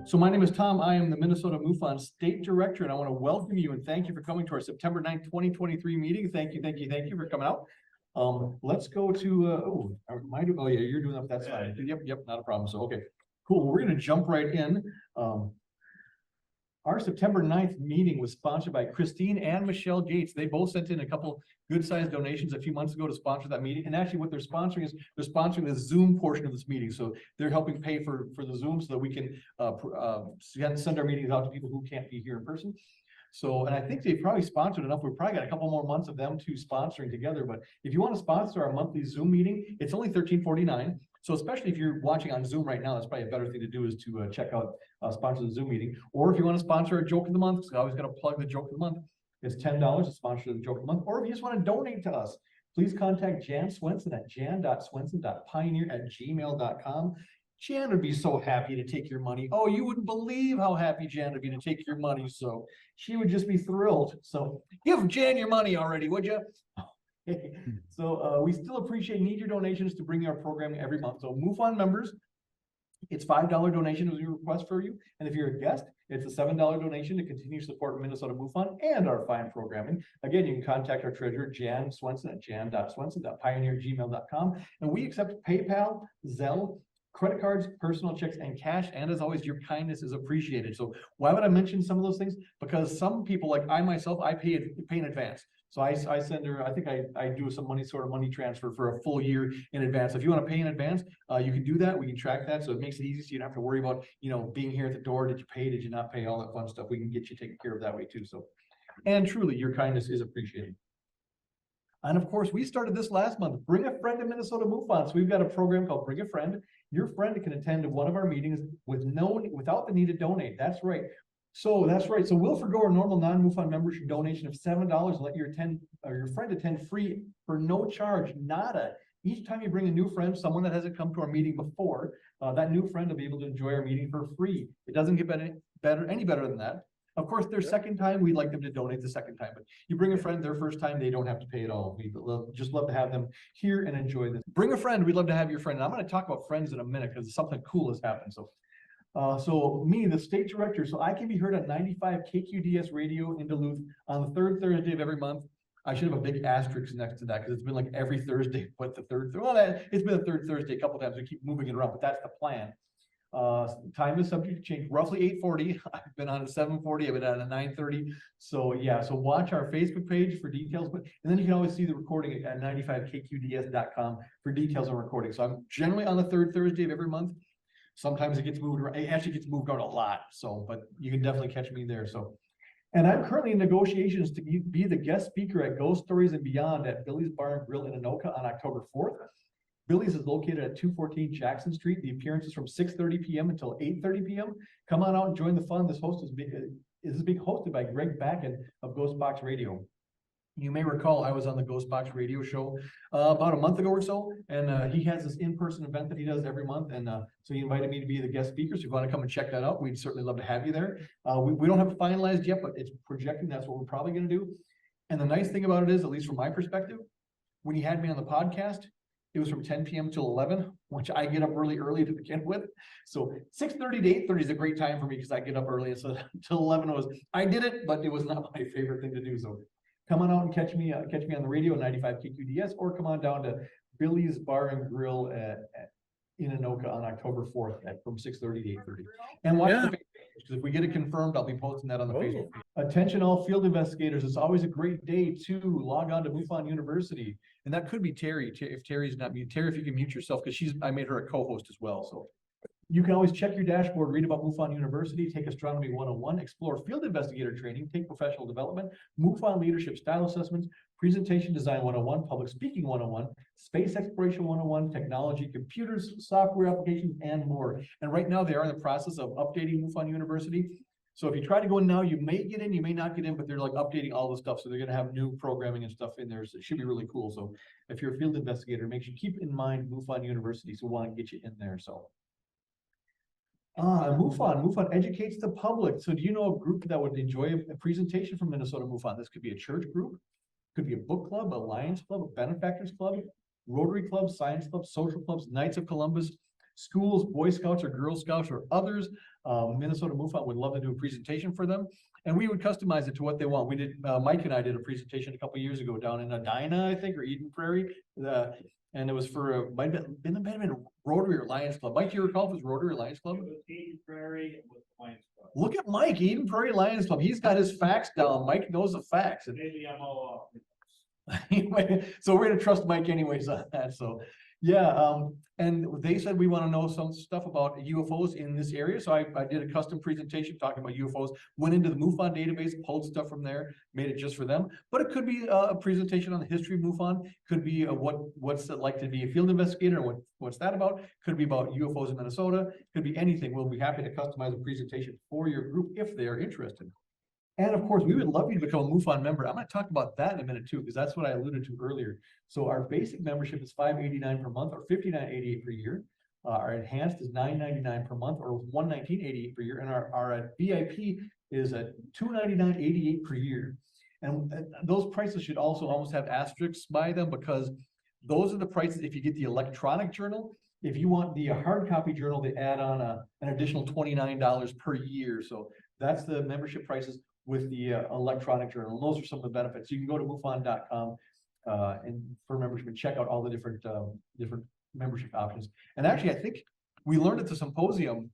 So my name is Tom. I am the Minnesota MUFON State Director, and I want to welcome you and thank you for coming to our September 9th, 2023 meeting. Thank you for coming out. Let's go to, oh yeah, you're doing that. That's fine. Yep, not a problem. So, okay, cool. We're going to jump right in. Our September 9th meeting was sponsored by Christine and Michelle Gates. They both sent in a couple good-sized donations a few months ago to sponsor that meeting. And actually what they're sponsoring is they're sponsoring the Zoom portion of this meeting. So they're helping pay for the Zoom so that we can send our meetings out to people who can't be here in person. So, and I think they probably sponsored enough. We've probably got a couple more months of them two sponsoring together. But if you want to sponsor our monthly Zoom meeting, it's only $13.49. So especially if you're watching on Zoom right now, that's probably a better thing to do is to check out, sponsor the Zoom meeting. Or if you want to sponsor a joke of the month, because I always got to plug the joke of the month, it's $10 to sponsor the joke of the month. Or if you just want to donate to us, please contact Jan Swenson at jan.swenson.pioneer@gmail.com. Jan would be so happy to take your money. Oh, you wouldn't believe how happy Jan would be to take your money. So she would just be thrilled. So give Jan your money already, would you? So we still need your donations to bring our programming every month. So MUFON members, it's $5 donation as we request for you. And if you're a guest, it's a $7 donation to continue to support Minnesota MUFON and our fine programming. Again, you can contact our treasurer, Jan Swenson at jan.swenson.pioneer@gmail.com. And we accept PayPal, Zelle, credit cards, personal checks, and cash. And as always, your kindness is appreciated. So why would I mention some of those things? Because some people, like I myself, I pay in advance. So I send her, I think I do some money transfer for a full year in advance. So if you want to pay in advance, you can do that. We can track that. So it makes it easy. So you don't have to worry about, being here at the door. Did you pay? Did you not pay? All that fun stuff. We can get you taken care of that way too. So, and truly your kindness is appreciated. And of course, we started this last month. Bring a friend to Minnesota MUFON. So we've got a program called Bring a Friend. Your friend can attend one of our meetings without the need to donate. That's right. So that's right. So we'll forgo our normal non-MUFON membership donation of $7 and let your friend attend free for no charge, nada. Each time you bring a new friend, someone that hasn't come to our meeting before, that new friend will be able to enjoy our meeting for free. It doesn't get any better than that. Of course, their second time, we'd like them to donate the second time, but you bring a friend their first time, they don't have to pay at all. We just love to have them here and enjoy this. Bring a friend. We'd love to have your friend. And I'm going to talk about friends in a minute because something cool has happened. So me, the state director, so I can be heard at 95 KQDS radio in Duluth on the third Thursday of every month. I should have a big asterisk next to that because it's been like every Thursday, but the third, it's been the third Thursday a couple times. We keep moving it around, but that's the plan. Time is subject to change, roughly 8:40. I've been on at 7:40, I've been on at 9:30. So yeah, so watch our Facebook page for details, and then you can always see the recording at 95kqds.com for details on recording. So I'm generally on the third Thursday of every month. Sometimes it gets moved around. It actually gets moved around a lot. So, but you can definitely catch me there. So, and I'm currently in negotiations to be the guest speaker at Ghost Stories and Beyond at Billy's Bar and Grill in Anoka on October 4th. Billy's is located at 214 Jackson Street. The appearance is from 6:30 p.m. until 8:30 p.m. Come on out and join the fun. This is being hosted by Greg Backen of Ghost Box Radio. You may recall I was on the Ghost Box Radio show about a month ago or so, and he has this in-person event that he does every month, and so he invited me to be the guest speaker. So if you want to come and check that out, we'd certainly love to have you there. We don't have it finalized yet, but it's projecting that's what we're probably going to do. And the nice thing about it is, at least from my perspective, when he had me on the podcast, it was from 10 p.m. till 11, which I get up really early to begin with. So 6:30 to 8:30 is a great time for me because I get up early. And so till 11 I did it, but it was not my favorite thing to do. So come on out and catch me on the radio at 95 KQDS, or come on down to Billy's Bar and Grill in Anoka on October 4th from 6:30 to 8:30. And watch the Facebook page, because if we get it confirmed, I'll be posting that on the Facebook page. Attention all field investigators, it's always a great day to log on to MUFON University. And that could be Teri, if Teri's not mute. Teri, if you can mute yourself, because I made her a co-host as well. So you can always check your dashboard, read about MUFON University, take Astronomy 101, explore Field Investigator Training, take Professional Development, MUFON Leadership Style Assessments, Presentation Design 101, Public Speaking 101, Space Exploration 101, Technology, Computers, Software Applications, and more. And right now they are in the process of updating MUFON University. So if you try to go in now, you may get in, you may not get in, but they're like updating all the stuff. So they're going to have new programming and stuff in there. So it should be really cool. So if you're a field investigator, make sure you keep in mind MUFON University. So we want to get you in there. So MUFON educates the public. So do you know a group that would enjoy a presentation from Minnesota MUFON? This could be a church group, could be a book club, a Lions Club, a Benefactors Club, Rotary Club, Science Club, Social Clubs, Knights of Columbus, schools, Boy Scouts or Girl Scouts or others, Minnesota MUFON would love to do a presentation for them. And we would customize it to what they want. We did, Mike and I did a presentation a couple of years ago down in Edina, I think, or Eden Prairie. And it was for, might have been Rotary or Lions Club. Mike, do you recall if it was Rotary or Lions Club? It was Eden Prairie and with Lions Club. Look at Mike, Eden Prairie Lions Club. He's got his facts down. Mike knows the facts. And maybe I'm all off. Anyway, so we're going to trust Mike anyways on that. So yeah, and they said we want to know some stuff about UFOs in this area. So I did a custom presentation talking about UFOs, went into the MUFON database, pulled stuff from there, made it just for them. But it could be a presentation on the history of MUFON, could be what's it like to be a field investigator, and what's that about, could be about UFOs in Minnesota, could be anything. We'll be happy to customize a presentation for your group if they are interested. And of course, we would love you to become a MUFON member. I'm going to talk about that in a minute too, because that's what I alluded to earlier. So our basic membership is $589 per month or $59.88 per year. Our enhanced is $999 per month or $119.88 per year. And our VIP is at $299.88 per year. And those prices should also almost have asterisks by them, because those are the prices if you get the electronic journal. If you want the hard copy journal, they add on an additional $29 per year. So that's the membership prices with the electronic journal. And those are some of the benefits. You can go to MUFON.com and for membership and check out all the different membership options. And actually, I think we learned at the symposium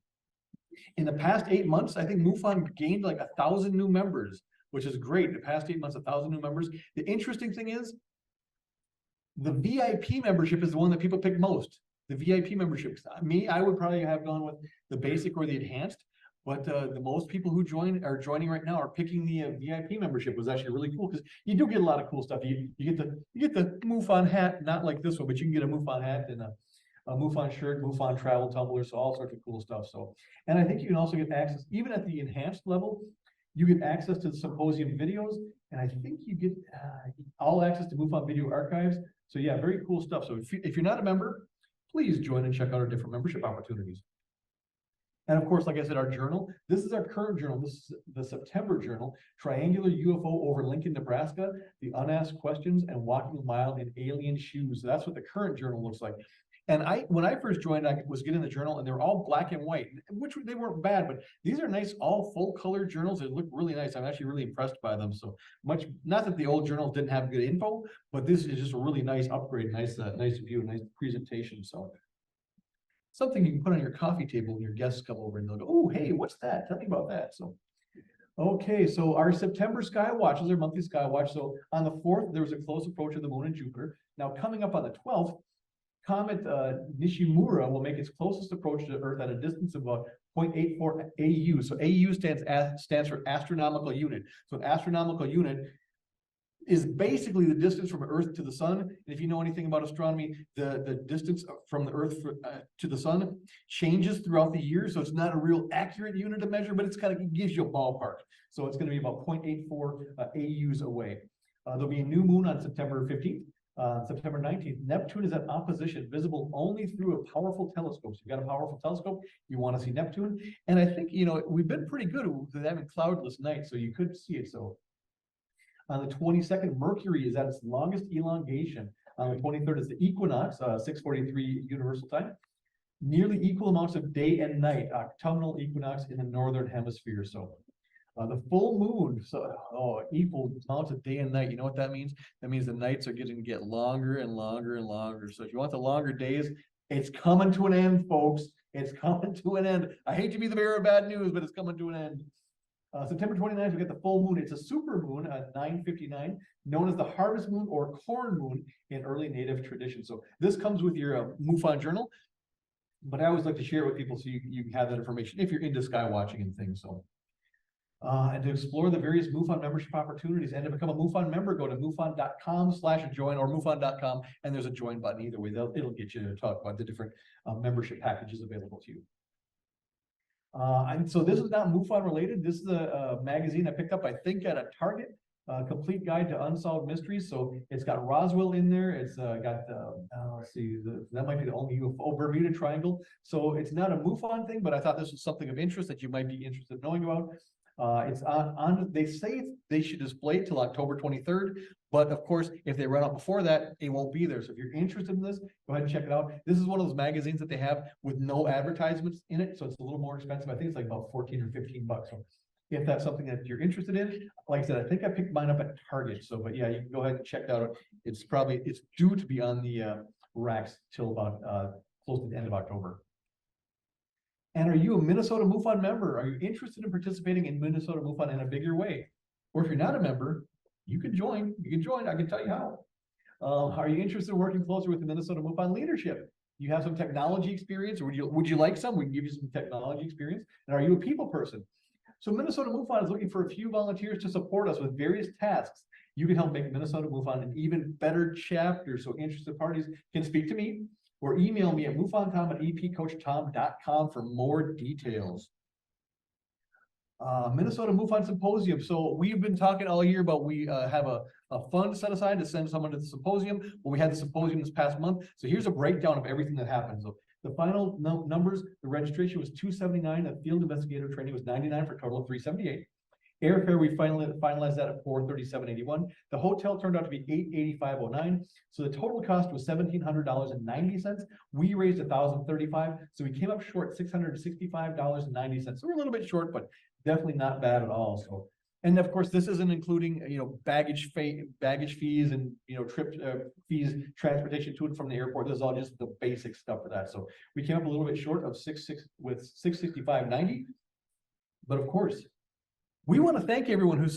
in the past 8 months, I think MUFON gained like 1,000 new members, which is great. The past 8 months, 1,000 new members. The interesting thing is the VIP membership is the one that people pick most. The VIP membership. Me, I would probably have gone with the basic or the enhanced. But the most people who are joining right now are picking the VIP membership. It was actually really cool because you do get a lot of cool stuff. You get the MUFON hat, not like this one, but you can get a MUFON hat and a MUFON shirt, MUFON travel tumbler, so all sorts of cool stuff. So, and I think you can also get access, even at the enhanced level, you get access to the symposium videos, and I think you get all access to MUFON video archives. So yeah, very cool stuff. So if you're not a member, please join and check out our different membership opportunities. And of course, like I said, our journal, this is our current journal. This is the September journal, Triangular UFO over Lincoln, Nebraska, the Unasked Questions and Walking a Mile in Alien Shoes. So that's what the current journal looks like. And when I first joined, I was getting the journal and they were all black and white, which they weren't bad, but these are nice, all full color journals. They look really nice. I'm actually really impressed by them. So much, not that the old journals didn't have good info, but this is just a really nice upgrade, nice view, nice presentation. So something you can put on your coffee table when your guests come over and they'll go, oh, hey, what's that? Tell me about that. So, okay, so our September sky watch is our monthly sky watch. So on the 4th, there was a close approach of the moon and Jupiter. Now coming up on the 12th, comet Nishimura will make its closest approach to Earth at a distance of about 0.84 AU. So AU stands for astronomical unit. So an astronomical unit is basically the distance from Earth to the sun. And if you know anything about astronomy, the distance from the Earth to the sun changes throughout the year. So it's not a real accurate unit to measure, but it gives you a ballpark. So it's going to be about 0.84 AUs away. There'll be a new moon on September 15th. September 19th, Neptune is at opposition, visible only through a powerful telescope. So you've got a powerful telescope, you want to see Neptune. And I think, we've been pretty good with having cloudless nights, so you could see it. So on the 22nd, Mercury is at its longest elongation. On the 23rd is the equinox, 6:43 Universal Time. Nearly equal amounts of day and night, autumnal equinox in the northern hemisphere. So the full moon, equal amounts of day and night. You know what that means? That means the nights are getting to get longer and longer and longer. So if you want the longer days, it's coming to an end, folks. It's coming to an end. I hate to be the bearer of bad news, but it's coming to an end. September 29th, we get the full moon. It's a super moon at 9:59, known as the harvest moon or corn moon in early native tradition. So this comes with your MUFON journal, but I always like to share it with people so you can have that information if you're into sky watching and things. So, and to explore the various MUFON membership opportunities and to become a MUFON member, go to MUFON.com/join or MUFON.com, and there's a join button either way. It'll get you to talk about the different membership packages available to you. And so this is not MUFON related. This is a magazine I picked up, I think, at a Target, Complete Guide to Unsolved Mysteries. So it's got Roswell in there. It's got, let's see, that might be the only UFO, Bermuda Triangle. So it's not a MUFON thing, but I thought this was something of interest that you might be interested in knowing about. It's on, they say they should display it till October 23rd, but of course, if they run out before that, it won't be there. So if you're interested in this, go ahead and check it out. This is one of those magazines that they have with no advertisements in it, so it's a little more expensive. I think it's like about 14 or 15 bucks. So if that's something that you're interested in, like I said, I think I picked mine up at Target. So, but yeah, you can go ahead and check that out. It's due to be on the racks till about close to the end of October. And are you a Minnesota MUFON member? Are you interested in participating in Minnesota MUFON in a bigger way? Or if you're not a member, you can join. You can join. I can tell you how. Are you interested in working closer with the Minnesota MUFON leadership? You have some technology experience, or would you like some? We can give you some technology experience. And are you a people person? So Minnesota MUFON is looking for a few volunteers to support us with various tasks. You can help make Minnesota MUFON an even better chapter. So interested parties can speak to me or email me at mufoncom@epcoachtom.com for more details. Minnesota MUFON Symposium. So we've been talking all year about we have a fund set aside to send someone to the symposium. Well, we had the symposium this past month. So here's a breakdown of everything that happened. So the final numbers, the registration was 279. The Field Investigator Training was 99 for a total of 378. Airfare, we finalized that at $437.81. The hotel turned out to be $885.09. So the total cost was $1,700.90. We raised $1,035. So we came up short $665.90. So we're a little bit short, but definitely not bad at all. So, and of course, this isn't including baggage fees and trip fees, transportation to and from the airport. This is all just the basic stuff for that. So we came up a little bit short of $665.90. But of course, we want to thank everyone who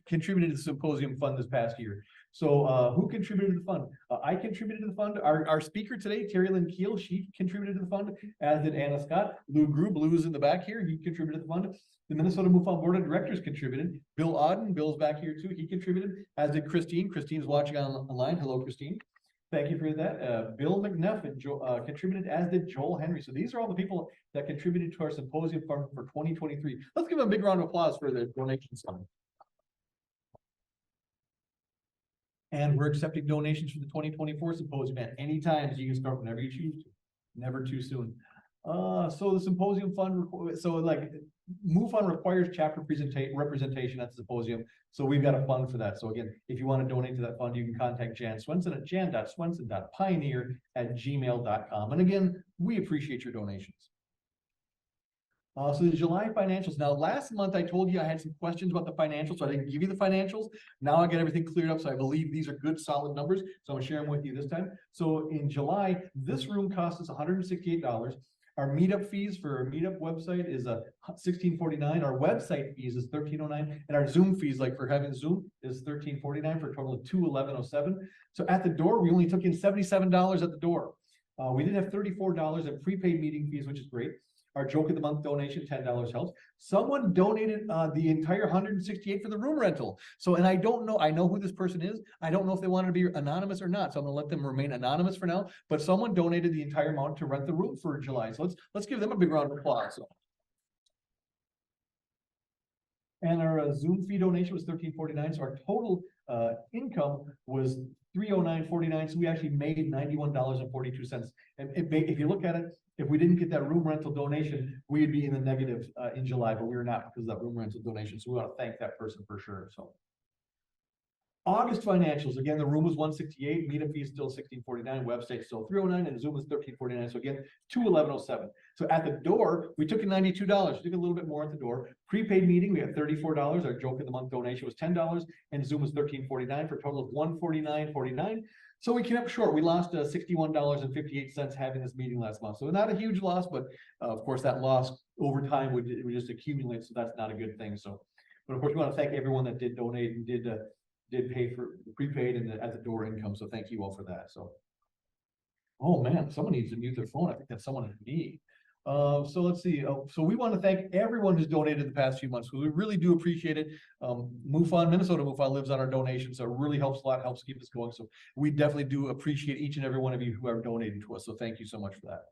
contributed to the symposium fund this past year. So who contributed to the fund? I contributed to the fund. Our speaker today, Teri Lynge-Kehl, she contributed to the fund, as did Anna Scott. Lou Grube, Lou's in the back here, he contributed to the fund. The Minnesota MUFON Board of Directors contributed. Bill Auden, Bill's back here too, he contributed, as did Christine. Christine's watching online. Hello, Christine. Thank you for that. Bill McNeff contributed, as did Joel Henry. So these are all the people that contributed to our symposium fund for 2023. Let's give them a big round of applause for the donations fund. And we're accepting donations for the 2024 symposium at any time. So you can start whenever you choose to. Never too soon. So the symposium fund, so like MUFON requires chapter representation at the symposium. So we've got a fund for that. So again, if you want to donate to that fund, you can contact Jan Swenson at jan.swenson.pioneer@gmail.com. And again, we appreciate your donations. So the July financials. Now, last month I told you I had some questions about the financials, so I didn't give you the financials. Now I got everything cleared up, so I believe these are good, solid numbers. So I'm gonna share them with you this time. So in July, this room cost us $168. Our meetup fees for our meetup website is $1649. Our website fees is $1309, and our Zoom fees, like for having Zoom, is $1349 for a total of $211.07. So at the door, we only took in $77 at the door. We did have $34 in prepaid meeting fees, which is great. Our joke of the month donation, $10 helps. Someone donated the entire $168 for the room rental. So, and I don't know, I know who this person is. I don't know if they wanted to be anonymous or not. So I'm gonna let them remain anonymous for now, but someone donated the entire amount to rent the room for July. So let's give them a big round of applause. And our Zoom fee donation was $1349. So our total income was $309.49. So we actually made $91.42. And if you look at it, if we didn't get that room rental donation, we'd be in the negative in July, but we were not because of that room rental donation. So we want to thank that person for sure. So August financials, again, the room was $168, meetup fee is still $1649, website still $309, and Zoom was $1349. So again, $211.07. So at the door, we took in $92. We took a little bit more at the door. Prepaid meeting, we had $34. Our joke of the month donation was $10, and Zoom was $1349 for a total of $149.49. So we came up short. We lost $61.58 having this meeting last month. So not a huge loss, but of course that loss over time would just accumulate. So that's not a good thing. So, but of course we want to thank everyone that did donate and did pay for the prepaid and at the door income. So thank you all for that. So, oh man, someone needs to mute their phone. I think that's someone in me. So let's see. So we want to thank everyone who's donated the past few months. We really do appreciate it. MUFON, Minnesota MUFON lives on our donations, so it really helps a lot, helps keep us going. So we definitely do appreciate each and every one of you who are donating to us. So thank you so much for that.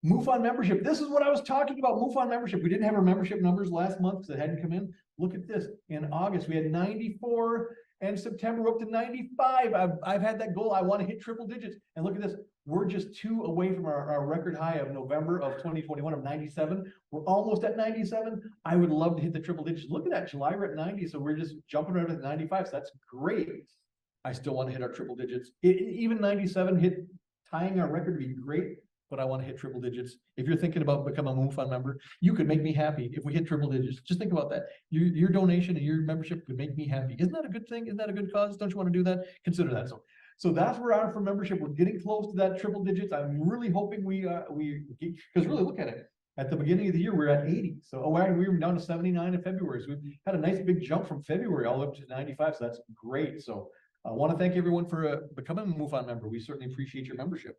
MUFON membership. This is what I was talking about, MUFON membership. We didn't have our membership numbers last month because it hadn't come in. Look at this. In August, we had 94, and September we're up to 95. I've had that goal. I want to hit triple digits. And look at this. We're just 2 away from our record high of November of 2021 of 97. We're almost at 97. I would love to hit the triple digits. Look at that, July we're at 90, so we're just jumping around at 95, so that's great. I still want to hit our triple digits. Even 97 tying our record would be great, but I want to hit triple digits. If you're thinking about becoming a MUFON member, you could make me happy if we hit triple digits. Just think about that. Your donation and your membership could make me happy. Isn't that a good thing? Isn't that a good cause? Don't you want to do that? Consider that. So that's where we're for membership. We're getting close to that triple digits. I'm really hoping because really look at it. At the beginning of the year, we're at 80. So we were down to 79 in February. So we had a nice big jump from February all up to 95. So that's great. So I want to thank everyone for becoming a MUFON member. We certainly appreciate your membership.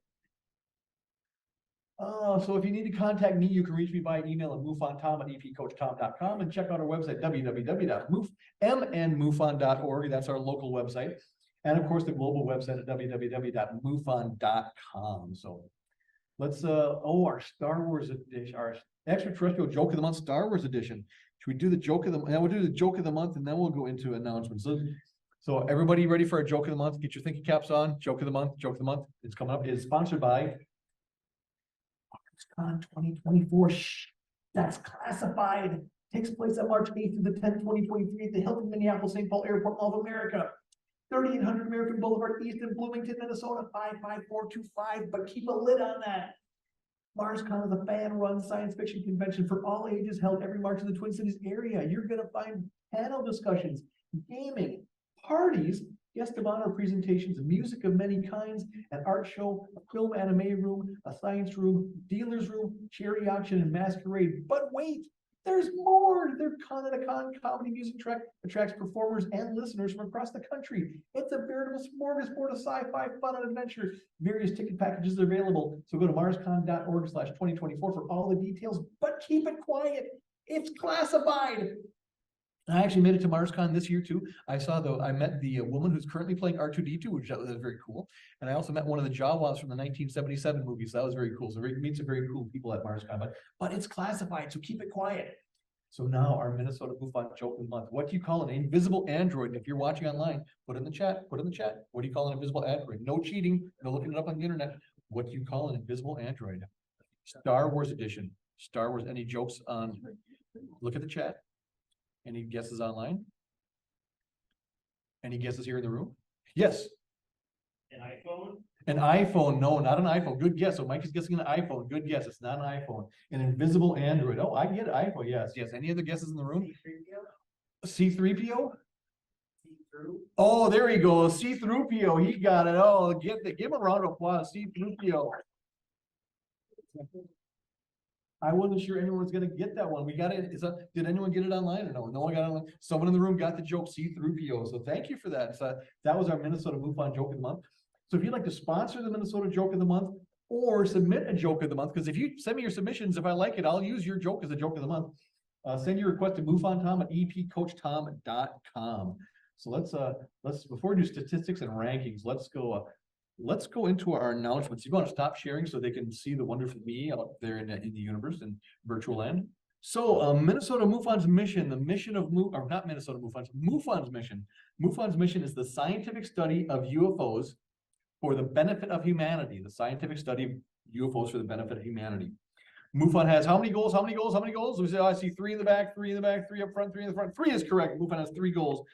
So if you need to contact me, you can reach me by email at mufontom@epcoachtom.com and check out our website, www.mnmufon.org. That's our local website. And of course, the global website at www.mufon.com. So let's, our Star Wars edition, our extraterrestrial joke of the month, Star Wars edition. Should we do the joke of the month? And we'll do the joke of the month and then we'll go into announcements. So everybody ready for our joke of the month? Get your thinking caps on. Joke of the month, joke of the month. It's coming up. It is sponsored by MUFON 2024. Shh, that's classified. Takes place on March 8th through the 10th, 2023 at the Hilton Minneapolis St. Paul Airport Mall of America. 3800 American Boulevard East in Bloomington, Minnesota, 55425. But keep a lid on that. MarsCon is a fan-run science fiction convention for all ages held every March in the Twin Cities area. You're going to find panel discussions, gaming, parties, guest of honor presentations, music of many kinds, an art show, a film anime room, a science room, dealer's room, charity auction, and masquerade. But wait, there's more. Their Con comedy music track attracts performers and listeners from across the country. It's a veritable smorgasbord of sci-fi fun and adventure. Various ticket packages are available. So go to marscon.org/2024 for all the details, but keep it quiet. It's classified. I actually made it to MarsCon this year too. I met the woman who's currently playing R2-D2, which was very cool. And I also met one of the Jawas from the 1977 movies. So that was very cool. So we meet some very cool people at MarsCon, but it's classified, so keep it quiet. So now our Minnesota MUFON joke of the month. What do you call an invisible android? If you're watching online, put it in the chat. What do you call an invisible android? No cheating, no looking it up on the internet. What do you call an invisible android? Star Wars edition. Star Wars, any jokes on, look at the chat. Any guesses online? Any guesses here in the room? Yes. An iPhone? An iPhone. No, not an iPhone. Good guess. So Mike is guessing an iPhone. Good guess. It's not an iPhone. An invisible android. Oh, I get it. iPhone. Yes. Any other guesses in the room? C3PO? See-through? Oh, there he goes. C3PO. He got it. Oh, give him a round of applause. C3PO. I wasn't sure anyone was going to get that one. We got it. Did anyone get it online or no? No one got it online. Someone in the room got the joke C3PO. So thank you for that. So that was our Minnesota MUFON joke of the month. So if you'd like to sponsor the Minnesota joke of the month or submit a joke of the month, because if you send me your submissions, if I like it, I'll use your joke as a joke of the month. Send your request to mufontom@epcoachtom.com. So let's before we do statistics and rankings, let's go into our announcements. You want to stop sharing so they can see the wonderful me out there in the universe and virtual land. So Minnesota MUFON's mission, the mission of MUFON's mission. MUFON's mission is the scientific study of UFOs for the benefit of humanity. The scientific study of UFOs for the benefit of humanity. MUFON has how many goals? How many goals? How many goals? We say, I see 3 in the back, 3 in the back, 3 up front, 3 in the front. 3 is correct. MUFON has 3 goals.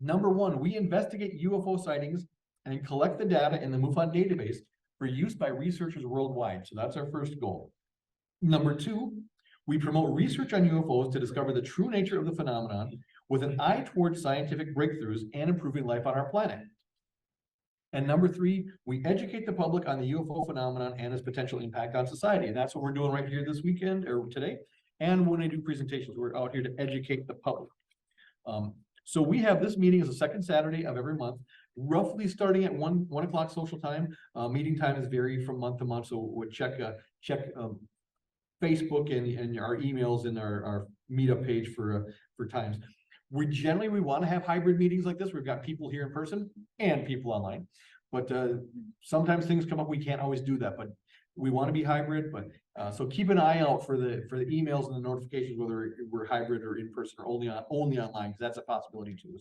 Number 1, we investigate UFO sightings and collect the data in the MUFON database for use by researchers worldwide. So that's our first goal. Number 2, we promote research on UFOs to discover the true nature of the phenomenon with an eye towards scientific breakthroughs and improving life on our planet. And number 3, we educate the public on the UFO phenomenon and its potential impact on society. And that's what we're doing right here this weekend or today. And when I do presentations, we're out here to educate the public. So we have this meeting as the second Saturday of every month, roughly starting at 1 o'clock social time. Meeting time is varied from month to month, so we'll check Facebook and our emails and our meetup page for times. We want to have hybrid meetings like this. We've got people here in person and people online, but sometimes things come up. We can't always do that, but we want to be hybrid. But so keep an eye out for the emails and the notifications, whether we're hybrid or in person or only online, because that's a possibility too.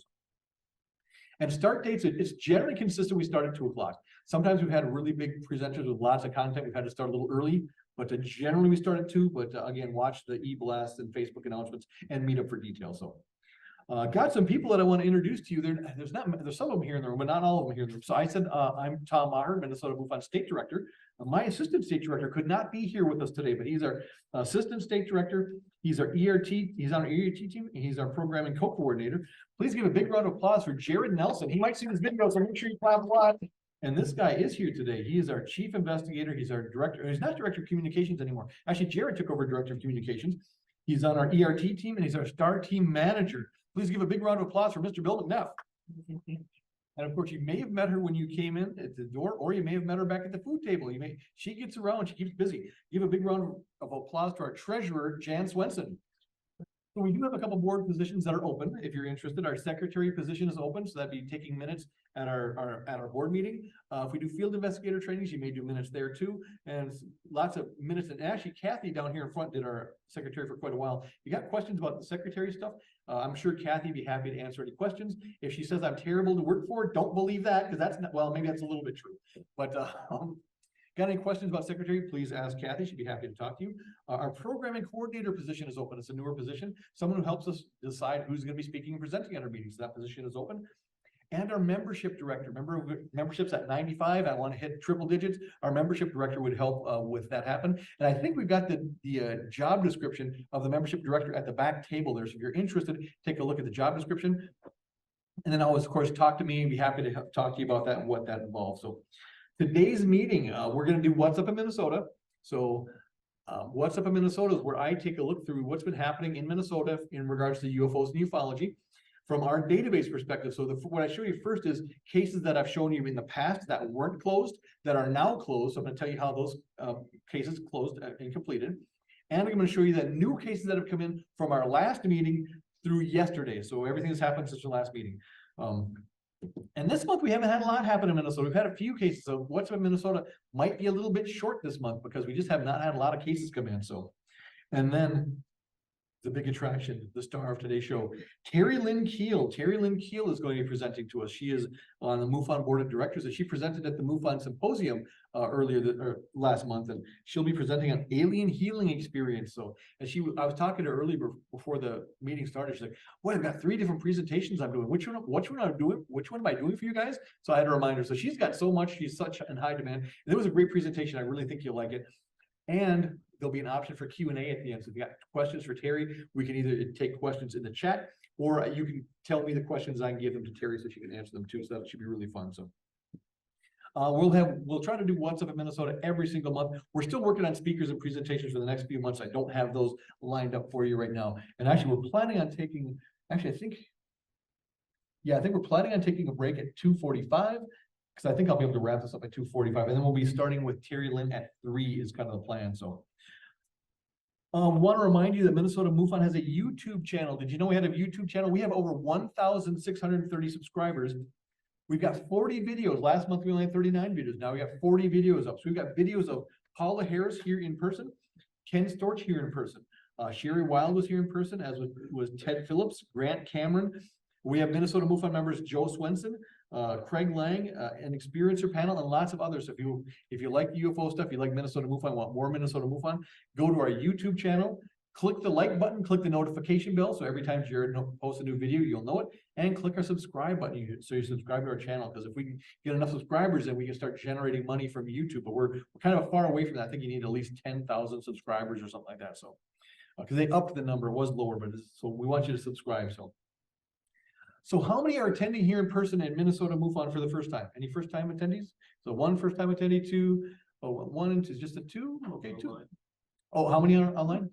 And start dates, it's generally consistent. We start at 2:00. Sometimes we've had really big presenters with lots of content. We've had to start a little early, but generally we start at 2. But again, watch the e-blasts and Facebook announcements and meet up for details. So got some people that I want to introduce to you. There's some of them here in the room, but not all of them here in the room. So I said, I'm Tom Maher, Minnesota MUFON State Director. My assistant state director could not be here with us today, but he's our assistant state director. He's our ERT. He's on our ERT team. And he's our programming co-coordinator. Please give a big round of applause for Jared Nelson. He might see this video, so make sure you clap a lot. And this guy is here today. He is our chief investigator. He's our director. He's not director of communications anymore. Actually, Jared took over director of communications. He's on our ERT team, and he's our star team manager. Please give a big round of applause for Mr. Bill McNeff. And of course, you may have met her when you came in at the door, or you may have met her back at the food table. She gets around, she keeps busy. Give a big round of applause to our treasurer, Jan Swenson. So we do have a couple board positions that are open. If you're interested, our secretary position is open, so that'd be taking minutes at our board meeting. If we do field investigator trainings, you may do minutes there too, and lots of minutes. And actually, Kathy down here in front did our secretary for quite a while. If you got questions about the secretary stuff, I'm sure Kathy would be happy to answer any questions. If she says I'm terrible to work for, don't believe that, because that's not, well, maybe that's a little bit true. But got any questions about secretary, please ask Kathy. She'd be happy to talk to you. Our programming coordinator position is open. It's a newer position. Someone who helps us decide who's going to be speaking and presenting at our meetings. That position is open. And our membership director. Membership's at 95. I want to hit triple digits. Our membership director would help with that happen. And I think we've got the job description of the membership director at the back table there. So if you're interested, take a look at the job description. And then always, of course, talk to me and be happy to talk to you about that and what that involves. So today's meeting, we're going to do What's Up in Minnesota. So What's Up in Minnesota is where I take a look through what's been happening in Minnesota in regards to UFOs and ufology from our database perspective. So what I show you first is cases that I've shown you in the past that weren't closed, that are now closed. So I'm going to tell you how those cases closed and completed. And I'm going to show you the new cases that have come in from our last meeting through yesterday. So everything has happened since the last meeting. And this month, we haven't had a lot happen in Minnesota. We've had a few cases. So What's Up in Minnesota might be a little bit short this month because we just have not had a lot of cases come in. So, and then the big attraction, the star of today's show, Teri Lynge-Kehl. Teri Lynge-Kehl is going to be presenting to us. She is on the MUFON board of directors, and she presented at the MUFON symposium last month, and she'll be presenting on alien healing experience. So, and I was talking to her earlier before the meeting started. She's like, "Well, I've got 3 different presentations I'm doing. Which one I'm doing? Which one am I doing for you guys?" So I had a reminder. So she's got so much. She's such in high demand. And it was a great presentation. I really think you'll like it. And there'll be an option for Q&A at the end. So if you got questions for Teri, we can either take questions in the chat, or you can tell me the questions. I can give them to Teri so she can answer them too. So that should be really fun. So we'll try to do What's Up in Minnesota every single month. We're still working on speakers and presentations for the next few months. I don't have those lined up for you right now. And actually, we're planning on taking, I think we're planning on taking a break at 2:45. Because I think I'll be able to wrap this up at 2:45, and then we'll be starting with Teri Lynge at 3 is kind of the plan. So want to remind you that Minnesota MUFON has a YouTube channel. Did you know we had a YouTube channel? We have over 1,630 subscribers. We've got 40 videos. Last month we only had 39 videos. Now we got 40 videos up. So we've got videos of Paula Harris here in person, Ken Storch here in person, Sherry Wild was here in person, as was Ted Phillips, Grant Cameron. We have Minnesota MUFON members Joe Swenson, Craig Lang, an experiencer panel, and lots of others. So if you like UFO stuff, you like Minnesota MUFON, want more Minnesota MUFON, go to our YouTube channel, click the like button, click the notification bell, so every time Jared posts a new video, you'll know it, and click our subscribe button so you subscribe to our channel. Because if we can get enough subscribers, then we can start generating money from YouTube. But we're kind of far away from that. I think you need at least 10,000 subscribers or something like that. So because they upped the number, it was lower, but so we want you to subscribe. So how many are attending here in person in Minnesota MUFON for the first time? Any first time attendees? So 1 first time attendee, 2, 1 and 2, just a 2? Okay, 2. Oh, how many are online?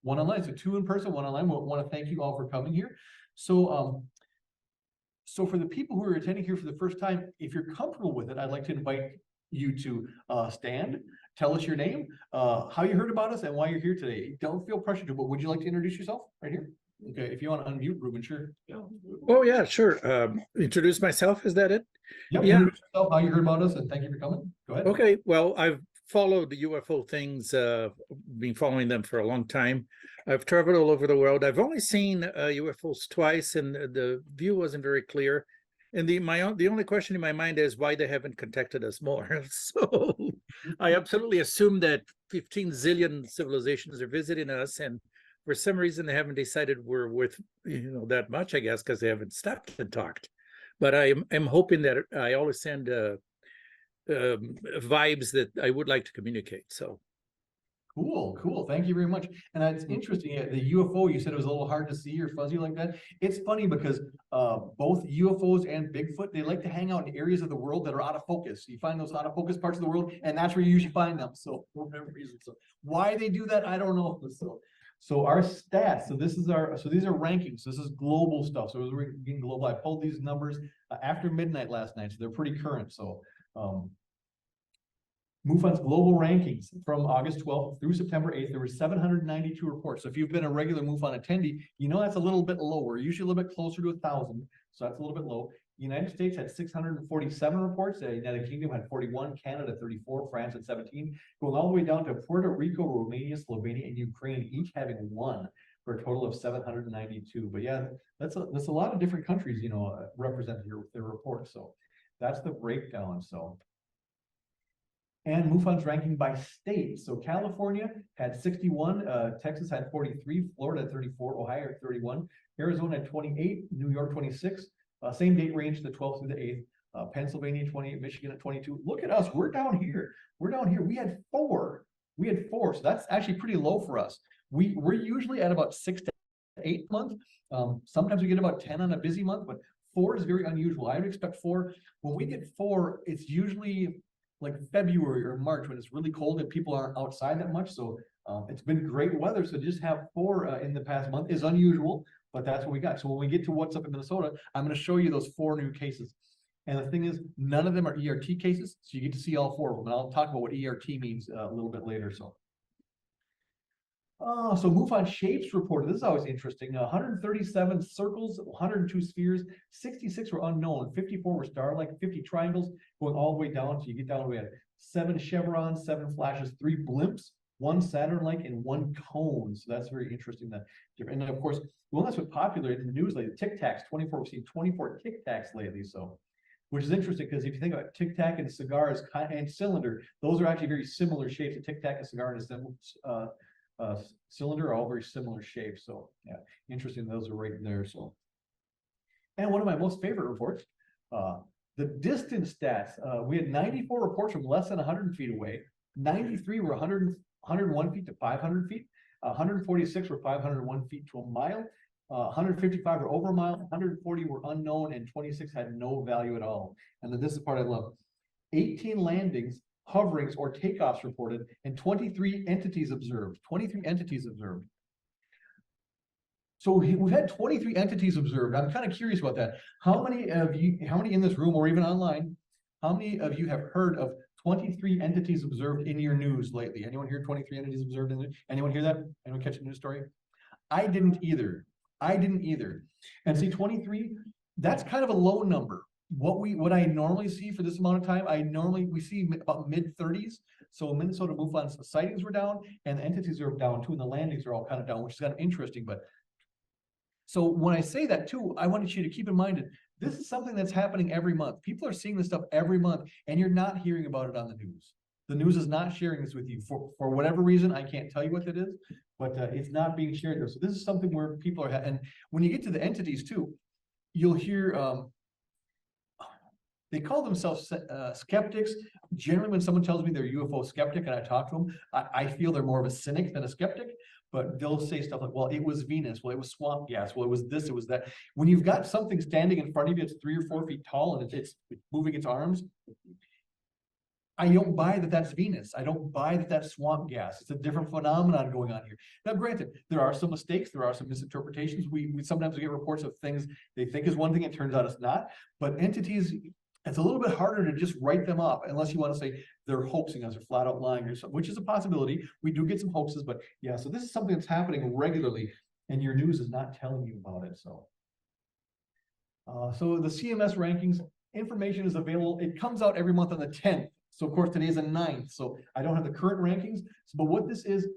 1 online, so 2 in person, 1 online. We want to thank you all for coming here. So, so for the people who are attending here for the first time, if you're comfortable with it, I'd like to invite you to stand, tell us your name, how you heard about us, and why you're here today. Don't feel pressured to, but would you like to introduce yourself right here? Okay, if you want to unmute, Ruben, sure. Oh, yeah, sure. Introduce myself, is that it? Yep, yeah. Introduce yourself, how you heard about us, and thank you for coming. Go ahead. Okay, well, I've followed the UFO things, been following them for a long time. I've traveled all over the world. I've only seen UFOs twice, and the view wasn't very clear. And the only question in my mind is why they haven't contacted us more. So I absolutely assume that 15 zillion civilizations are visiting us, and for some reason they haven't decided we're worth that much, I guess, because they haven't stopped and talked. But I'm hoping that I always send vibes that I would like to communicate. So Cool. Thank you very much. And that's interesting. The UFO, you said it was a little hard to see or fuzzy like that. It's funny because both UFOs and Bigfoot, they like to hang out in areas of the world that are out of focus. You find those out of focus parts of the world, and that's where you usually find them. So for whatever reason, so why they do that, I don't know. So our stats. So these are rankings. This is global stuff. So we're getting global. I pulled these numbers after midnight last night, so they're pretty current. So MUFON's global rankings from August 12th through September 8th, there were 792 reports. So if you've been a regular MUFON attendee, you know that's a little bit lower, usually a little bit closer to 1,000. So that's a little bit low. The United States had 647 reports. The United Kingdom had 41, Canada 34, France had 17, going all the way down to Puerto Rico, Romania, Slovenia, and Ukraine, each having 1 for a total of 792. But yeah, that's a lot of different countries, represented here with their reports. So that's the breakdown. So. And MUFON's ranking by state. So California had 61, Texas had 43, Florida had 34, Ohio had 31, Arizona had 28, New York 26, same date range, the 12th through the 8th, Pennsylvania 28, Michigan at 22. Look at us, we're down here. We had 4. So that's actually pretty low for us. We're usually at about 6 to 8 a month. Sometimes we get about 10 on a busy month, but 4 is very unusual. I would expect 4. When we get 4, it's usually like February or March when it's really cold and people aren't outside that much. So it's been great weather. So just have 4 in the past month is unusual, but that's what we got. So when we get to what's up in Minnesota, I'm going to show you those 4 new cases. And the thing is, none of them are ERT cases. So you get to see all 4 of them. And I'll talk about what ERT means a little bit later. So MUFON shapes reported. This is always interesting. 137 circles, 102 spheres, 66 were unknown, 54 were star-like, 50 triangles, going all the way down. So you get down, we had 7 chevrons, 7 flashes, 3 blimps, 1 Saturn-like, and 1 cone. So that's very interesting. And then, of course, well, that's what popular in the news lately. Tic Tacs, 24. We've seen 24 Tic Tacs lately. So, which is interesting because if you think about Tic Tac and cigars and cylinder, those are actually very similar shapes. A Tic Tac, a cigar, and a cylinder are all very similar shapes. So yeah, interesting. Those are right there. So, and one of my most favorite reports, the distance stats. We had 94 reports from less than 100 feet away. 93 were 101 feet to 500 feet. 146 were 501 feet to a mile. 155 were over a mile. 140 were unknown, and 26 had no value at all. And then this is the part I love. 18 landings, hoverings, or takeoffs reported, and 23 entities observed. 23 entities observed. So we've had 23 entities observed. I'm kind of curious about that. How many in this room or even online, how many of you have heard of 23 entities observed in your news lately? Anyone hear 23 entities observed in there? Anyone hear that? Anyone catch a news story? I didn't either. And see, 23, that's kind of a low number. What I normally see for this amount of time, we see about mid-30s. So Minnesota MUFON's sightings were down, and the entities are down too, and the landings are all kind of down, which is kind of interesting. But so when I say that too, I wanted you to keep in mind that this is something that's happening every month. People are seeing this stuff every month, and you're not hearing about it on the news. The news is not sharing this with you for whatever reason. I can't tell you what it is, but it's not being shared there. So this is something where people are, and when you get to the entities too, you'll hear. They call themselves skeptics. Generally, when someone tells me they're a UFO skeptic and I talk to them, I feel they're more of a cynic than a skeptic. But they'll say stuff like, well, it was Venus. Well, it was swamp gas. Well, it was this, it was that. When you've got something standing in front of you, it's 3 or 4 feet tall and it's moving its arms, I don't buy that that's Venus. I don't buy that that's swamp gas. It's a different phenomenon going on here. Now, granted, there are some mistakes. There are some misinterpretations. We sometimes get reports of things they think is one thing. It turns out it's not. But entities, it's a little bit harder to just write them off unless you want to say they're hoaxing us or flat out lying or something, which is a possibility. We do get some hoaxes, but yeah, so this is something that's happening regularly and your news is not telling you about it. So the CMS rankings information is available. It comes out every month on the 10th. So of course today is the 9th. So I don't have the current rankings. But what this is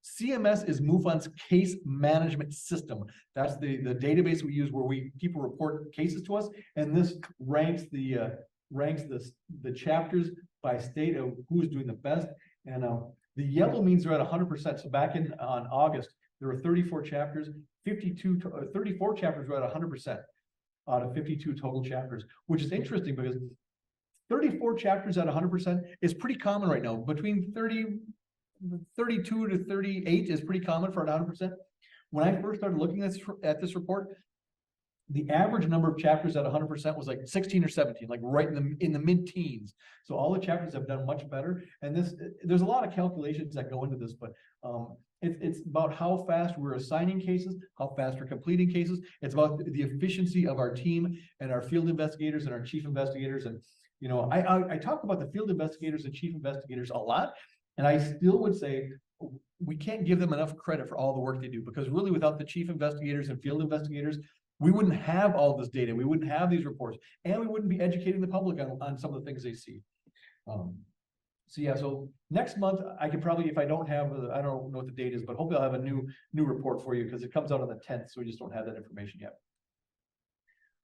CMS is MUFON's case management system. That's the database we use where people report cases to us, and this ranks the chapters by state of who's doing the best. And the yellow means they're at 100%. So back on August, there were 34 chapters, 34 chapters were at 100% out of 52 total chapters, which is interesting because 34 chapters at 100% is pretty common right now. Between 32 to 38 is pretty common for an 100%. When I first started looking at this report, the average number of chapters at 100% was like 16 or 17, like right in the mid-teens. So all the chapters have done much better. And there's a lot of calculations that go into this, but it's about how fast we're assigning cases, how fast we're completing cases. It's about the efficiency of our team and our field investigators and our chief investigators. And you know, I talk about the field investigators and chief investigators a lot, and I still would say we can't give them enough credit for all the work they do, because really without the chief investigators and field investigators, we wouldn't have all this data, we wouldn't have these reports, and we wouldn't be educating the public on some of the things they see. So yeah, so next month I could probably, if I don't have, I don't know what the date is, but hopefully I'll have a new report for you, because it comes out on the 10th, so we just don't have that information yet.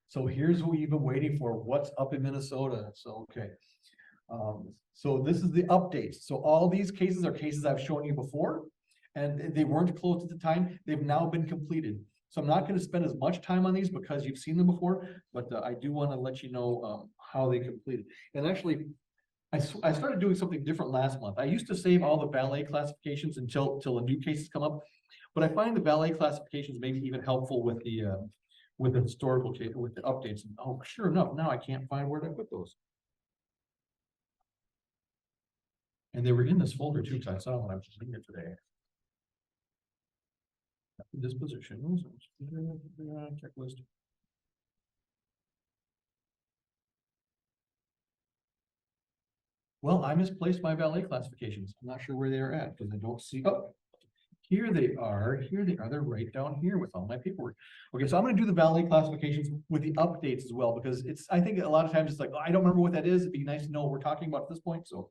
So here's what we've been waiting for. What's up in Minnesota? So, okay. So this is the updates. So all these cases are cases I've shown you before, and they weren't closed at the time. They've now been completed. So I'm not going to spend as much time on these because you've seen them before, but I do want to let you know how they completed. And actually, I started doing something different last month. I used to save all the valet classifications until the new cases come up, but I find the valet classifications maybe even helpful with the historical case, with the updates. And, oh, sure enough, now I can't find where to put those. And they were in this folder too, because I saw them when I was just reading it today. Dispositions, checklist. Well, I misplaced my valet classifications. I'm not sure where they are at because I don't see. Oh, here they are. Here they are. They're right down here with all my paperwork. Okay, so I'm going to do the valet classifications with the updates as well, because I think a lot of times it's like, oh, I don't remember what that is. It'd be nice to know what we're talking about at this point. So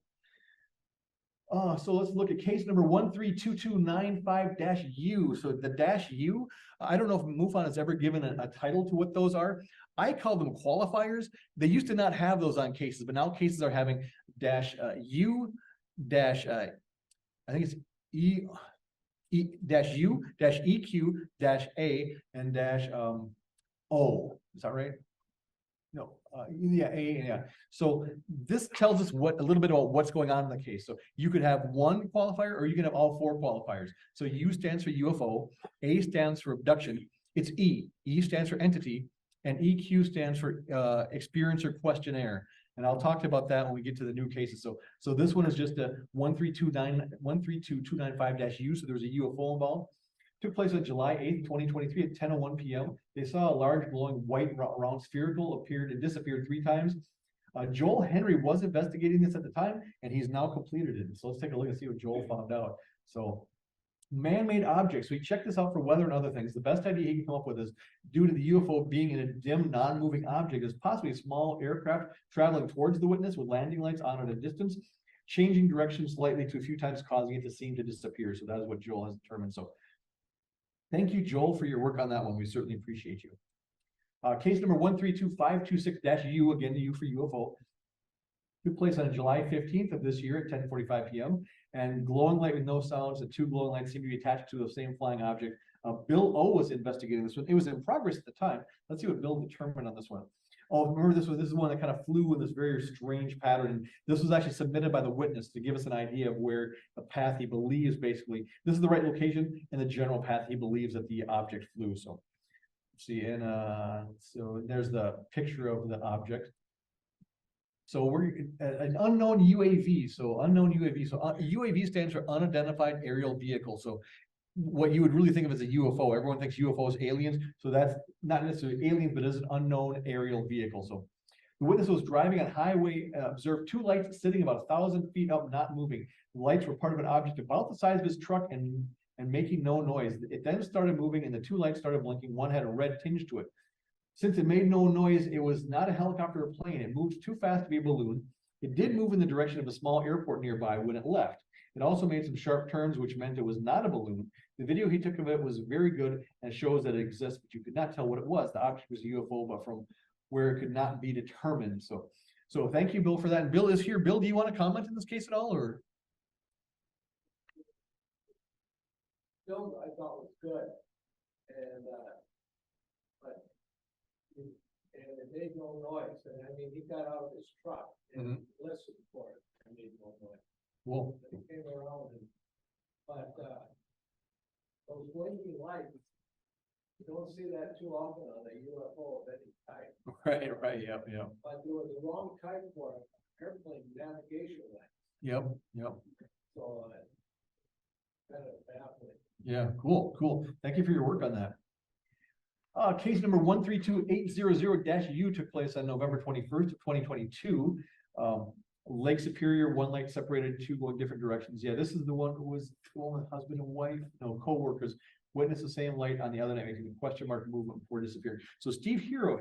let's look at case number 132295-U. So the -U, I don't know if MUFON has ever given a title to what those are. I call them qualifiers. They used to not have those on cases, but now cases are having -U, I think it's -U, -EQ, -A, and -O. Is that right? No, yeah, A, yeah. So this tells us a little bit about what's going on in the case. So you could have one qualifier, or you can have all four qualifiers. So U stands for UFO, A stands for abduction, it's E. E stands for entity, and EQ stands for experience or questionnaire. And I'll talk about that when we get to the new cases. So this one is just a 132295-U. So there's a UFO involved. Took place on July 8th, 2023 at 10:01 p.m. They saw a large glowing white round spherical appeared and disappeared 3 times. Joel Henry was investigating this at the time, and he's now completed it. So let's take a look and see what Joel found out. So man-made objects. We checked this out for weather and other things. The best idea he can come up with is, due to the UFO being in a dim, non-moving object, is possibly a small aircraft traveling towards the witness with landing lights on at a distance, changing direction slightly to a few times, causing it to seem to disappear. So that is what Joel has determined. So thank you, Joel, for your work on that one. We certainly appreciate you. Case number 132526-U, again, the U for UFO, took place on July 15th of this year at 10:45 p.m. And glowing light with no sounds, the 2 glowing lights seem to be attached to the same flying object. Bill O was investigating this one. It was in progress at the time. Let's see what Bill determined on this one. Oh, remember this is one that kind of flew in this very strange pattern. And this was actually submitted by the witness to give us an idea of where the path he believes, basically, this is the right location and the general path he believes that the object flew. So see, and so there's the picture of the object. So we're an unknown UAV. So unknown UAV. So UAV stands for unidentified aerial vehicle. So what you would really think of as a UFO. Everyone thinks UFO is aliens. So that's not necessarily aliens, but it is an unknown aerial vehicle. So the witness was driving on highway, observed 2 lights sitting about 1,000 feet up, not moving. The lights were part of an object about the size of his truck and making no noise. It then started moving, and the 2 lights started blinking. One had a red tinge to it. Since it made no noise, it was not a helicopter or plane. It moved too fast to be a balloon. It did move in the direction of a small airport nearby when it left. It also made some sharp turns, which meant it was not a balloon. The video he took of it was very good and shows that it exists, but you could not tell what it was. The object was a UFO, but from where it could not be determined. So thank you, Bill, for that. And Bill is here. Bill, do you want to comment in this case at all, or? Film I thought was good, and but it made no noise. And I mean, he got out of his truck and listened for it. It made no noise. Cool. But he came around and, but those blinking lights, you don't see that too often on a UFO of any type. Right, yep. But there was the wrong type for an airplane navigation light, Yep. so kind of baffling. Yeah, cool. Thank you for your work on that. Case number 132800-U took place on November 21st of 2022. Lake Superior, one lake separated, two going different directions. Yeah, this is the one who was with husband and wife, no, co-workers, witnessed the same light on the other night, making a question mark movement before disappearing. So Steve Hero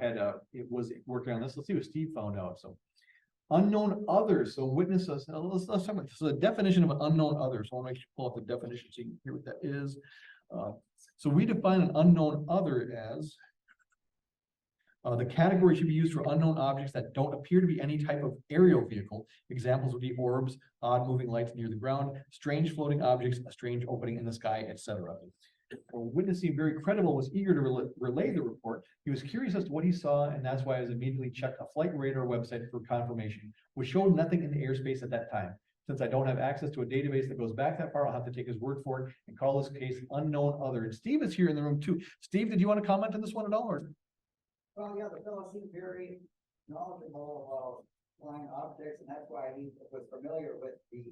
was working on this. Let's see what Steve found out. So unknown others. So witnesses. Let's talk about this. So the definition of an unknown other. So I want to pull up the definition so you can hear what that is. So we define an unknown other as the category should be used for unknown objects that don't appear to be any type of aerial vehicle. Examples would be orbs, odd moving lights near the ground, strange floating objects, a strange opening in the sky, etc. A witness seemed very credible, was eager to relay the report. He was curious as to what he saw, and that's why I was immediately checked a flight radar website for confirmation, which showed nothing in the airspace at that time. Since I don't have access to a database that goes back that far, I'll have to take his word for it and call this case unknown other. And Steve is here in the room too. Steve, did you want to comment on this one at all? Or? Well, yeah, the fellow seemed very knowledgeable about flying objects, and that's why he was familiar with the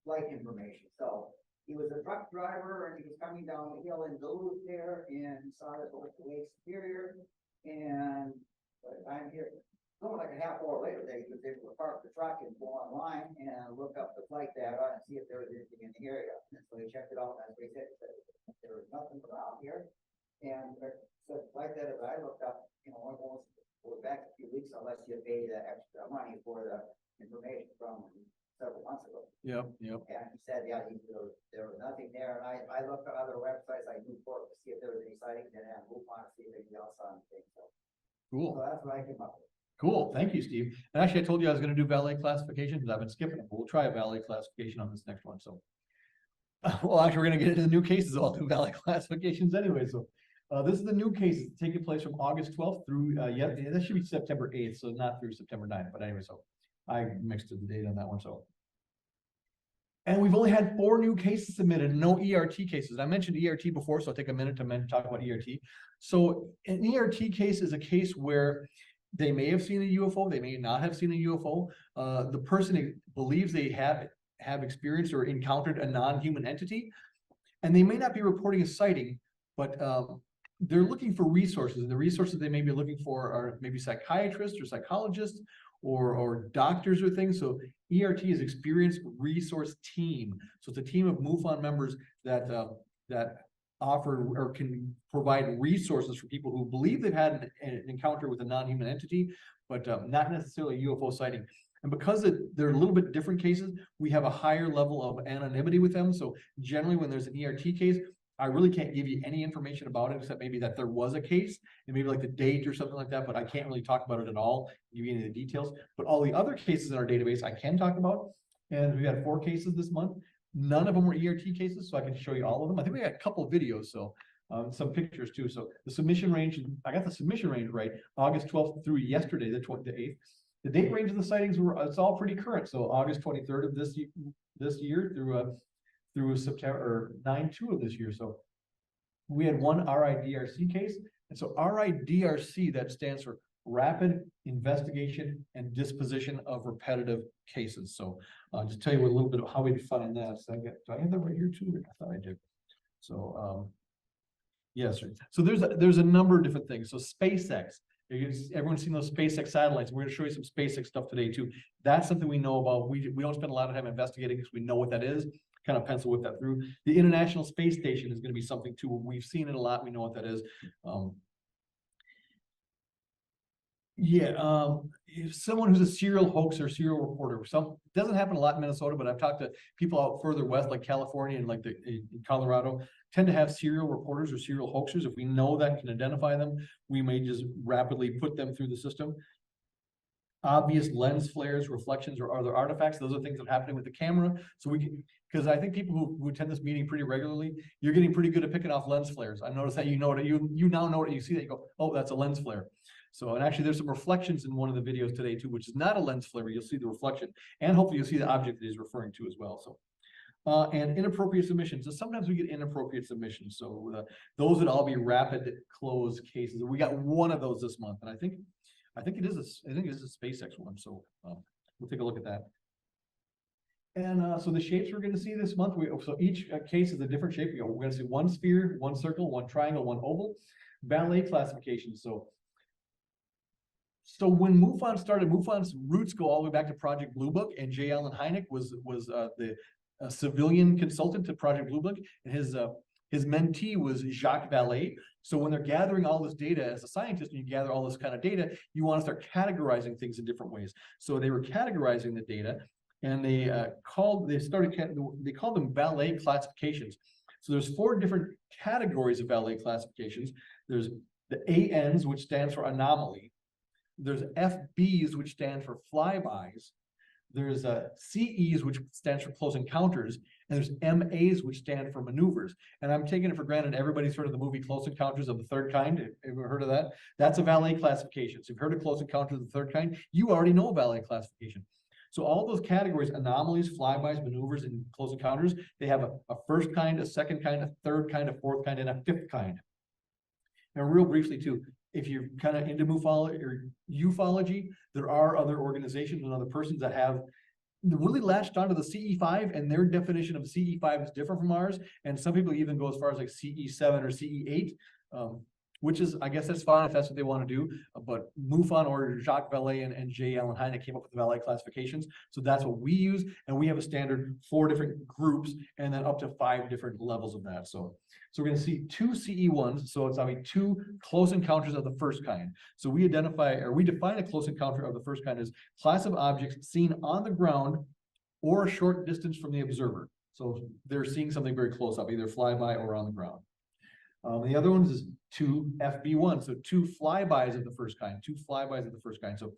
flight information. So he was a truck driver, and he was coming down the hill in Duluth there, and saw this over to Lake Superior. And I'm here, like a half hour later, he was able to park the truck and go online and look up the flight data and see if there was anything in the area. And so he checked it out, and as we said, there was nothing around here. And so like that, as I looked up, almost we're back a few weeks unless you pay the extra money for the information from several months ago. Yep. And he said, yeah, there was nothing there. And I looked at other websites like MUFON to see if there was any sightings, and then MUFON to see if anything else on things. So Cool. that's what I came up with. Cool. Thank you, Steve. And actually, I told you I was going to do valet classification, but I've been skipping it. We'll try a valet classification on this next one. So, well, actually, we're going to get into the new cases. I'll do valet classifications anyway. So, this is the new cases taking place from August 12th through, that should be September 8th, so not through September 9th. But anyway, so I mixed the date on that one. So, and we've only had 4 new cases submitted, no ERT cases. I mentioned ERT before, so I'll take a minute to talk about ERT. So, an ERT case is a case where they may have seen a UFO, they may not have seen a UFO. The person believes they have experienced or encountered a non-human entity, and they may not be reporting a sighting, but they're looking for resources. The resources they may be looking for are maybe psychiatrists or psychologists or doctors or things. So ERT is Experienced Resource Team. So it's a team of MUFON members that offer or can provide resources for people who believe they've had an encounter with a non-human entity, but not necessarily a UFO sighting. And because they're a little bit different cases, we have a higher level of anonymity with them. So generally when there's an ERT case, I really can't give you any information about it, except maybe that there was a case and maybe like the date or something like that, but I can't really talk about it at all, give you any of the details. But all the other cases in our database I can talk about. And we had 4 cases this month. None of them were ERT cases, so I can show you all of them. I think we got a couple of videos, so some pictures too. So the submission range, I got the submission range right, August 12th through yesterday, the 8th. The date range of the sightings it's all pretty current. So August 23rd of this year through September or 9/2 of this year. So we had 1 RIDRC case. And so RIDRC, that stands for Rapid Investigation and Disposition of Repetitive Cases. So I'll just tell you a little bit of how we define that. So do I have that right here too? I thought I did. So yes, so there's a number of different things. So SpaceX, everyone's seen those SpaceX satellites. We're going to show you some SpaceX stuff today too. That's something we know about. We don't spend a lot of time investigating because we know what that is. Kind of pencil whip that through. The International Space Station is going to be something too. We've seen it a lot. We know what that is. Yeah, if someone who's a serial hoaxer, serial reporter, doesn't happen a lot in Minnesota, but I've talked to people out further west, like California and like in Colorado, tend to have serial reporters or serial hoaxers. If we know that, can identify them, we may just rapidly put them through the system. Obvious lens flares, reflections, or other artifacts, those are things that are happening with the camera. So we can, because I think people who attend this meeting pretty regularly, you're getting pretty good at picking off lens flares. I noticed that you know that you now know it, you see that, you go, oh, that's a lens flare. So, and actually there's some reflections in one of the videos today too, which is not a lens flare, you'll see the reflection, and hopefully you'll see the object that he's referring to as well. So, and inappropriate submissions. So sometimes we get inappropriate submissions. So those would all be rapid close cases. We got one of those this month, and I think it is a SpaceX one. So we'll take a look at that. And so the shapes we're going to see this month, so each case is a different shape. We're going to see one sphere, one circle, one triangle, one oval. Ballet classification. So when MUFON started, MUFON's roots go all the way back to Project Blue Book, and J. Allen Hynek was the civilian consultant to Project Blue Book, and his mentee was Jacques Vallée. So when they're gathering all this data as a scientist, and you gather all this kind of data, you want to start categorizing things in different ways. So they were categorizing the data, and they called them Vallée classifications. So there's 4 different categories of Vallée classifications. There's the ANs, which stands for anomaly. There's FBs, which stand for flybys. There's CEs, which stands for close encounters, and there's MAs, which stand for maneuvers. And I'm taking it for granted everybody's heard of the movie Close Encounters of the Third Kind. Have you ever heard of that? That's a Vallée classification. So if you've heard of Close Encounters of the Third Kind, you already know a Vallée classification. So all those categories, anomalies, flybys, maneuvers, and close encounters, they have a first kind, a second kind, a third kind, a fourth kind, and a fifth kind. And real briefly too, if you're kind of into MUFON or ufology, there are other organizations and other persons that have really latched onto the CE5, and their definition of CE5 is different from ours. And some people even go as far as like CE7 or CE8, which is, I guess that's fine if that's what they want to do. But MUFON or Jacques Vallée and J. Allen Hynek came up with the Vallée classifications. So that's what we use. And we have a standard 4 different groups and then up to 5 different levels of that. So we're going to see 2 CE1s. So it's 2 close encounters of the first kind. So we define a close encounter of the first kind as class of objects seen on the ground or a short distance from the observer. So they're seeing something very close up, either flyby or on the ground. The other ones is 2 FB1, so 2 flybys of the first kind, 2 flybys of the first kind. So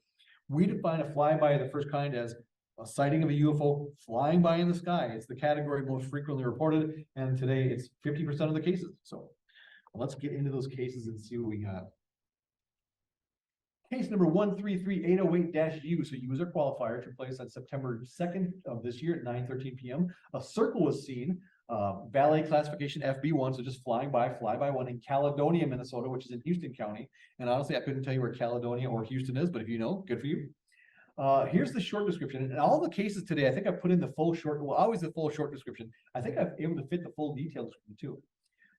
we define a flyby of the first kind as a sighting of a UFO flying by in the sky. It's the category most frequently reported, and today it's 50% of the cases. So let's get into those cases and see what we got. Case number 133808-U, so user qualifier, took place on September 2nd of this year at 9:13 p.m. A circle was seen. Vallée classification FB1, so just flyby one in Caledonia, Minnesota, which is in Houston County. And honestly, I couldn't tell you where Caledonia or Houston is, but if you know, good for you. Here's the short description. And all the cases today, I think I put in the full short, well, always the full short description. I think I've able to fit the full detail description too.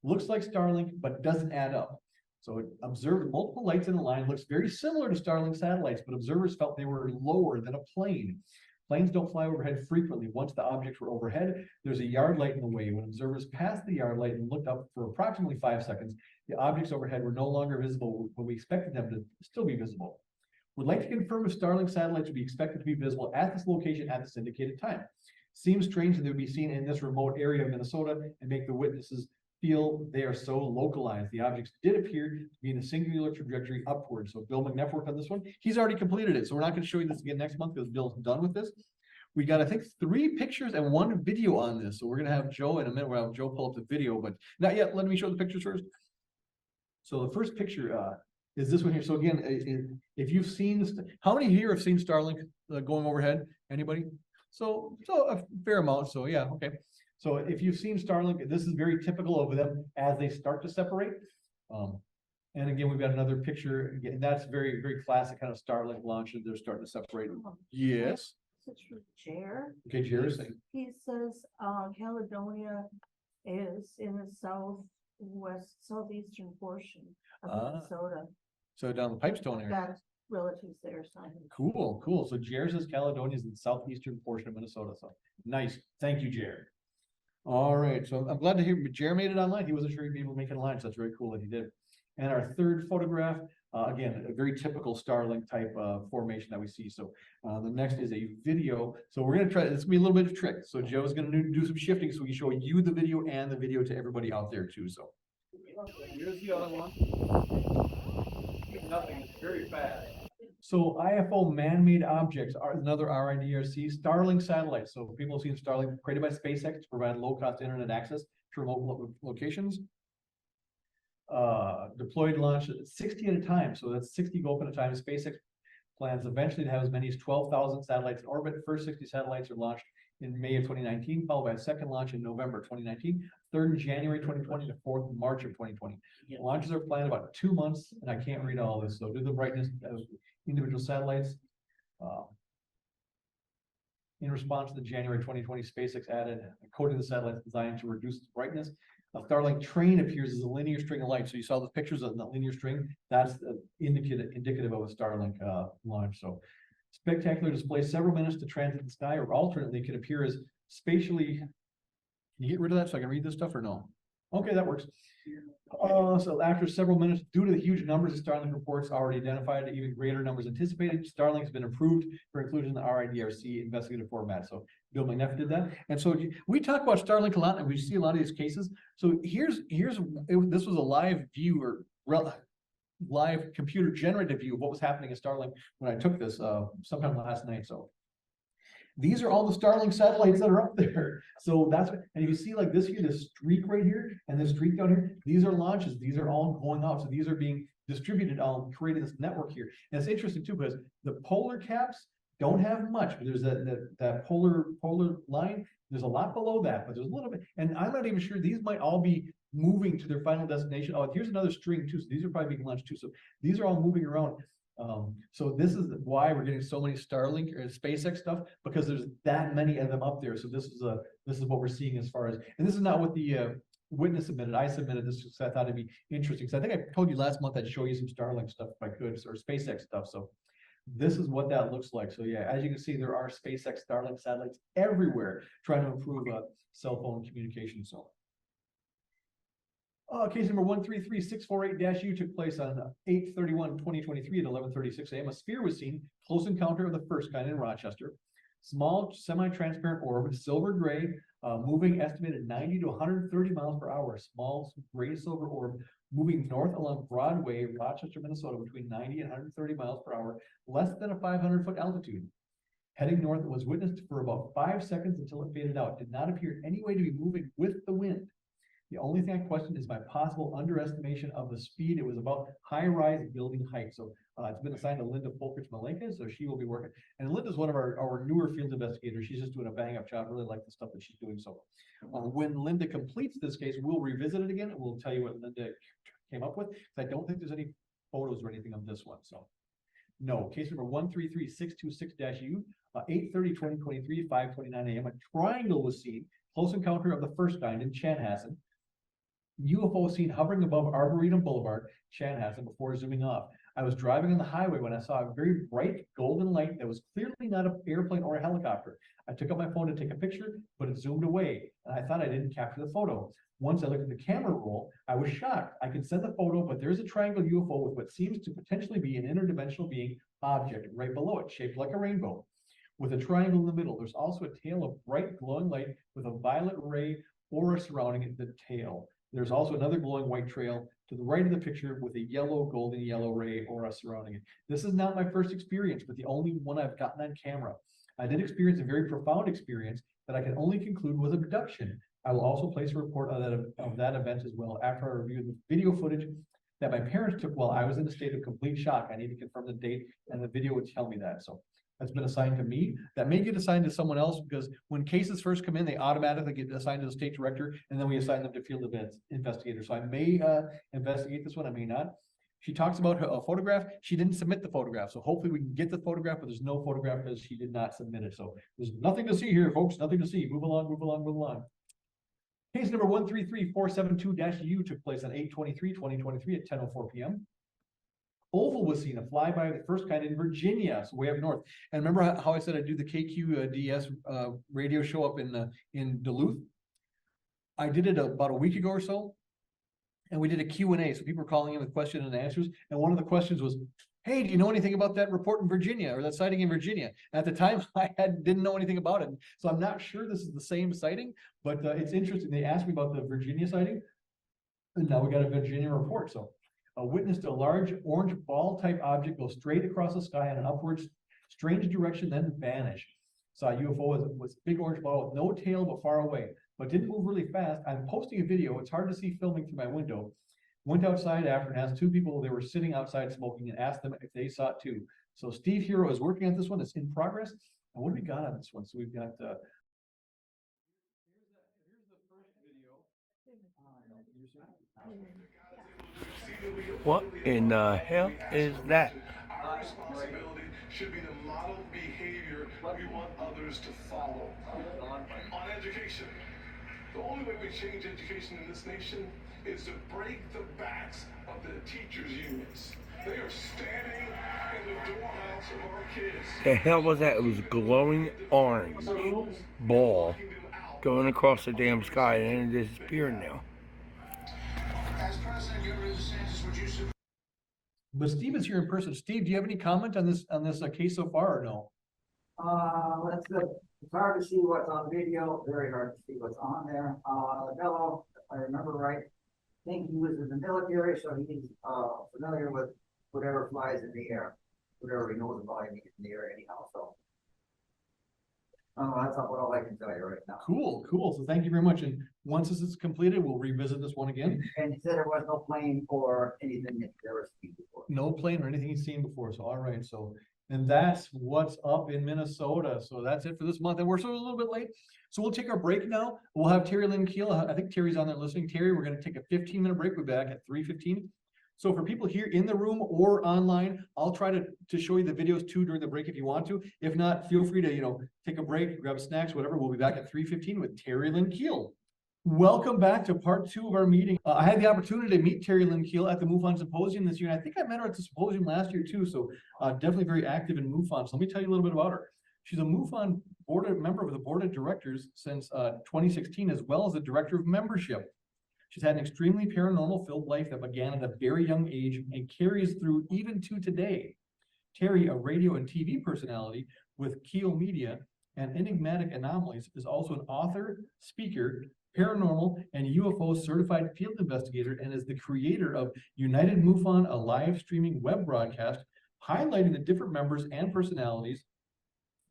Looks like Starlink, but doesn't add up. So it observed multiple lights in a line, looks very similar to Starlink satellites, but observers felt they were lower than a plane. Planes don't fly overhead frequently. Once the objects were overhead, there's a yard light in the way. When observers passed the yard light and looked up for approximately 5 seconds, the objects overhead were no longer visible when we expected them to still be visible. Would like to confirm if Starlink satellites would be expected to be visible at this location at this indicated time. Seems strange that they would be seen in this remote area of Minnesota and make the witnesses feel they are so localized. The objects did appear to be in a singular trajectory upward. So Bill McNeff worked on this one. He's already completed it. So we're not going to show you this again next month because Bill's done with this. We got, I think, 3 pictures and 1 video on this. So we're going to have Joe in a minute. We'll have Joe pull up the video, but not yet. Let me show the pictures first. So the first picture is this one here. So again, if you've seen, how many here have seen Starlink going overhead? Anybody? So a fair amount. So yeah, okay. So if you've seen Starlink, this is very typical of them as they start to separate. And again, we've got another picture. Again, that's very, very classic kind of Starlink launches. They're starting to separate. Yes. It's from Jer. Okay, Jerry's saying. He says, Caledonia is in the southeastern portion of Minnesota. So down the Pipestone area. Got relatives there, Simon. Cool. So Jer says Caledonia is in the southeastern portion of Minnesota. So nice. Thank you, Jer. All right. So I'm glad to hear Jer made it online. He wasn't sure he'd be able to make it online. So that's very cool that he did. And our third photograph Again, a very typical Starlink type formation that we see. So the next is a video. So we're gonna try, this will be a little bit of a trick. So Joe's gonna do some shifting so we can show you the video and the video to everybody out there too. So Here's the other one. Nothing, it's very fast. So IFO man-made objects are another RIDRC Starlink satellites. So people have seen Starlink created by SpaceX to provide low-cost internet access to remote locations. Deployed launch 60 at a time. So that's 60 go up at a time. SpaceX plans eventually to have as many as 12,000 satellites in orbit. First 60 satellites are launched in May of 2019, followed by a second launch in November 2019, third in January 2020, the fourth in March of 2020. Launches are planned about 2 months, and I can't read all this. So do the brightness of individual satellites. In response to the January 2020, SpaceX added a coding the satellites designed to reduce its brightness. A Starlink train appears as a linear string of light. So you saw the pictures of the linear string. That's indicative of a Starlink launch. So spectacular display, several minutes to transit the sky, or alternately can appear as spatially. Can you get rid of that so I can read this stuff or no? Okay, that works. So after several minutes, due to the huge numbers of Starlink reports already identified, even greater numbers anticipated, Starlink has been approved for inclusion in the RIDRC investigative format. So Bill McNeff did that. And so we talk about Starlink a lot, and we see a lot of these cases. So this was a live view or live computer generated view of what was happening at Starlink when I took this sometime last night. So these are all the Starlink satellites that are up there. So that's what, and if you see like this here, this streak right here, and this streak down here, these are launches. These are all going out. So these are being distributed on creating this network here. And it's interesting too, because the polar caps don't have much, but there's that polar line. There's a lot below that, but there's a little bit, and I'm not even sure these might all be moving to their final destination. Oh, here's another string too. So these are probably being launched too. So these are all moving around. So this is why we're getting so many Starlink or SpaceX stuff, because there's that many of them up there. So this is what we're seeing as far as, and this is not what the witness submitted. I submitted this because I thought it'd be interesting. So I think I told you last month I'd show you some Starlink stuff if I could, or SpaceX stuff. So this is what that looks like. So yeah, as you can see, there are SpaceX Starlink satellites everywhere trying to improve cell phone communication. So case number 133648-U took place on 8/31/2023 at 11:36 a.m. A sphere was seen, close encounter of the first kind in Rochester. Small semi-transparent orb, silver gray, moving estimated 90 to 130 miles per hour. Small gray silver orb moving north along Broadway, Rochester, Minnesota, between 90 and 130 miles per hour, less than a 500-foot altitude. Heading north, was witnessed for about 5 seconds until it faded out. Did not appear in any way to be moving with the wind. The only thing I question is my possible underestimation of the speed. It was about high-rise building height. So it's been assigned to Linda Folkerts-Malenka, so she will be working. And Linda's one of our newer field investigators. She's just doing a bang-up job. Really like the stuff that she's doing. So when Linda completes this case, we'll revisit it again, and we'll tell you what Linda came up with. I don't think there's any photos or anything of this one. So no. Case number 133626-U, 8/30/2023, 5:29 a.m. A triangle was seen. Close encounter of the first kind in Chanhassen. UFO seen hovering above Arboretum Boulevard, Chanhassen, before zooming off. I was driving on the highway when I saw a very bright golden light that was clearly not an airplane or a helicopter. I took out my phone to take a picture, but it zoomed away, and I thought I didn't capture the photo. Once I looked at the camera roll, I was shocked. I could send the photo, but there's a triangle UFO with what seems to potentially be an interdimensional being object right below it, shaped like a rainbow. With a triangle in the middle, there's also a tail of bright glowing light with a violet ray aura surrounding the tail. There's also another glowing white trail to the right of the picture with a yellow, golden yellow ray aura surrounding it. This is not my first experience, but the only one I've gotten on camera. I did experience a very profound experience that I can only conclude was abduction. I will also place a report of that event as well after I review the video footage that my parents took while I was in a state of complete shock. I need to confirm the date, and the video would tell me that. So that's been assigned to me. That may get assigned to someone else, because when cases first come in, they automatically get assigned to the state director, and then we assign them to field investigators. So I may investigate this one, I may not. She talks about her photograph. She didn't submit the photograph, so hopefully we can get the photograph, but there's no photograph because she did not submit it. So there's nothing to see here, folks, nothing to see. Move along, move along, move along. Case number 133472-U took place on 8/23/2023 at 10:04 p.m. Oval was seen, a flyby of the first kind in Virginia, so way up north. And remember how I said I do the KQDS radio show up in Duluth? I did it about a week ago or so. and we did a Q&A. So people were calling in with questions and answers. And one of the questions was, hey, do you know anything about that report in Virginia or that sighting in Virginia? At the time, didn't know anything about it. So I'm not sure this is the same sighting, but it's interesting. They asked me about the Virginia sighting, and now we got a Virginia report. So witnessed a large orange ball type object go straight across the sky in an upwards strange direction, then vanish. Saw a UFO was big orange ball with no tail but far away, but didn't move really fast. I'm posting a video. It's hard to see filming through my window. Went outside after and asked two people, they were sitting outside smoking, and asked them if they saw it too. So Steve Hero is working on this one. It's in progress. And what do we got on this one? So we've got here's the first video. What in the hell is that? Our responsibility should be to model behavior we want others to follow. On education, the only way we change education in this nation is to break the backs of the teachers' unions. They are standing in the doorhouse of our kids. The hell was that? It was a glowing orange ball going across the damn sky and it disappeared now. As President Governor DeSantis, would you support? But Steve is here in person. Steve, do you have any comment on this case so far or no? That's good. It's hard to see what's on video, very hard to see what's on there. The fellow, if I remember right, I think he was in the military, so he's familiar with whatever flies in the air, whatever he knows about it in the air anyhow, so. That's about all I can tell you right now. Cool. So thank you very much. And once this is completed, we'll revisit this one again. And he said there was no plane or anything that there was seen before. No plane or anything he's seen before. So all right. So and that's what's up in Minnesota. So that's it for this month. And we're sort of a little bit late. So we'll take our break now. We'll have Teri Lynge-Kehl. I think Teri's on there listening. Teri, we're going to take a 15-minute break. We'll be back at 3:15. So for people here in the room or online, I'll try to show you the videos too during the break if you want to. If not, feel free to, take a break, grab snacks, whatever. We'll be back at 3:15 with Teri Lynge-Kehl. Welcome back to part 2 of our meeting. I had the opportunity to meet Teri Lynge-Kehl at the MUFON Symposium this year. And I think I met her at the symposium last year too. So definitely very active in MUFON. So let me tell you a little bit about her. She's a MUFON member of the board of directors since 2016, as well as the director of membership. She's had an extremely paranormal filled life that began at a very young age and carries through even to today. Teri, a radio and TV personality with KEHLMEDIA and Enigmatic Anomalies, is also an author, speaker, paranormal, and UFO certified field investigator, and is the creator of United MUFON, a live streaming web broadcast highlighting the different members and personalities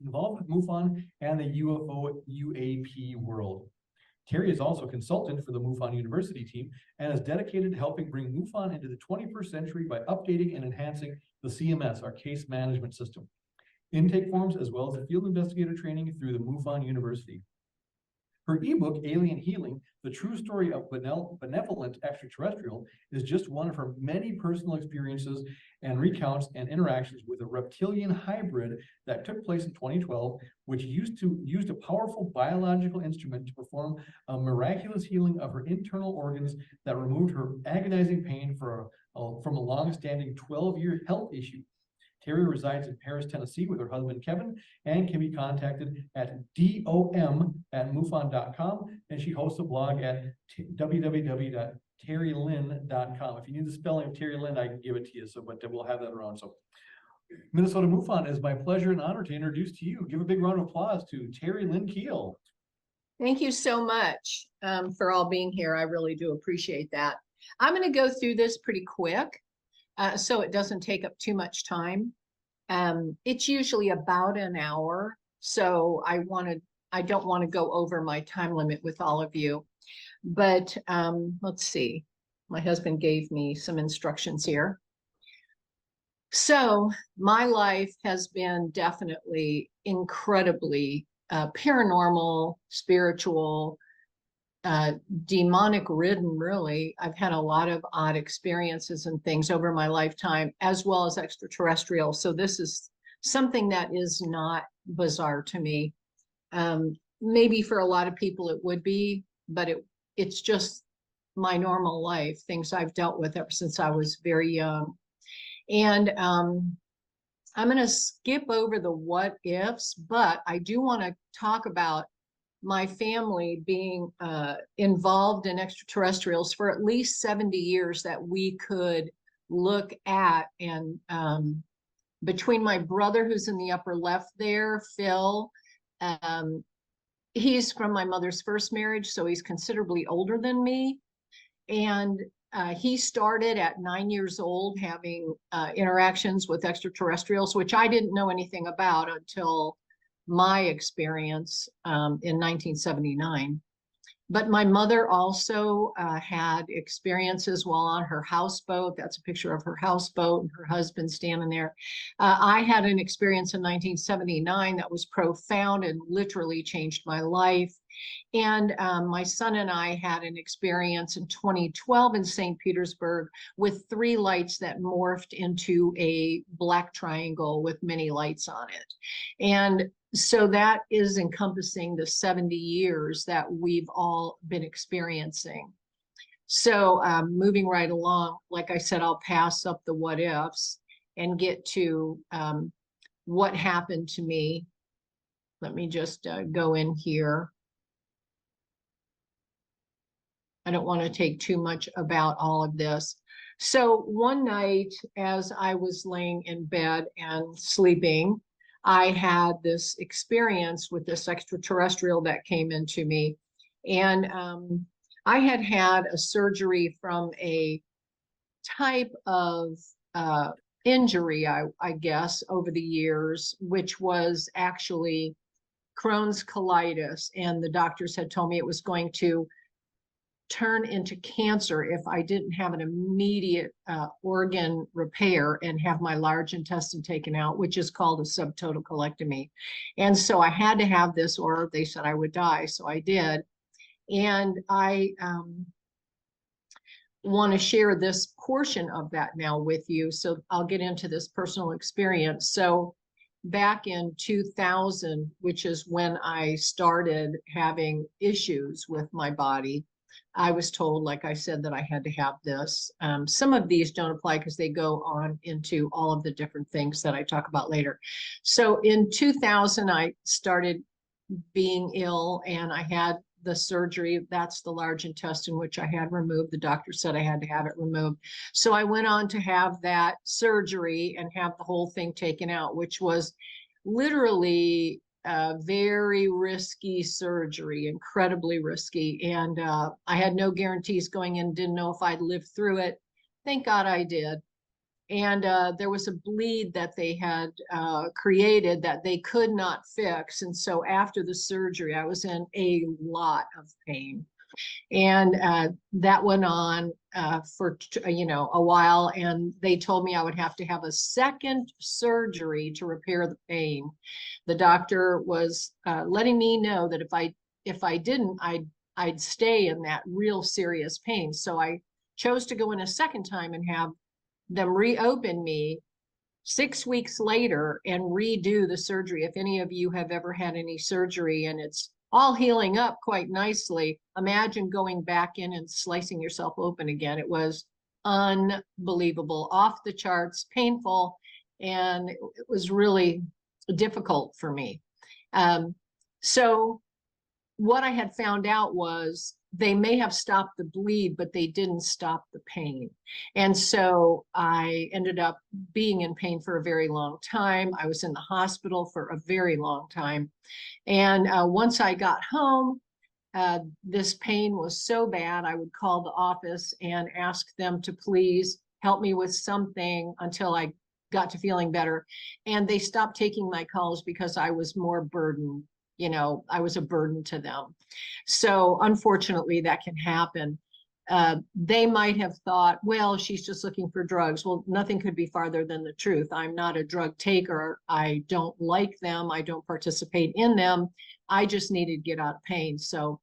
involved with MUFON and the UFO UAP world. Teri is also a consultant for the MUFON University team and is dedicated to helping bring MUFON into the 21st century by updating and enhancing the CMS, our case management system, intake forms, as well as the Field Investigator Training through the MUFON University. Her ebook, Alien Healing, The True Story of Benevolent Extraterrestrial, is just one of her many personal experiences and recounts and interactions with a reptilian-hybrid that took place in 2012, which used a powerful biological instrument to perform a miraculous healing of her internal organs that removed her agonizing pain from a long-standing 12-year health issue. Teri resides in Paris, Tennessee with her husband, Kevin, and can be contacted at dom@mufon.com, and she hosts a blog at www.terilyn.com. If you need the spelling of Teri Lynn, I can give it to you, but we'll have that around. So Minnesota MUFON, is my pleasure and honor to introduce to you. Give a big round of applause to Teri Lynge-Kehl. Thank you so much for all being here. I really do appreciate that. I'm going to go through this pretty quick. So it doesn't take up too much time. It's usually about an hour, so I don't want to go over my time limit with all of you. But let's see, my husband gave me some instructions here. So my life has been definitely incredibly paranormal, spiritual, demonic ridden, really. I've had a lot of odd experiences and things over my lifetime, as well as extraterrestrial. So this is something that is not bizarre to me. Maybe for a lot of people it would be, but it's just my normal life, things I've dealt with ever since I was very young. And I'm going to skip over the what ifs, but I do want to talk about my family being involved in extraterrestrials for at least 70 years that we could look at. And between my brother, who's in the upper left there, Phil, he's from my mother's first marriage, so he's considerably older than me. And he started at 9 years old having interactions with extraterrestrials, which I didn't know anything about until my experience in 1979. But my mother also had experiences while on her houseboat. That's a picture of her houseboat and her husband standing there. I had an experience in 1979 that was profound and literally changed my life. And my son and I had an experience in 2012 in St. Petersburg with 3 lights that morphed into a black triangle with many lights on it. And so that is encompassing the 70 years that we've all been experiencing. So moving right along, like I said, I'll pass up the what ifs and get to what happened to me. Let me just go in here. I don't want to take too much about all of this. So one night, as I was laying in bed and sleeping, I had this experience with this extraterrestrial that came into me. And I had had a surgery from a type of injury, I guess, over the years, which was actually Crohn's colitis. And the doctors had told me it was going to turn into cancer if I didn't have an immediate organ repair and have my large intestine taken out, which is called a subtotal colectomy. And so I had to have this, or they said I would die. So I did. And I want to share this portion of that now with you. So I'll get into this personal experience. So back in 2000, which is when I started having issues with my body, I was told, like I said, that I had to have this. Some of these don't apply because they go on into all of the different things that I talk about later. So in 2000, I started being ill and I had the surgery. That's the large intestine, which I had removed. The doctor said I had to have it removed. So I went on to have that surgery and have the whole thing taken out, which was literally very risky surgery, incredibly risky. And I had no guarantees going in, didn't know if I'd live through it. Thank God I did. And there was a bleed that they had created that they could not fix. And so after the surgery, I was in a lot of pain. And that went on for, a while. And they told me I would have to have a second surgery to repair the pain. The doctor was letting me know that if I didn't, I'd stay in that real serious pain. So I chose to go in a second time and have them reopen me 6 weeks later and redo the surgery. If any of you have ever had any surgery and it's all healing up quite nicely, imagine going back in and slicing yourself open again. It was unbelievable, off the charts, painful, and it was really difficult for me. So what I had found out was they may have stopped the bleed, but they didn't stop the pain. And so I ended up being in pain for a very long time. I was in the hospital for a very long time. And once I got home, this pain was so bad, I would call the office and ask them to please help me with something until I got to feeling better. And they stopped taking my calls because I was more burdened. I was a burden to them. So unfortunately, that can happen. They might have thought, well, she's just looking for drugs. Well, nothing could be farther than the truth. I'm not a drug taker. I don't like them. I don't participate in them. I just needed to get out of pain. So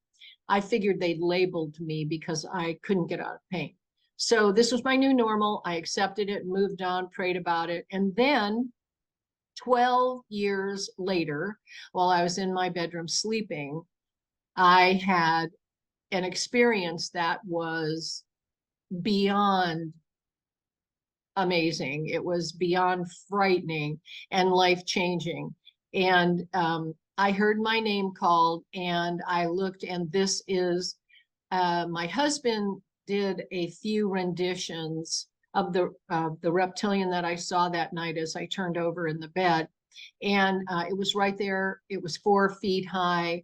I figured they'd labeled me because I couldn't get out of pain. So this was my new normal. I accepted it, moved on, prayed about it. And then 12 years later, while I was in my bedroom sleeping, I had an experience that was beyond amazing. It was beyond frightening and life-changing. And I heard my name called and I looked, and this is, my husband did a few renditions of the reptilian that I saw that night as I turned over in the bed. And it was right there. It was 4 feet high.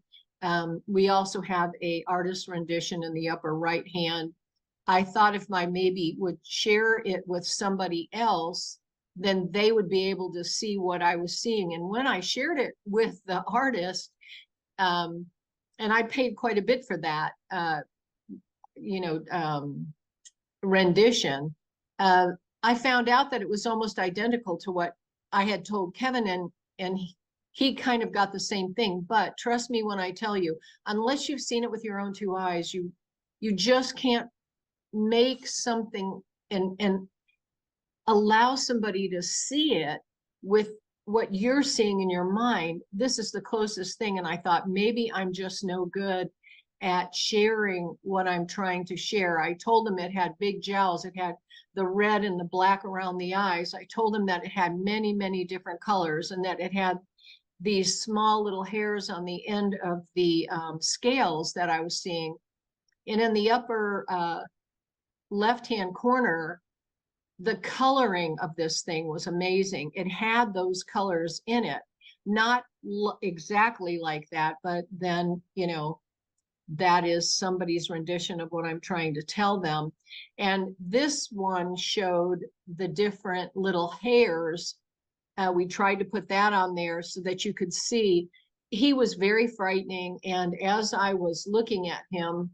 We also have a artist rendition in the upper right hand. I thought if I maybe would share it with somebody else, then they would be able to see what I was seeing. And when I shared it with the artist, and I paid quite a bit for that, rendition, I found out that it was almost identical to what I had told Kevin, and he kind of got the same thing. But trust me when I tell you, unless you've seen it with your own 2 eyes, you just can't make something and allow somebody to see it with what you're seeing in your mind. This is the closest thing. And I thought maybe I'm just no good at sharing what I'm trying to share. I told him it had big jowls. It had the red and the black around the eyes. I told him that it had many, many different colors, and that it had these small little hairs on the end of the scales that I was seeing. And in the upper left-hand corner, the coloring of this thing was amazing. It had those colors in it, not exactly like that, but then, that is somebody's rendition of what I'm trying to tell them. And this one showed the different little hairs. We tried to put that on there so that you could see. He was very frightening. And as I was looking at him,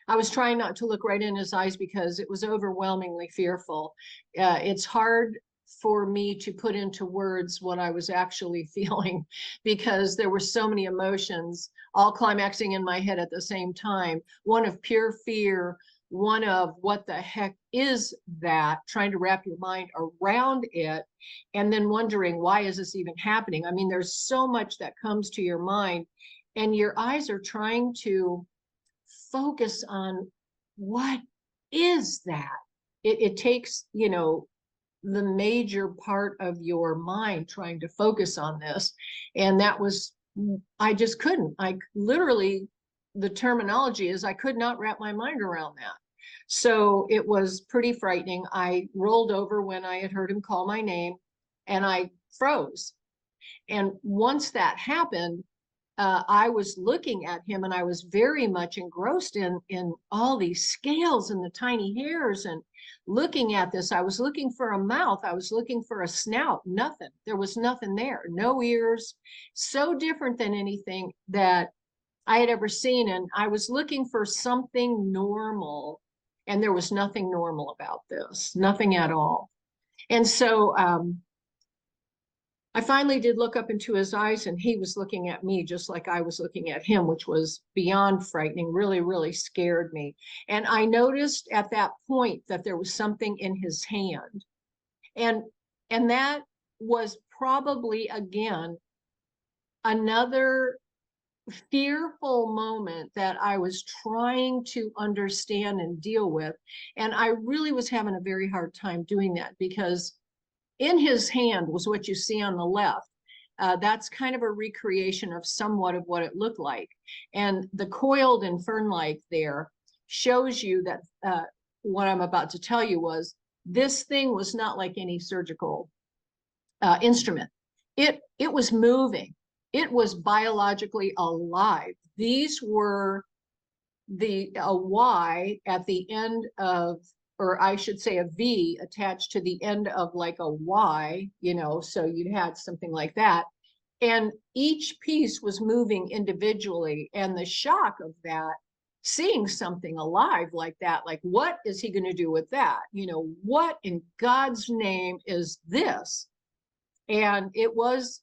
I was trying not to look right in his eyes because it was overwhelmingly fearful. It's hard for me to put into words what I was actually feeling, because there were so many emotions all climaxing in my head at the same time. One of pure fear, one of what the heck is that, trying to wrap your mind around it, and then wondering, why is this even happening? I mean, there's so much that comes to your mind, and your eyes are trying to focus on what is that. It takes, the major part of your mind trying to focus on this. And that was, I just couldn't. I literally, the terminology is I could not wrap my mind around that. So it was pretty frightening. I rolled over when I had heard him call my name, and I froze. And once that happened, I was looking at him, and I was very much engrossed in all these scales and the tiny hairs, and looking at this. I was looking for a mouth. I was looking for a snout. Nothing. There was nothing there. No ears. So different than anything that I had ever seen. And I was looking for something normal, and there was nothing normal about this. Nothing at all. And so I finally did look up into his eyes, and he was looking at me just like I was looking at him, which was beyond frightening, really, really scared me. And I noticed at that point that there was something in his hand. And that was probably, again, another fearful moment that I was trying to understand and deal with. And I really was having a very hard time doing that, because in his hand was what you see on the left. That's kind of a recreation of somewhat of what it looked like. And the coiled and fern-like there shows you that what I'm about to tell you was, this thing was not like any surgical instrument. It was moving. It was biologically alive. These were a Y at the end of, or I should say a V attached to the end of like a Y, so you'd had something like that. And each piece was moving individually. And the shock of that, seeing something alive like that, like, what is he going to do with that? What in God's name is this? And it was,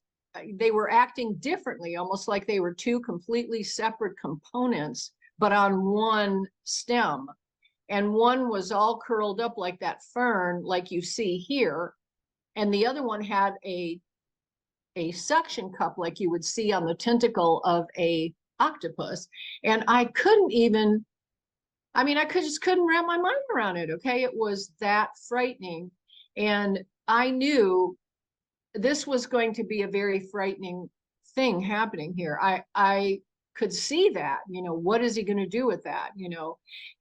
they were acting differently, almost like they were 2 completely separate components, but on one stem. And one was all curled up like that fern, like you see here. And the other one had a suction cup like you would see on the tentacle of a octopus. And I couldn't even, I just couldn't wrap my mind around it. Okay. It was that frightening. And I knew this was going to be a very frightening thing happening here. I could see that, what is he going to do with that,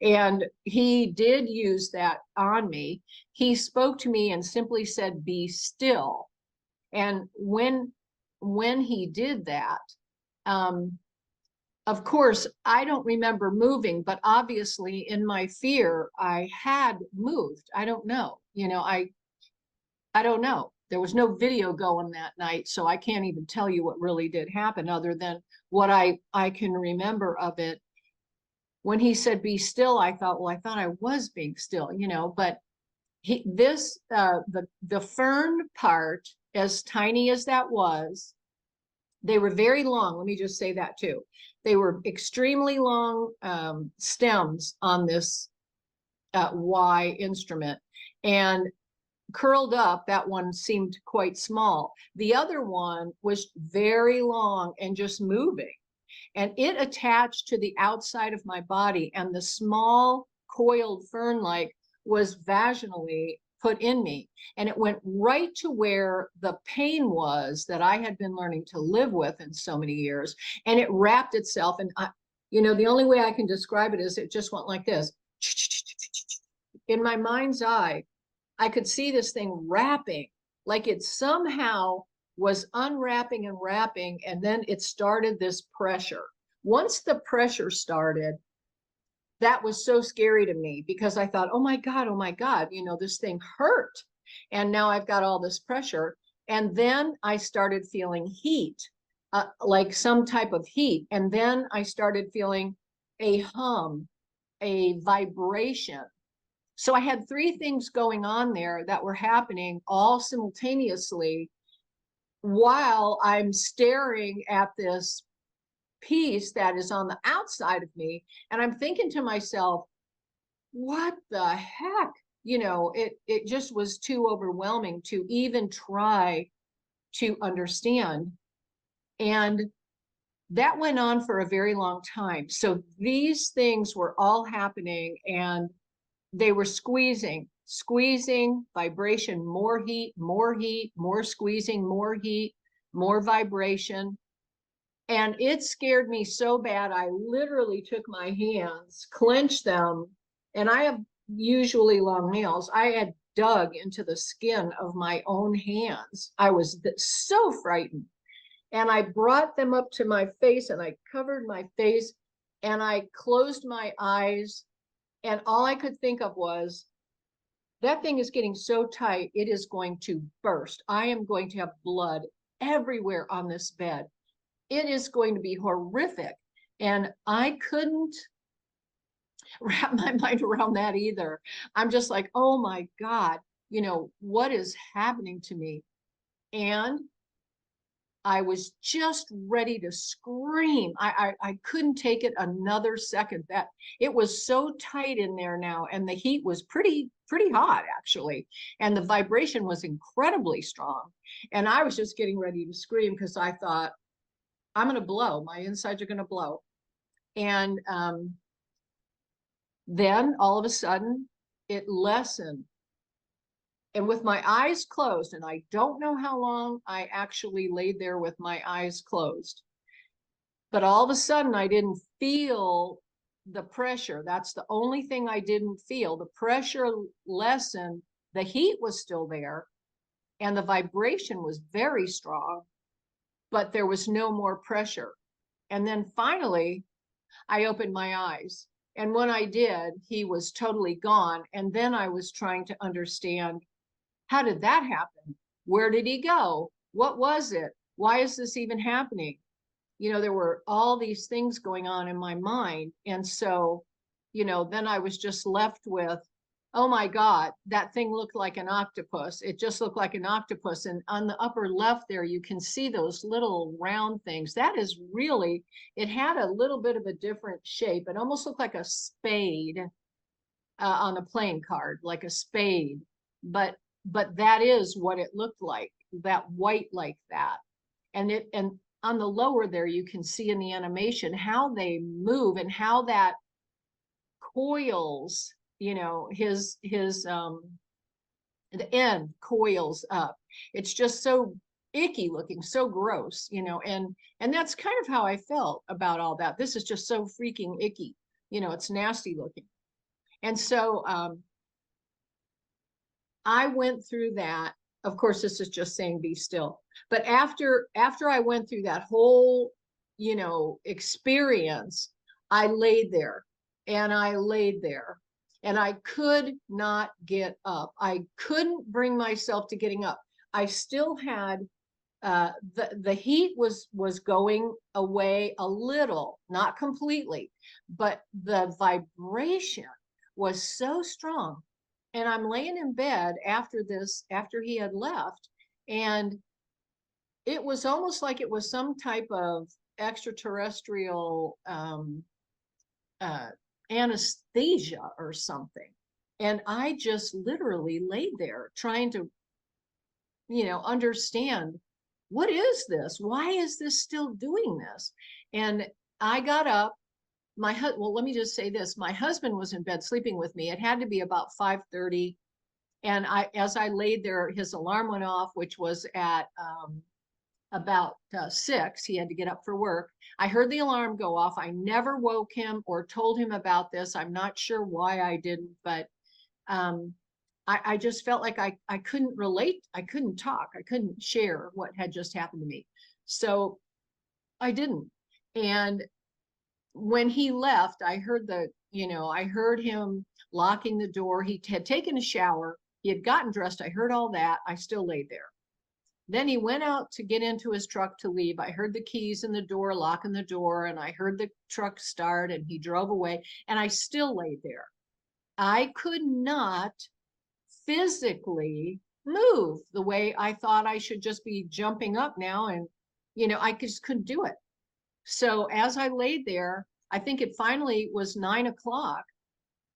and he did use that on me. He spoke to me and simply said, be still. And when he did that, of course, I don't remember moving, but obviously in my fear, I had moved. I don't know, I don't know. There was no video going that night, so I can't even tell you what really did happen other than what I can remember of it. When he said, be still, I thought, well, I thought I was being still, but the fern part, as tiny as that was, they were very long. Let me just say that too. They were extremely long stems on this Y instrument, and curled up, that one seemed quite small. The other one was very long and just moving, and it attached to the outside of my body, and the small coiled fern-like was vaginally put in me, and it went right to where the pain was that I had been learning to live with in so many years, and it wrapped itself. And the only way I can describe it is it just went like this. In my mind's eye, I could see this thing wrapping, like it somehow was unwrapping and wrapping, and then it started this pressure. Once the pressure started, that was so scary to me, because I thought, oh my God, this thing hurt. And now I've got all this pressure. And then I started feeling heat, like some type of heat. And then I started feeling a hum, a vibration. So I had three things going on there that were happening all simultaneously while I'm staring at this piece that is on the outside of me. And I'm thinking to myself, what the heck? It just was too overwhelming to even try to understand. And that went on for a very long time. So these things were all happening, and they were squeezing, vibration, more heat, more squeezing, more heat, more vibration. And it scared me so bad, I literally took my hands, clenched them, and I have usually long nails. I had dug into the skin of my own hands. I was so frightened. And I brought them up to my face, and I covered my face, and I closed my eyes. And all I could think of was, that thing is getting so tight, it is going to burst. I am going to have blood everywhere on this bed. It is going to be horrific. And I couldn't wrap my mind around that either. I'm just like, oh my God, what is happening to me? And I was just ready to scream. I couldn't take it another second. That it was so tight in there now, and the heat was pretty hot actually, and the vibration was incredibly strong. And I was just getting ready to scream, because I thought, I'm going to blow. My insides are going to blow. And then all of a sudden, it lessened. And with my eyes closed, and I don't know how long I actually laid there with my eyes closed, but all of a sudden I didn't feel the pressure. That's the only thing I didn't feel. The pressure lessened, the heat was still there, and the vibration was very strong, but there was no more pressure. And then finally, I opened my eyes. And when I did, he was totally gone. And then I was trying to understand, how did that happen? Where did he go? What was it? Why is this even happening? There were all these things going on in my mind. And so, then I was just left with, oh my God, that thing looked like an octopus. It just looked like an octopus. And on the upper left there, you can see those little round things. That is really, it had a little bit of a different shape. It almost looked like a spade on a playing card, like a spade. But that is what it looked like, that white like that. And on the lower there, you can see in the animation how they move and how that coils, the end coils up. It's just so icky looking, so gross, and that's kind of how I felt about all that. This is just so freaking icky, it's nasty looking. And so I went through that. Of course, this is just saying be still. But after I went through that whole, experience, I laid there and I laid there and I could not get up. I couldn't bring myself to getting up. I still had the heat was going away a little, not completely, but the vibration was so strong. And I'm laying in bed after he had left, and it was almost like it was some type of extraterrestrial anesthesia or something. And I just literally laid there trying to, understand, what is this? Why is this still doing this? And I got up. Well, let me just say this. My husband was in bed sleeping with me. It had to be about 5:30. And as I laid there, his alarm went off, which was at about 6. He had to get up for work. I heard the alarm go off. I never woke him or told him about this. I'm not sure why I didn't, but I just felt like I couldn't relate. I couldn't talk. I couldn't share what had just happened to me. So I didn't. And when he left, I heard I heard him locking the door. He had taken a shower. He had gotten dressed. I heard all that. I still laid there. Then he went out to get into his truck to leave. I heard the keys in the door, locking the door, and I heard the truck start, and he drove away, and I still laid there. I could not physically move the way I thought I should just be jumping up now, and I just couldn't do it. So as I laid there, I think it finally was 9 o'clock,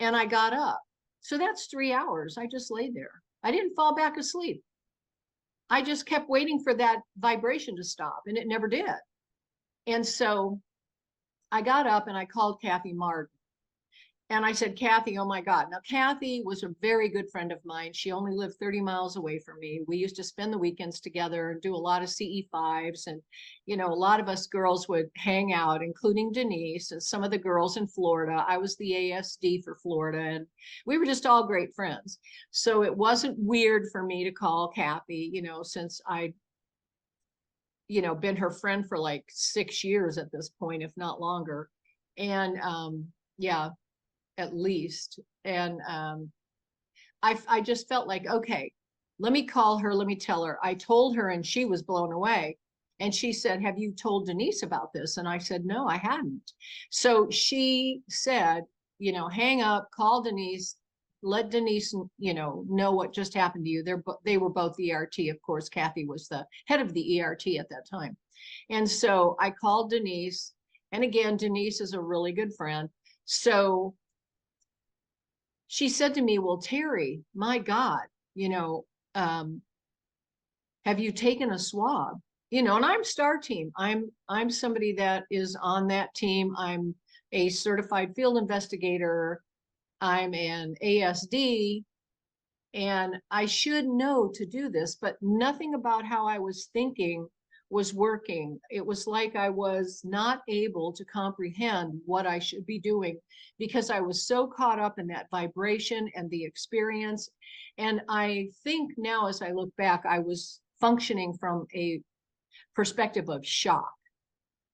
and I got up. So that's 3 hours. I just laid there. I didn't fall back asleep. I just kept waiting for that vibration to stop, and it never did. And so I got up and I called Kathy Martin. And I said, Kathy, oh my God. Now, Kathy was a very good friend of mine. She only lived 30 miles away from me. We used to spend the weekends together and do a lot of CE5s. And, a lot of us girls would hang out, including Denise and some of the girls in Florida. I was the ASD for Florida, and we were just all great friends. So it wasn't weird for me to call Kathy, since I'd, been her friend for like 6 years at this point, if not longer. And yeah, at least. And I just felt like, okay, let me call her. Let me tell her. I told her, and she was blown away. And she said, have you told Denise about this? And I said, no, I hadn't. So she said, hang up, call Denise, let Denise, know what just happened to you. They were both ERT. Of course, Kathy was the head of the ERT at that time. And so I called Denise. And again, Denise is a really good friend. So she said to me, well, Teri, my God, have you taken a swab? And I'm STAR team. I'm somebody that is on that team. I'm a certified field investigator. I'm an ASD, and I should know to do this, but nothing about how I was thinking was working. It was like I was not able to comprehend what I should be doing because I was so caught up in that vibration and the experience. And I think now, as I look back, I was functioning from a perspective of shock.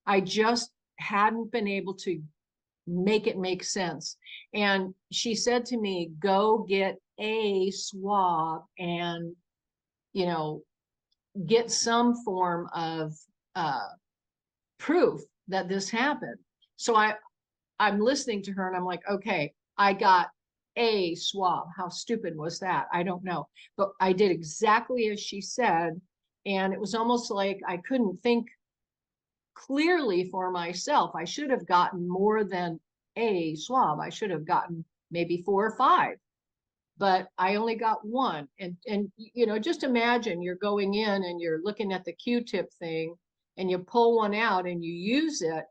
I just hadn't been able to make it make sense. And she said to me, go get a swab and, get some form of proof that this happened. So I'm listening to her and I'm like, okay, I got a swab. How stupid was that? I don't know. But I did exactly as she said. And it was almost like I couldn't think clearly for myself. I should have gotten more than a swab. I should have gotten maybe 4 or 5. But I only got 1. And just imagine you're going in and you're looking at the Q-tip thing and you pull one out and you use it.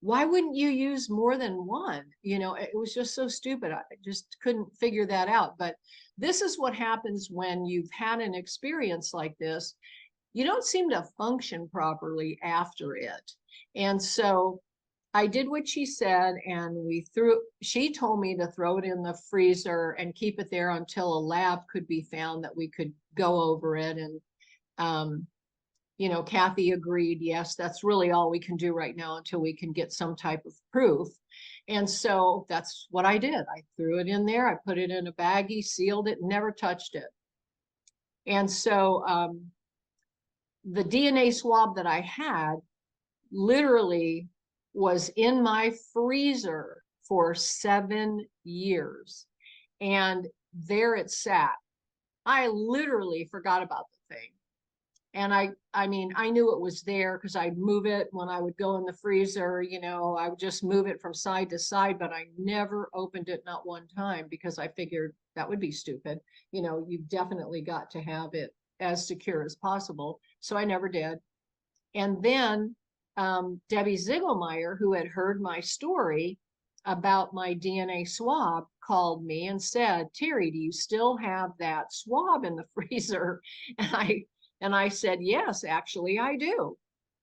Why wouldn't you use more than 1? It was just so stupid. I just couldn't figure that out. But this is what happens when you've had an experience like this you don't seem to function properly after it. And so I did what she said, and she told me to throw it in the freezer and keep it there until a lab could be found that we could go over it. And, Kathy agreed, yes, that's really all we can do right now until we can get some type of proof. And so that's what I did. I threw it in there. I put it in a baggie, sealed it, never touched it. And so the DNA swab that I had literally was in my freezer for 7 years. And there it sat. I literally forgot about the thing. And I mean, I knew it was there because I'd move it when I would go in the freezer, I would just move it from side to side, but I never opened it, not one time, because I figured that would be stupid. You've definitely got to have it as secure as possible. So I never did. And then Debbie Ziegelmeyer, who had heard my story about my DNA swab, called me and said, Teri, do you still have that swab in the freezer? And I said, yes, actually I do.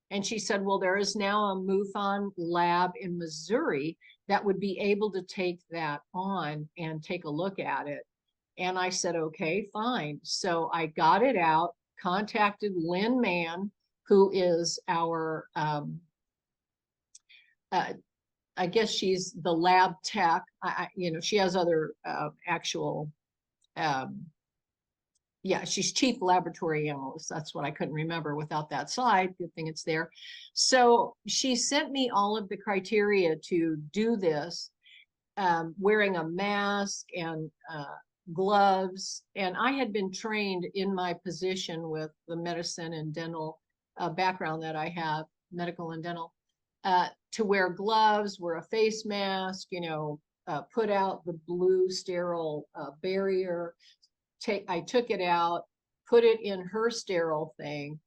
And she said, well, there is now a MUFON lab in Missouri that would be able to take that on and take a look at it. And I said, okay, fine. So I got it out, contacted Lynn Mann, who is our, I guess she's the lab tech. She has other actual, she's chief laboratory analyst. That's what I couldn't remember without that slide. Good thing it's there. So she sent me all of the criteria to do this, wearing a mask and gloves. And I had been trained in my position with the medicine and dental background that I have, medical and dental, to wear gloves, wear a face mask, put out the blue sterile barrier. I took it out, put it in her sterile thing,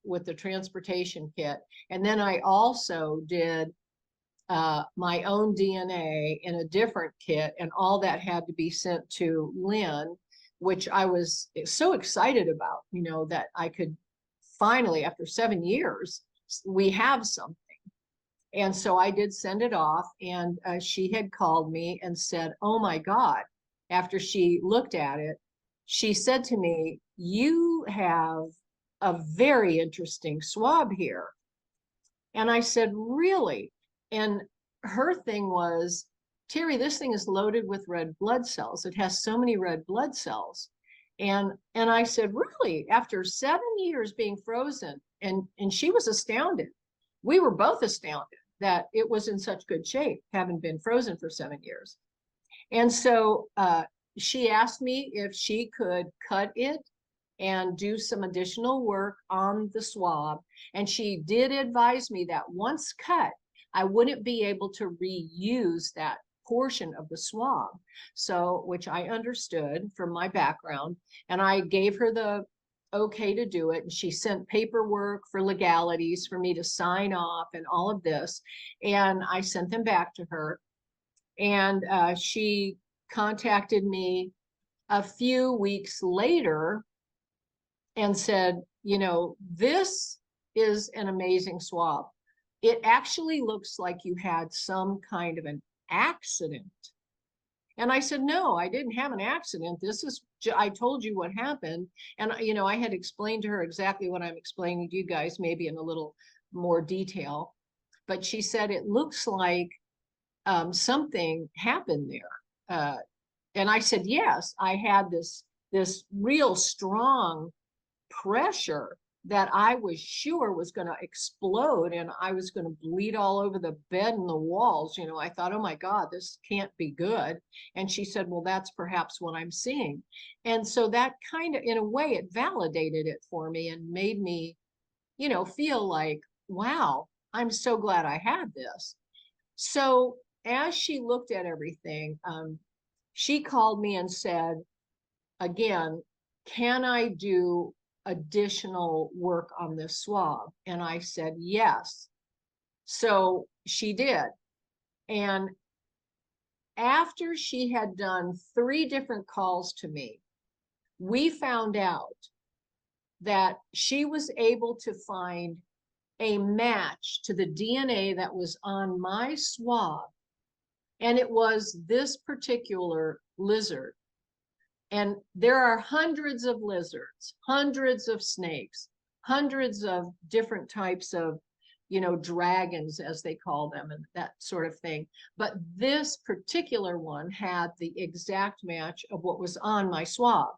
with the transportation kit. And then I also did my own DNA in a different kit, and all that had to be sent to Lynn, which I was so excited about, that I could finally, after 7 years, we have something. And so I did send it off, and she had called me and said, oh my God, after she looked at it, she said to me, you have a very interesting swab here. And I said, really? And her thing was, Teri, this thing is loaded with red blood cells. It has so many red blood cells. And I said, really? After 7 years being frozen? And she was astounded. We were both astounded that it was in such good shape, having been frozen for 7 years. And so she asked me if she could cut it and do some additional work on the swab. And she did advise me that once cut, I wouldn't be able to reuse that portion of the swab. So, which I understood from my background, and I gave her the okay to do it. And she sent paperwork for legalities for me to sign off and all of this. And I sent them back to her. And she contacted me a few weeks later and said, this is an amazing swab. It actually looks like you had some kind of an accident. And I said, no, I didn't have an accident. I told you what happened. And, I had explained to her exactly what I'm explaining to you guys, maybe in a little more detail. But she said, it looks like something happened there. And I said, yes, I had this real strong pressure that I was sure was going to explode, and I was going to bleed all over the bed and the walls. I thought, oh my God, this can't be good. And she said, well, that's perhaps what I'm seeing. And so that kind of, in a way, it validated it for me and made me, feel like, wow, I'm so glad I had this. So as she looked at everything, she called me and said, again, can I do additional work on this swab? And I said, yes. So she did. And after she had done 3 different calls to me, we found out that she was able to find a match to the DNA that was on my swab. And it was this particular lizard. And there are hundreds of lizards, hundreds of snakes, hundreds of different types of, you know, dragons, as they call them, and that sort of thing. But this particular one had the exact match of what was on my swab.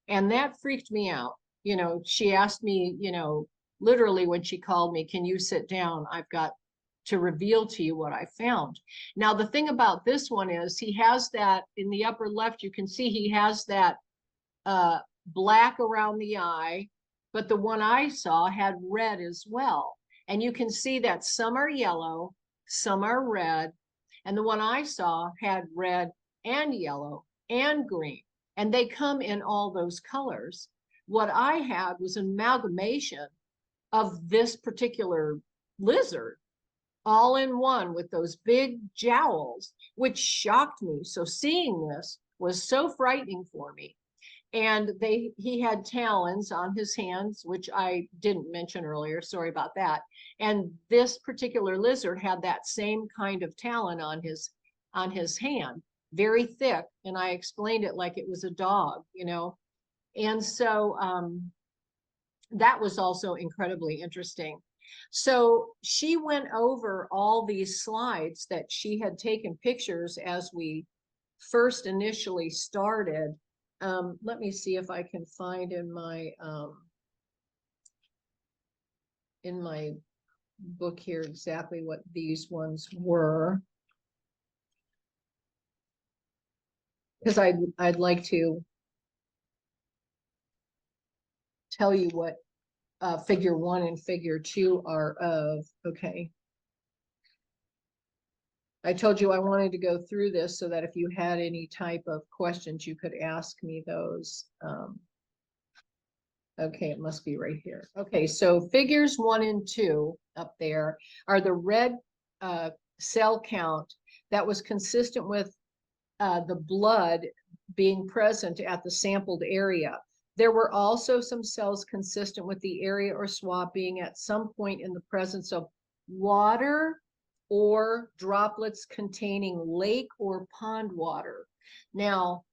And that freaked me out. You know, she asked me, you know, literally when she called me, can you sit down? I've got to reveal to you what I found. Now, the thing about this one is he has that in the upper left, you can see he has that black around the eye, but the one I saw had red as well. And you can see that some are yellow, some are red, and the one I saw had red and yellow and green, and they come in all those colors. What I had was an amalgamation of this particular lizard, all in one with those big jowls, which shocked me. So seeing this was so frightening for me. And he had talons on his hands, which I didn't mention earlier. Sorry about that. And this particular lizard had that same kind of talon on his hand, very thick. And I explained it like it was a dog, you know. And so that was also incredibly interesting. So she went over all these slides that she had taken pictures as we first initially started. Let me see if I can find in my book here exactly what these ones were, because I'd like to tell you what figure 1 and figure 2 are of. Okay. I told you I wanted to go through this so that if you had any type of questions, you could ask me those. Okay, it must be right here. Okay, so figures 1 and 2 up there are the red cell count that was consistent with the blood being present at the sampled area. There were also some cells consistent with the area or swab being at some point in the presence of water or droplets containing lake or pond water. Now,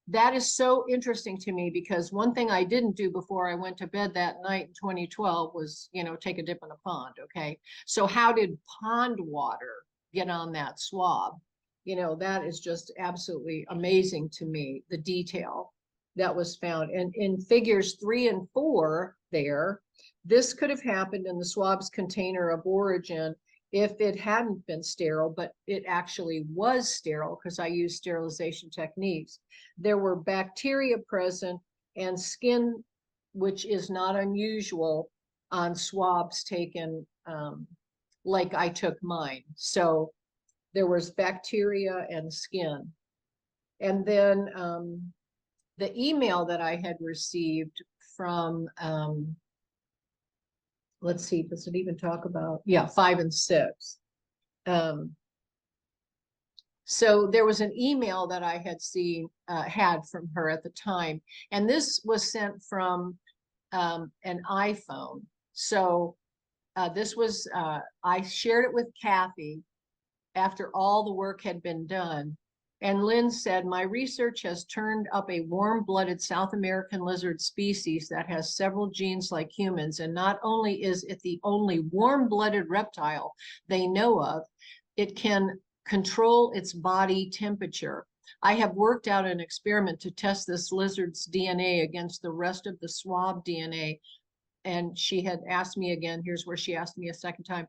that is so interesting to me because one thing I didn't do before I went to bed that night in 2012 was, you know, take a dip in a pond, okay? So how did pond water get on that swab? You know, that is just absolutely amazing to me, the detail that was found. And in figures 3 and 4 there, this could have happened in the swab's container of origin if it hadn't been sterile, but it actually was sterile because I used sterilization techniques. There were bacteria present and skin, which is not unusual on swabs taken like I took mine. So there was bacteria and skin. And then the email that I had received from, let's see, does it even talk about, yeah, 5 and 6. So there was an email that I had had from her at the time, and this was sent from an iPhone. So this was, I shared it with Kathy after all the work had been done. And Lynn said, my research has turned up a warm-blooded South American lizard species that has several genes like humans. And not only is it the only warm-blooded reptile they know of, it can control its body temperature. I have worked out an experiment to test this lizard's DNA against the rest of the swab DNA. And she had asked me again, here's where she asked me a second time,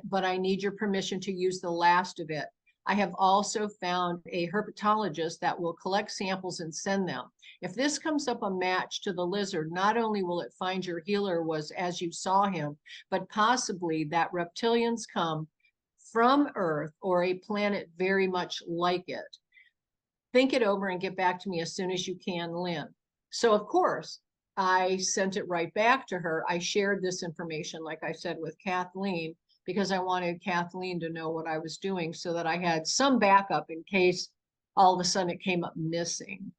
but I need your permission to use the last of it. I have also found a herpetologist that will collect samples and send them. If this comes up a match to the lizard, not only will it find your healer was as you saw him, but possibly that reptilians come from Earth or a planet very much like it. Think it over and get back to me as soon as you can, Lynn. So of course, I sent it right back to her. I shared this information, like I said, with Kathleen, because I wanted Kathleen to know what I was doing so that I had some backup in case all of a sudden it came up missing.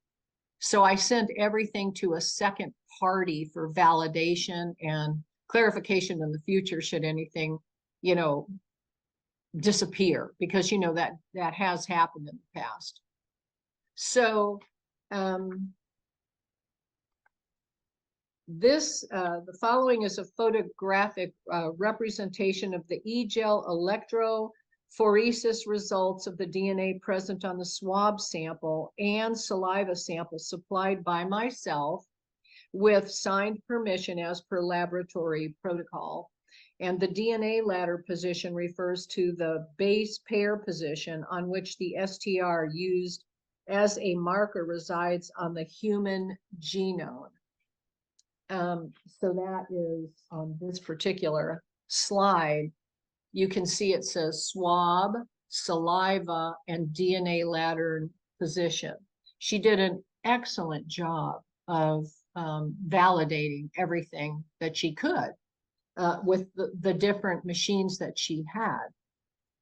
So I sent everything to a second party for validation and clarification in the future should anything, you know, disappear, because you know that has happened in the past. So the following is a photographic representation of the e-gel electrophoresis results of the DNA present on the swab sample and saliva sample supplied by myself with signed permission as per laboratory protocol. And the DNA ladder position refers to the base pair position on which the STR used as a marker resides on the human genome. So that is on this particular slide. You can see it says swab, saliva, and DNA ladder position. She did an excellent job of validating everything that she could with the different machines that she had.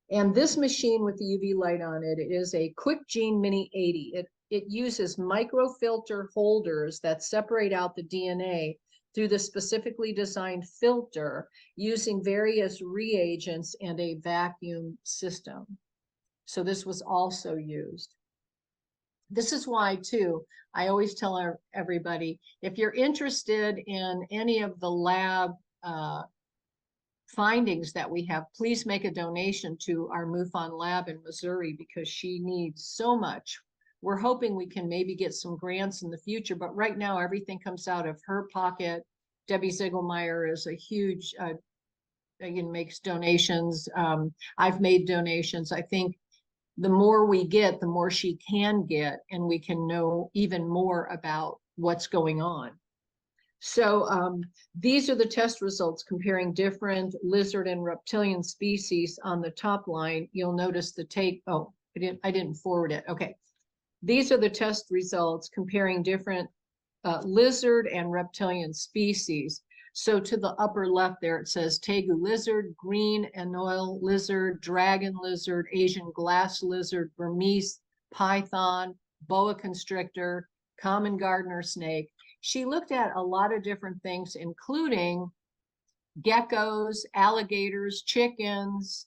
And this machine with the UV light on it is a Quick Gene Mini 80. It uses microfilter holders that separate out the DNA through the specifically designed filter using various reagents and a vacuum system. So this was also used. This is why, too, I always tell everybody, if you're interested in any of the lab findings that we have, please make a donation to our MUFON lab in Missouri, because she needs so much. We're hoping we can maybe get some grants in the future, but right now everything comes out of her pocket. Debbie Ziegelmeyer is a huge, makes donations. I've made donations. I think the more we get, the more she can get, and we can know even more about what's going on. So these are the test results comparing different lizard and reptilian species. On the top line, you'll notice the I didn't forward it. Okay. These are the test results comparing different lizard and reptilian species. So to the upper left there, it says tegu lizard, green anoil lizard, dragon lizard, Asian glass lizard, Burmese python, boa constrictor, common gardener snake. She looked at a lot of different things, including geckos, alligators, chickens,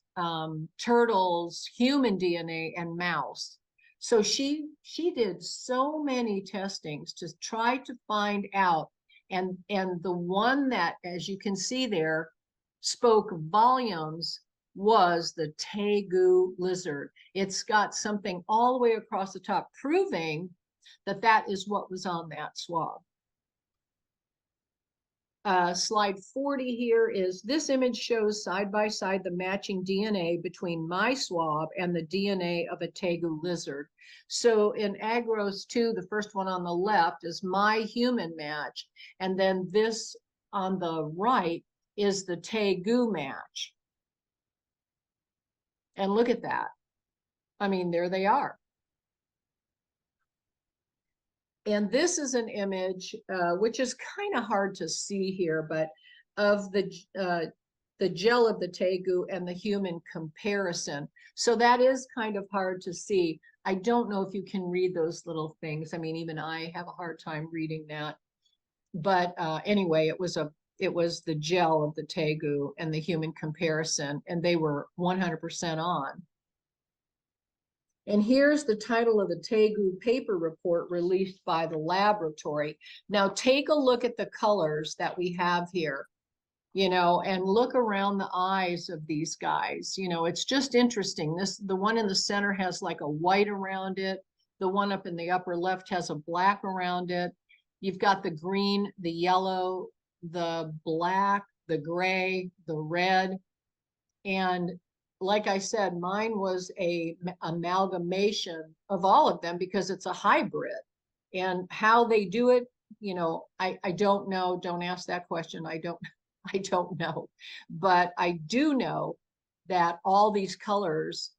turtles, human DNA, and mouse. So she did so many testings to try to find out. And the one that, as you can see there, spoke volumes was the tegu lizard. It's got something all the way across the top, proving that that is what was on that swab. Slide 40 here is, this image shows side by side the matching DNA between my swab and the DNA of a tegu lizard. So in Agros 2, the first one on the left is my human match, and then this on the right is the tegu match. And look at that. I mean, there they are. And this is an image, which is kind of hard to see here, but of the gel of the tegu and the human comparison. So that is kind of hard to see. I don't know if you can read those little things. I mean, even I have a hard time reading that. But anyway, it was the gel of the tegu and the human comparison, and they were 100% on. And here's the title of the tegu paper report released by the laboratory. Now take a look at the colors that we have here, and look around the eyes of these guys. It's just interesting. The one in the center has like a white around it. The one up in the upper left has a black around it. You've got the green, the yellow, the black, the gray, the red. And like I said, mine was a amalgamation of all of them because it's a hybrid. And how they do it, I don't know. Don't ask that question. I don't know. But I do know that all these colors,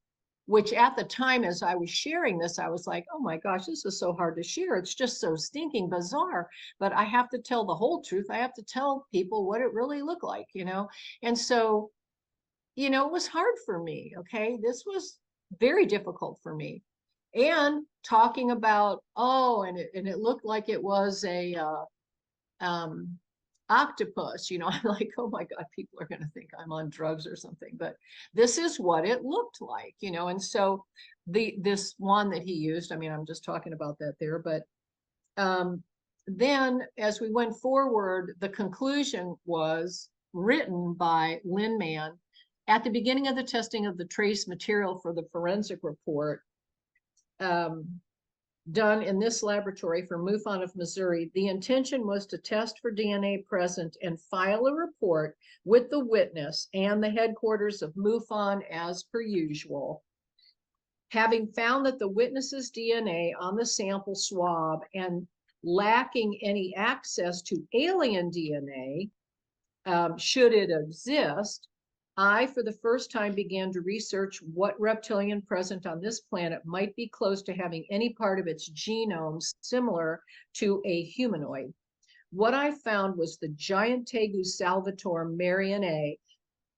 which at the time as I was sharing this, I was like, oh my gosh, this is so hard to share. It's just so stinking bizarre. But I have to tell the whole truth. I have to tell people what it really looked like, And so, it was hard for me. Okay. This was very difficult for me. and talking about, oh, and it looked like it was a octopus. You know, I'm like, oh my God, people are going to think I'm on drugs or something, but this is what it looked like, you know. And so this one that he used, I mean, I'm just talking about that there, but then as we went forward, the conclusion was written by Lynn Mann at the beginning of the testing of the trace material for the forensic report done in this laboratory for MUFON of Missouri. The intention was to test for DNA present and file a report with the witness and the headquarters of MUFON as per usual. Having found that the witness's DNA on the sample swab and lacking any access to alien DNA, should it exist, I, for the first time, began to research what reptilian present on this planet might be close to having any part of its genome similar to a humanoid. What I found was the giant Tegu Salvatore Marianae,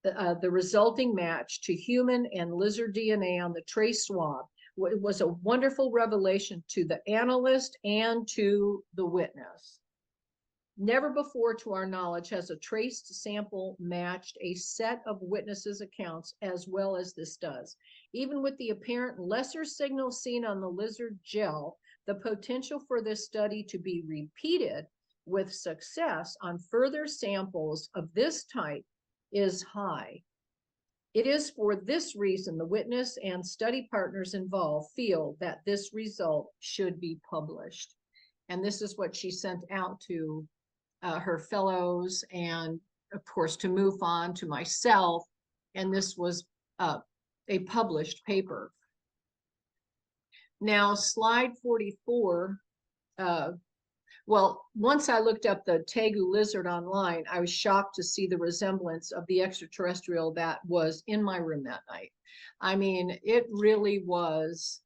the resulting match to human and lizard DNA on the trace swab. It was a wonderful revelation to the analyst and to the witness. Never before, to our knowledge, has a traced sample matched a set of witnesses' accounts as well as this does. Even with the apparent lesser signal seen on the lizard gel, the potential for this study to be repeated with success on further samples of this type is high. It is for this reason the witness and study partners involved feel that this result should be published. And this is what she sent out to her fellows and, of course, to MUFON, to myself. And this was a published paper. Now, slide 44. Well, once I looked up the Tegu lizard online, I was shocked to see the resemblance of the extraterrestrial that was in my room that night. I mean, it really was,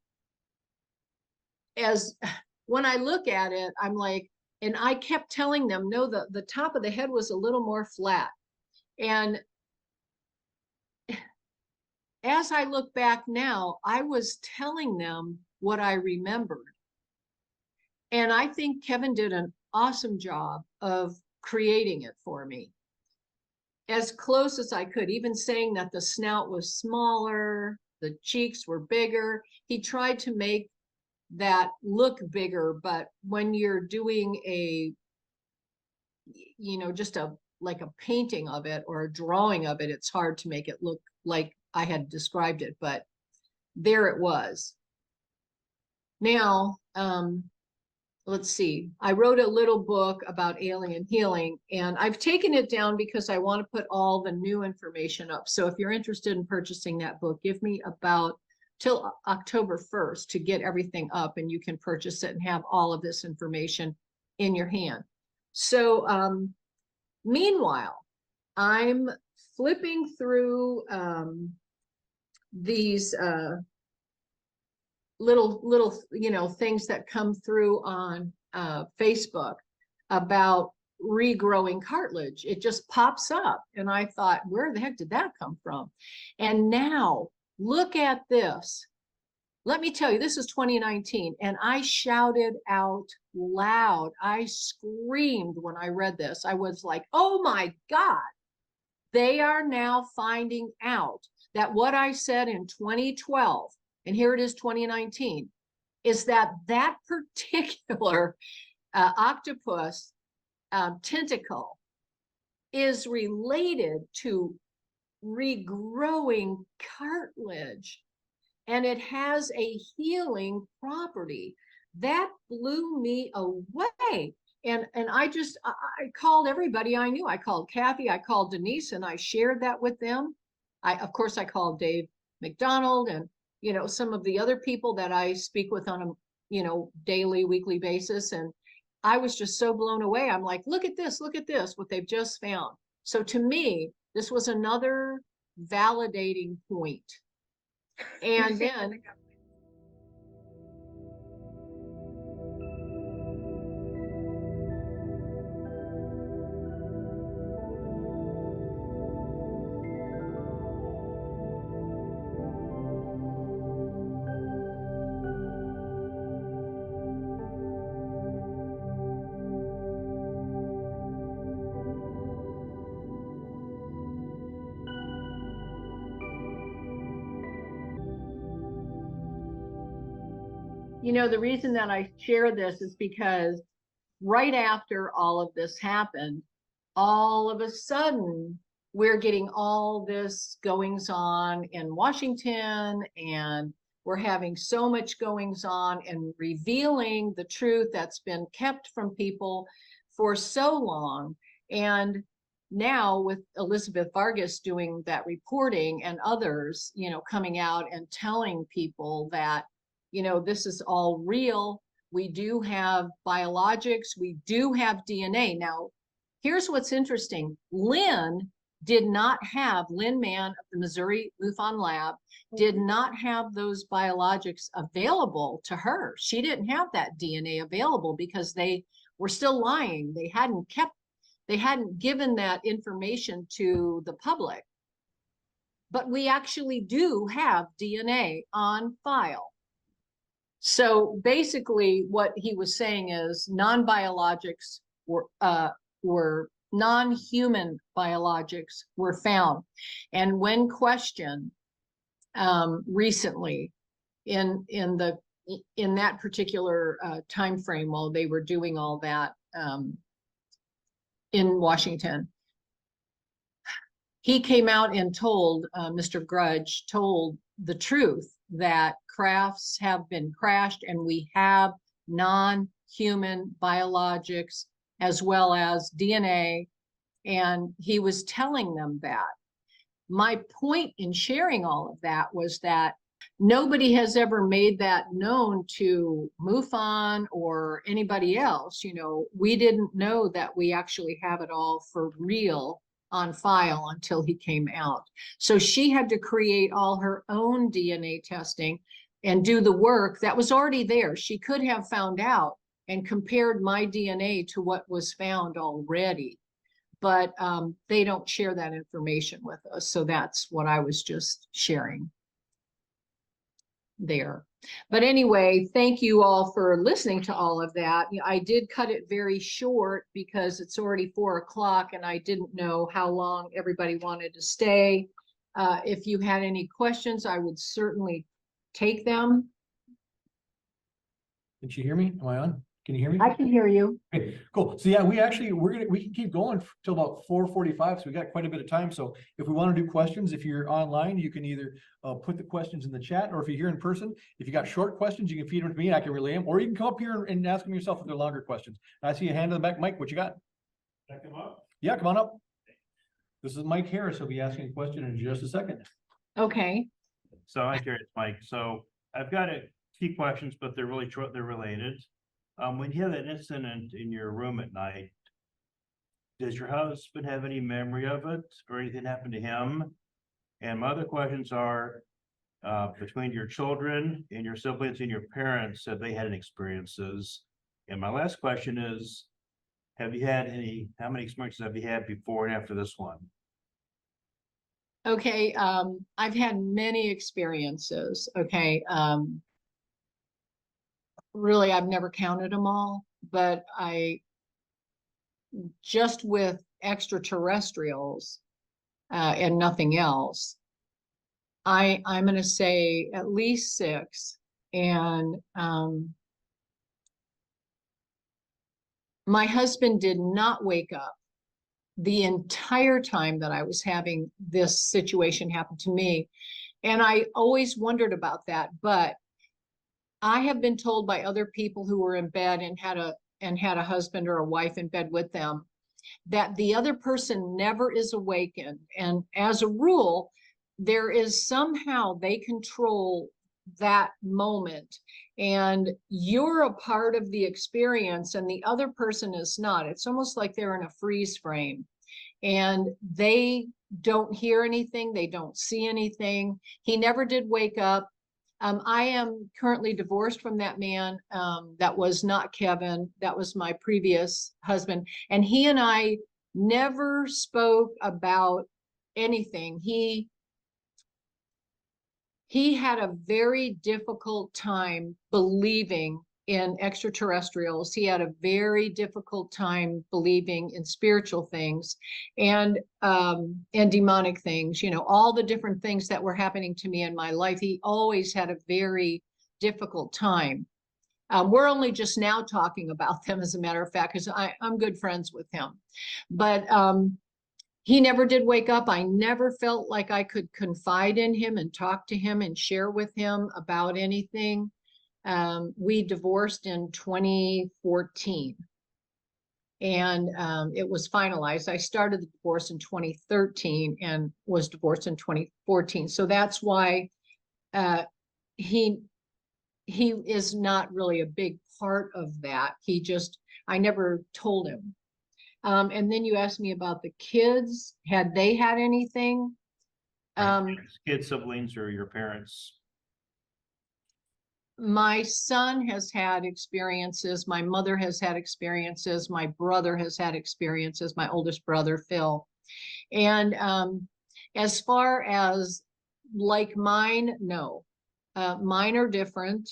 as when I look at it, I'm like, and I kept telling them, no, the top of the head was a little more flat. And as I look back now, I was telling them what I remembered. And I think Kevin did an awesome job of creating it for me, as close as I could, even saying that the snout was smaller, the cheeks were bigger. He tried to make that look bigger, but when you're doing a, you know, just like a painting of it or a drawing of it, it's hard to make it look like I had described it, but there it was. Now, let's see, I wrote a little book about alien healing, and I've taken it down because I want to put all the new information up. So if you're interested in purchasing that book, give me about till October 1st to get everything up, and you can purchase it and have all of this information in your hand. So meanwhile, I'm flipping through these little you know, things that come through on Facebook about regrowing cartilage. It just pops up, and I thought, where the heck did that come from? And now look at this. Let me tell you, this is 2019, and I shouted out loud. I screamed when I read this. I was like, oh my God, they are now finding out that what I said in 2012, and here it is 2019, is that that particular octopus tentacle is related to regrowing cartilage, and it has a healing property. That blew me away. And I called everybody I knew. I called Kathy, I called Denise, and I shared that with them. Of course, I called Dave McDonald and, you know, some of the other people that I speak with on a, you know, daily, weekly basis. And I was just so blown away. I'm like, look at this, what they've just found. So to me, this was another validating point. And then You know, the reason that I share this is because right after all of this happened, all of a sudden, we're getting all this goings on in Washington, and we're having so much goings on and revealing the truth that's been kept from people for so long. And now with Elizabeth Vargas doing that reporting and others, you know, coming out and telling people that, you know, this is all real. We do have biologics, we do have DNA. Now, here's what's interesting. Lynn Mann of the Missouri MUFON lab did not have those biologics available to her. She didn't have that DNA available because they were still lying. They hadn't given that information to the public. But we actually do have DNA on file. So basically what he was saying is non-biologics were non-human biologics were found. And when questioned recently in that particular time frame while they were doing all that in Washington, he came out and told, Mr. Grudge told the truth that crafts have been crashed and we have non-human biologics as well as DNA. And he was telling them that. My point in sharing all of that was that nobody has ever made that known to MUFON or anybody else. You know, we didn't know that we actually have it all for real on file until he came out. So she had to create all her own DNA testing and do the work that was already there. She could have found out and compared my DNA to what was found already, but they don't share that information with us. So that's what I was just sharing there. But anyway, thank you all for listening to all of that. I did cut it very short because it's already 4 o'clock and I didn't know how long everybody wanted to stay. If you had any questions, I would certainly take them. Did you hear me? Am I on? Can you hear me? I can hear you. Okay, cool. So yeah, we can keep going till about 4:45. So we got quite a bit of time. So if we want to do questions, if you're online, you can either put the questions in the chat, or if you're here in person, if you got short questions, you can feed them to me and I can relay them, or you can come up here and ask them yourself if they're longer questions. I see a hand in the back. Mike, what you got? Can I come up? Yeah, come on up. This is Mike Harris. He'll be asking a question in just a second. Okay. So I'm curious, Mike. So I've got a few questions, but they're really short. They're related. When you have that incident in your room at night, does your husband have any memory of it or anything happened to him? And my other questions are, between your children and your siblings and your parents, have they had any experiences? And my last question is, how many experiences have you had before and after this one? Okay. I've had many experiences. Okay. Really, I've never counted them all, but just with extraterrestrials and nothing else, I'm going to say at least 6. And my husband did not wake up the entire time that I was having this situation happen to me. And I always wondered about that, but I have been told by other people who were in bed and had a husband or a wife in bed with them that the other person never is awakened. And as a rule, there is somehow they control that moment and you're a part of the experience and the other person is not. It's almost like they're in a freeze frame and they don't hear anything. They don't see anything. He never did wake up. I am currently divorced from that man. That was not Kevin. That was my previous husband. And he and I never spoke about anything. He had a very difficult time believing in extraterrestrials. He had a very difficult time believing in spiritual things and demonic things, you know, all the different things that were happening to me in my life. He always had a very difficult time. We're only just now talking about them, as a matter of fact, because I'm good friends with him. But he never did wake up. I never felt like I could confide in him and talk to him and share with him about anything. We divorced in 2014. And it was finalized. I started the divorce in 2013 and was divorced in 2014. So that's why he is not really a big part of that. I never told him. And then you asked me about the kids. Had they had anything? Kids, siblings, or your parents? My son has had experiences. My mother has had experiences. My brother has had experiences. My oldest brother, Phil. And as far as like mine, no. Mine are different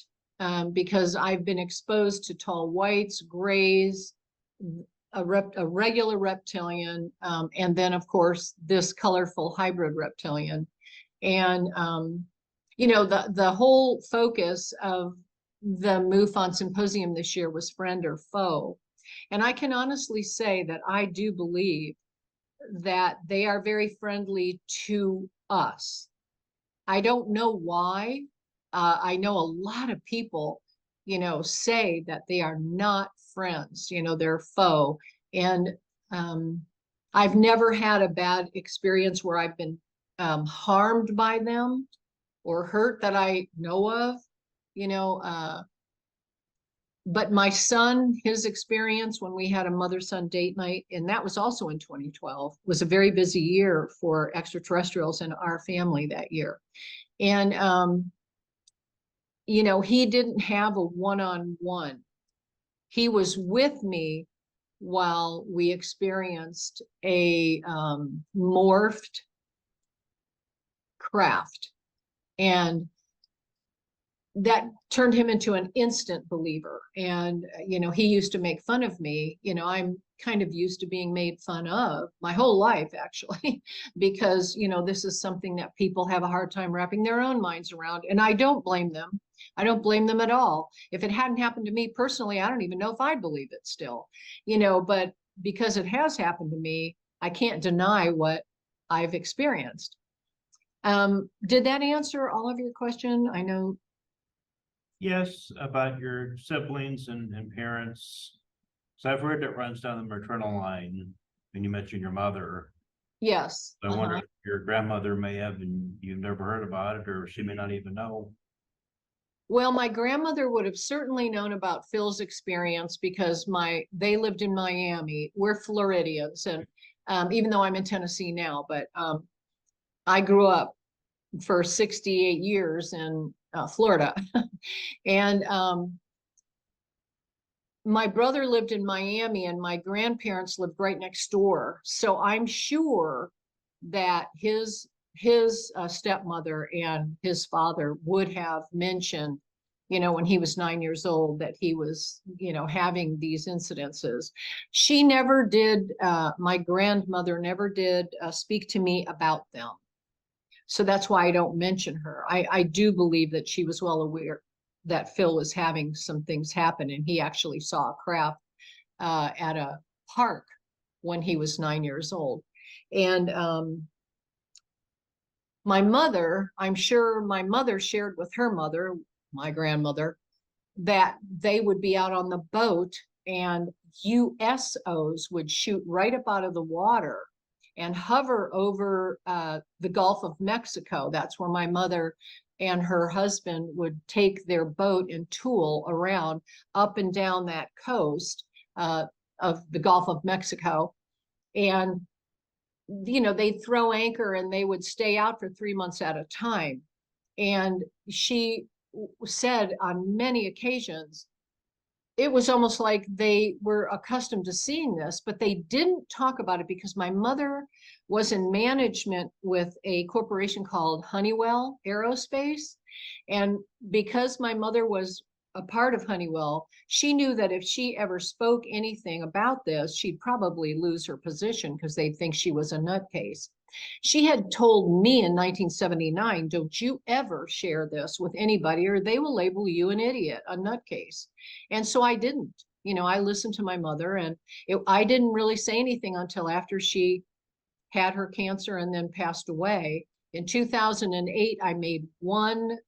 because I've been exposed to tall whites, grays, a regular reptilian, and then of course this colorful hybrid reptilian. And you know, the whole focus of the MUFON symposium this year was friend or foe. And I can honestly say that I do believe that they are very friendly to us. I don't know why. I know a lot of people, you know, say that they are not friends, you know, they're foe. And I've never had a bad experience where I've been harmed by them or hurt that I know of, you know. But my son, his experience when we had a mother-son date night, and that was also in 2012, was a very busy year for extraterrestrials in our family that year. And, you know, he didn't have a one-on-one. He was with me while we experienced a morphed craft. And that turned him into an instant believer. And, you know, he used to make fun of me. You know, I'm kind of used to being made fun of my whole life, actually, because, you know, this is something that people have a hard time wrapping their own minds around. And I don't blame them. I don't blame them at all. If it hadn't happened to me personally, I don't even know if I'd believe it still, you know, but because it has happened to me, I can't deny what I've experienced. Did that answer all of your question? I know. Yes, about your siblings and parents. So I've heard it runs down the maternal line, and you mentioned your mother. Yes. I wonder if your grandmother may have, and you've never heard about it, or she may not even know. Well, my grandmother would have certainly known about Phil's experience because they lived in Miami. We're Floridians, and even though I'm in Tennessee now, but I grew up for 68 years in Florida. And my brother lived in Miami and my grandparents lived right next door. So I'm sure that his stepmother and his father would have mentioned, you know, when he was 9 years old, that he was, you know, having these incidences. She never did, my grandmother never did speak to me about them. So that's why I don't mention her. I do believe that she was well aware that Phil was having some things happen, and he actually saw a craft at a park when he was 9 years old. And my mother, I'm sure my mother shared with her mother, my grandmother, that they would be out on the boat and USOs would shoot right up out of the water and hover over the Gulf of Mexico. That's where my mother and her husband would take their boat and tool around up and down that coast of the Gulf of Mexico. And, you know, they'd throw anchor and they would stay out for 3 months at a time. And she said on many occasions, it was almost like they were accustomed to seeing this, but they didn't talk about it because my mother was in management with a corporation called Honeywell Aerospace. And because my mother was a part of Honeywell, she knew that if she ever spoke anything about this, she'd probably lose her position because they'd think she was a nutcase. She had told me in 1979, don't you ever share this with anybody or they will label you an idiot, a nutcase. And so I didn't. You know, I listened to my mother, and I didn't really say anything until after she had her cancer and then passed away. In 2008, I made one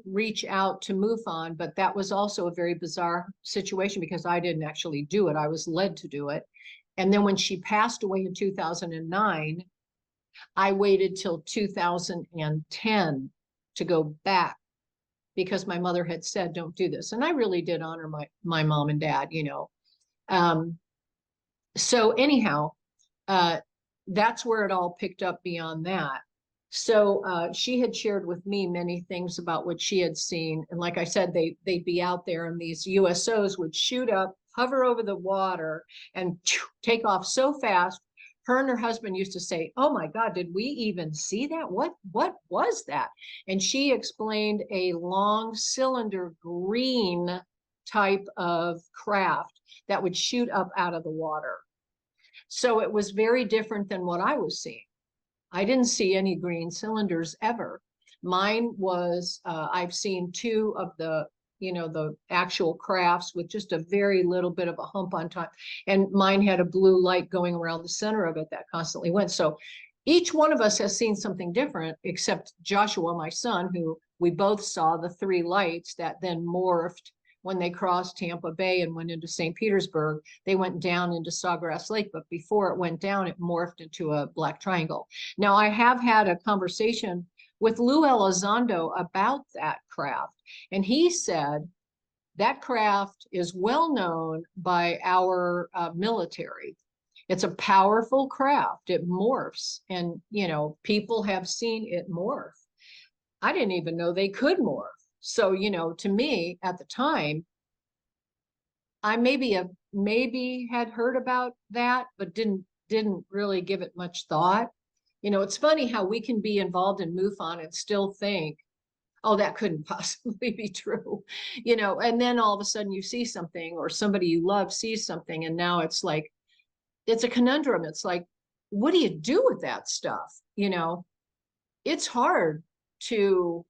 reach out to MUFON, but that was also a very bizarre situation because I didn't actually do it. I was led to do it. And then when she passed away in 2009, I waited till 2010 to go back because my mother had said, don't do this. And I really did honor my mom and dad, you know. So anyhow, that's where it all picked up beyond that. So she had shared with me many things about what she had seen. And like I said, they'd be out there and these USOs would shoot up, hover over the water and take off so fast. Her and her husband used to say, oh my God, did we even see that? What was that? And she explained a long cylinder green type of craft that would shoot up out of the water. So it was very different than what I was seeing. I didn't see any green cylinders ever. Mine was, I've seen two of the, you know, the actual crafts with just a very little bit of a hump on top. And mine had a blue light going around the center of it that constantly went. So each one of us has seen something different, except Joshua, my son, who we both saw the three lights that then morphed when they crossed Tampa Bay and went into St. Petersburg. They went down into Sawgrass Lake, but before it went down, it morphed into a black triangle. Now, I have had a conversation with Lou Elizondo about that craft, and he said that craft is well known by our military. It's a powerful craft. It morphs, and you know, people have seen it morph. I didn't even know they could morph. So, you know, to me at the time, I maybe had heard about that, but didn't really give it much thought. You know, it's funny how we can be involved in MUFON and still think, oh, that couldn't possibly be true, you know, and then all of a sudden you see something or somebody you love sees something. And now it's like, it's a conundrum. It's like, what do you do with that stuff? You know, it's hard to,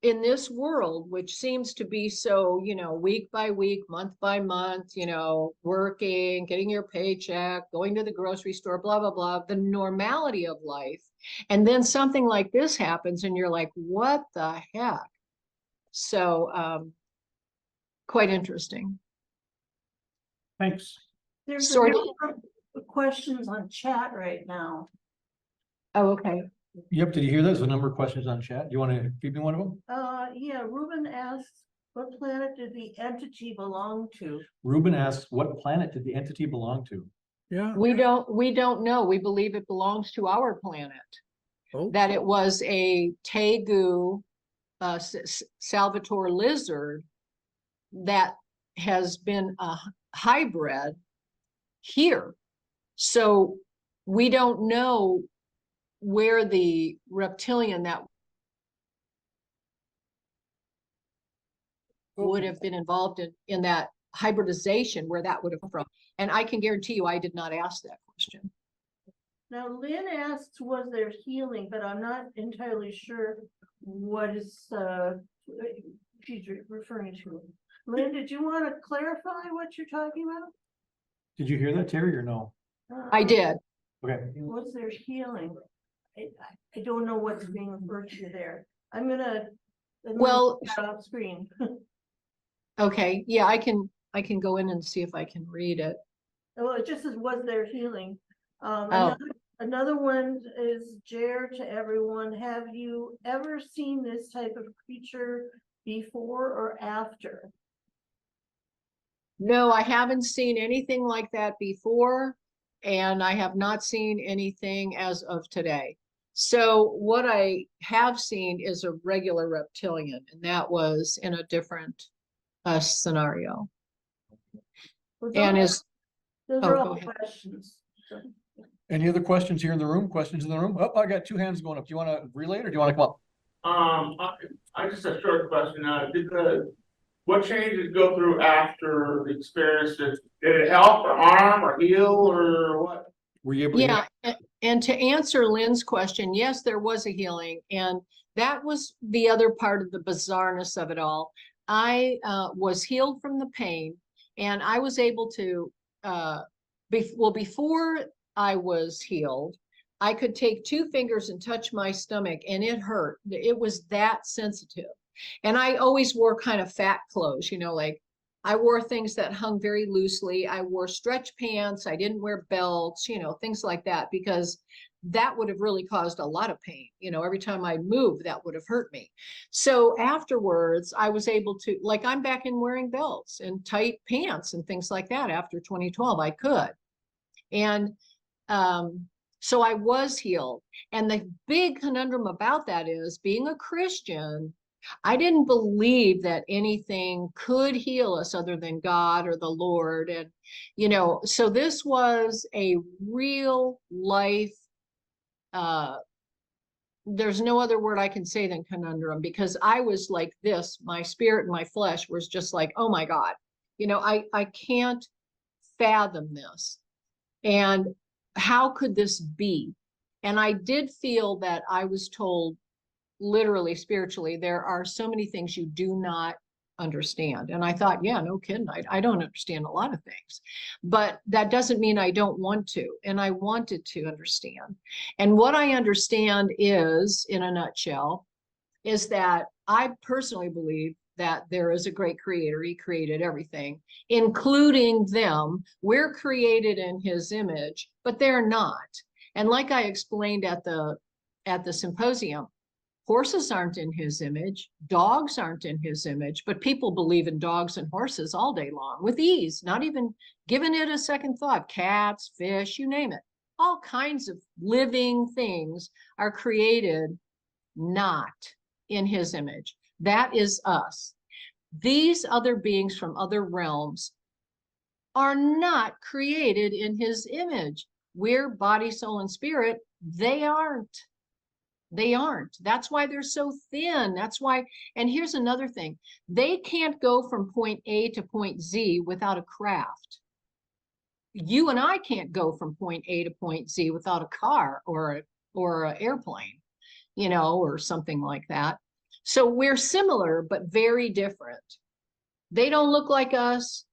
in this world, which seems to be so, you know, week by week, month by month, you know, working, getting your paycheck, going to the grocery store, blah, blah, blah, the normality of life. And then something like this happens and you're like, what the heck? So quite interesting. Thanks. There's a Sort number of questions on chat right now. Oh, okay. Yep, did you hear that? There's a number of questions on chat. Do you want to feed me one of them? Yeah, Ruben asks, what planet did the entity belong to? Ruben asks, what planet did the entity belong to? Yeah. We don't know. We believe it belongs to our planet. Oh. That it was a tegu Salvatore lizard that has been a hybrid here. So we don't know where the reptilian that would have been involved in that hybridization, where that would have come from. And I can guarantee you I did not ask that question. Now, Lynn asks, was there healing? But I'm not entirely sure what is she's referring to. Lynn, did you want to clarify what you're talking about? Did you hear that, Terry, or no? I did. Okay. Was there healing? I don't know what's being referred to there. I'm gonna off screen. Okay, yeah, I can go in and see if I can read it. Oh, it just says, was there healing? Oh. Another one is Jer to everyone. Have you ever seen this type of creature before or after? No, I haven't seen anything like that before, and I have not seen anything as of today. So what I have seen is a regular reptilian, and that was in a different scenario. Well, And those oh, are go all ahead. questions. Any other questions here in the room? Questions in the room? Oh, I got two hands going up. Do you want to relay or do you want to come up? I just a short question. What changes go through after the experience? Did it help or harm or heal or what? Were you able to? Yeah, and to answer Lynn's question, yes, there was a healing, and that was the other part of the bizarreness of it all. I was healed from the pain, and I was able to, before I was healed, I could take 2 fingers and touch my stomach, and it hurt. It was that sensitive. And I always wore kind of fat clothes, you know, like I wore things that hung very loosely. I wore stretch pants. I didn't wear belts, you know, things like that, because that would have really caused a lot of pain. You know, every time I moved, that would have hurt me. So afterwards, I was able to, like, I'm back in wearing belts and tight pants and things like that. After 2012, I could. And so I was healed. And the big conundrum about that is, being a Christian, I didn't believe that anything could heal us other than God or the Lord. And, you know, so this was a real life, there's no other word I can say than conundrum, because I was like this, my spirit and my flesh was just like, oh my God, you know, I can't fathom this. And how could this be? And I did feel that I was told, literally, spiritually, there are so many things you do not understand. And I thought, yeah, no kidding, I don't understand a lot of things, but that doesn't mean I don't want to. And I wanted to understand. And what I understand is, in a nutshell, is that I personally believe that there is a great creator. He created everything, including them. We're created in his image, but they're not. And like I explained at the symposium, horses aren't in his image, dogs aren't in his image, but people believe in dogs and horses all day long with ease, not even giving it a second thought. Cats, fish, you name it. All kinds of living things are created not in his image. That is us. These other beings from other realms are not created in his image. We're body, soul, and spirit. They aren't. They aren't. That's why they're so thin. That's why, and here's another thing. They can't go from point A to point Z without a craft. You and I can't go from point A to point Z without a car or an airplane, you know, or something like that. So we're similar, but very different. They don't look like us.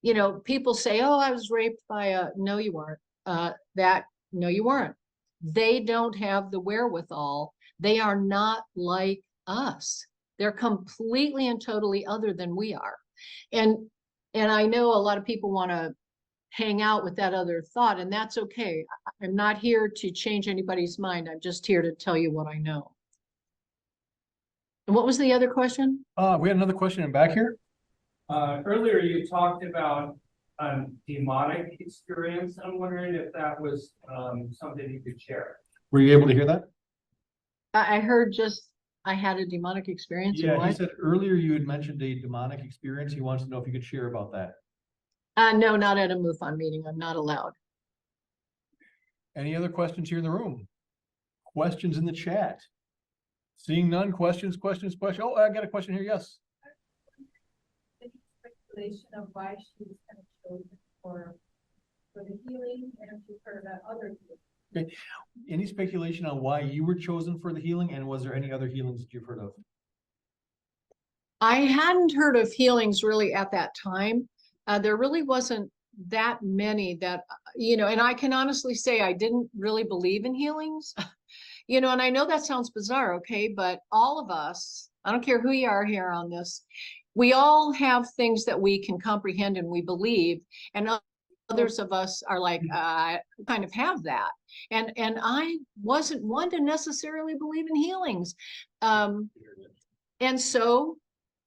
You know, people say, oh, I was raped by a, no, you weren't. No, you weren't. They don't have the wherewithal. They are not like us. They're completely and totally other than we are. And I know a lot of people want to hang out with that other thought, and that's okay. I'm not here to change anybody's mind. I'm just here to tell you what I know. And what was the other question? We had another question in back here. Earlier you talked about demonic experience. I'm wondering if that was something you could share. Were you able to hear that? I heard just, I had a demonic experience. Yeah, he said earlier you had mentioned a demonic experience. He wants to know if you could share about that. No, not at a MUFON meeting. I'm not allowed. Any other questions here in the room? Questions in the chat? Seeing none, questions. Oh, I got a question here, yes. Any speculation of why she was kind of chosen for the healing, and if you've heard about other healings? Okay. Any speculation on why you were chosen for the healing, and was there any other healings that you've heard of? I hadn't heard of healings really at that time. There really wasn't that many that, you know, and I can honestly say I didn't really believe in healings, you know, and I know that sounds bizarre, okay, but all of us, I don't care who you are here on this, we all have things that we can comprehend and we believe, and others of us are like, kind of have that. And I wasn't one to necessarily believe in healings. And so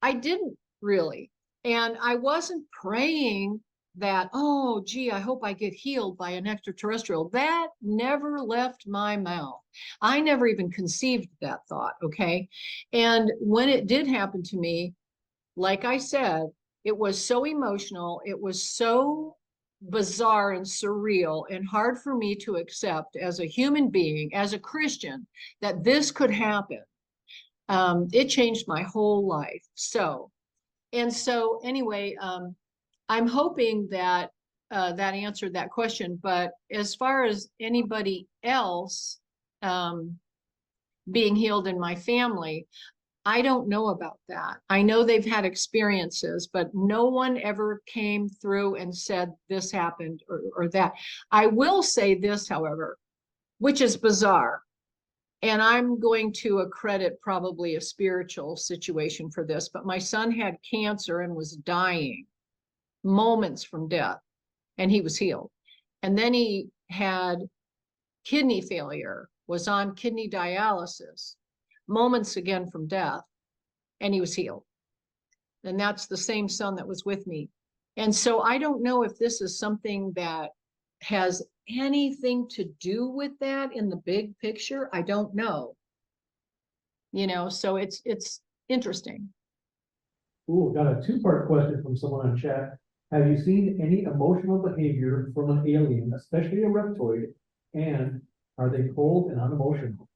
I didn't really. And I wasn't praying that, oh, gee, I hope I get healed by an extraterrestrial. That never left my mouth. I never even conceived that thought, okay? And when it did happen to me, like I said, it was so emotional. It was so bizarre and surreal and hard for me to accept as a human being, as a Christian, that this could happen. It changed my whole life. So anyway, I'm hoping that that answered that question, but as far as anybody else being healed in my family, I don't know about that. I know they've had experiences, but no one ever came through and said this happened or that. I will say this, however, which is bizarre. And I'm going to accredit probably a spiritual situation for this, but my son had cancer and was dying moments from death, and he was healed. And then he had kidney failure, was on kidney dialysis, moments again from death, and he was healed. And that's the same son that was with me. And so I don't know if this is something that has anything to do with that in the big picture. I don't know. You know, so it's interesting. Ooh, got a two-part question from someone on chat. Have you seen any emotional behavior from an alien, especially a reptoid? And are they cold and unemotional?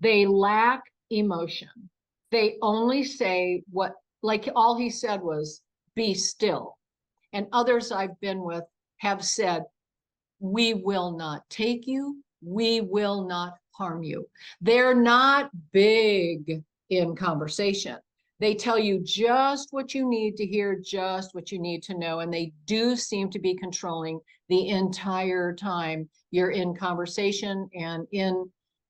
They lack emotion. They only say what, like all he said was, be still. And others I've been with have said, we will not take you. We will not harm you. They're not big in conversation. They tell you just what you need to hear, just what you need to know. And they do seem to be controlling the entire time you're in conversation and in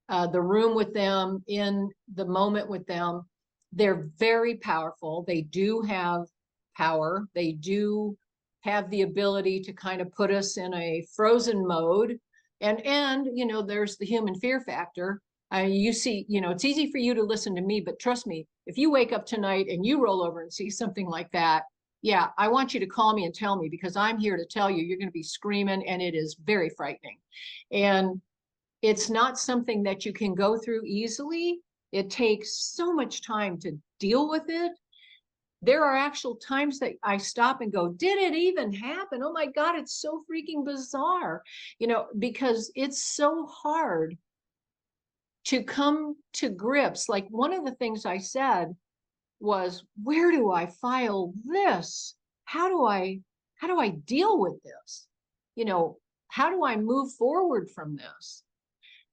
the room with them, in the moment with them. They're very powerful. They do have power. They do have the ability to kind of put us in a frozen mode. And you know, there's the human fear factor. You see, you know, it's easy for you to listen to me, but trust me, if you wake up tonight and you roll over and see something like that, yeah, I want you to call me and tell me, because I'm here to tell you, you're going to be screaming, and it is very frightening. And it's not something that you can go through easily. It takes so much time to deal with it. There are actual times that I stop and go, did it even happen? Oh my God, it's so freaking bizarre, you know, because it's so hard to come to grips. Like one of the things I said was, where do I file this? How do I deal with this? You know, how do I move forward from this?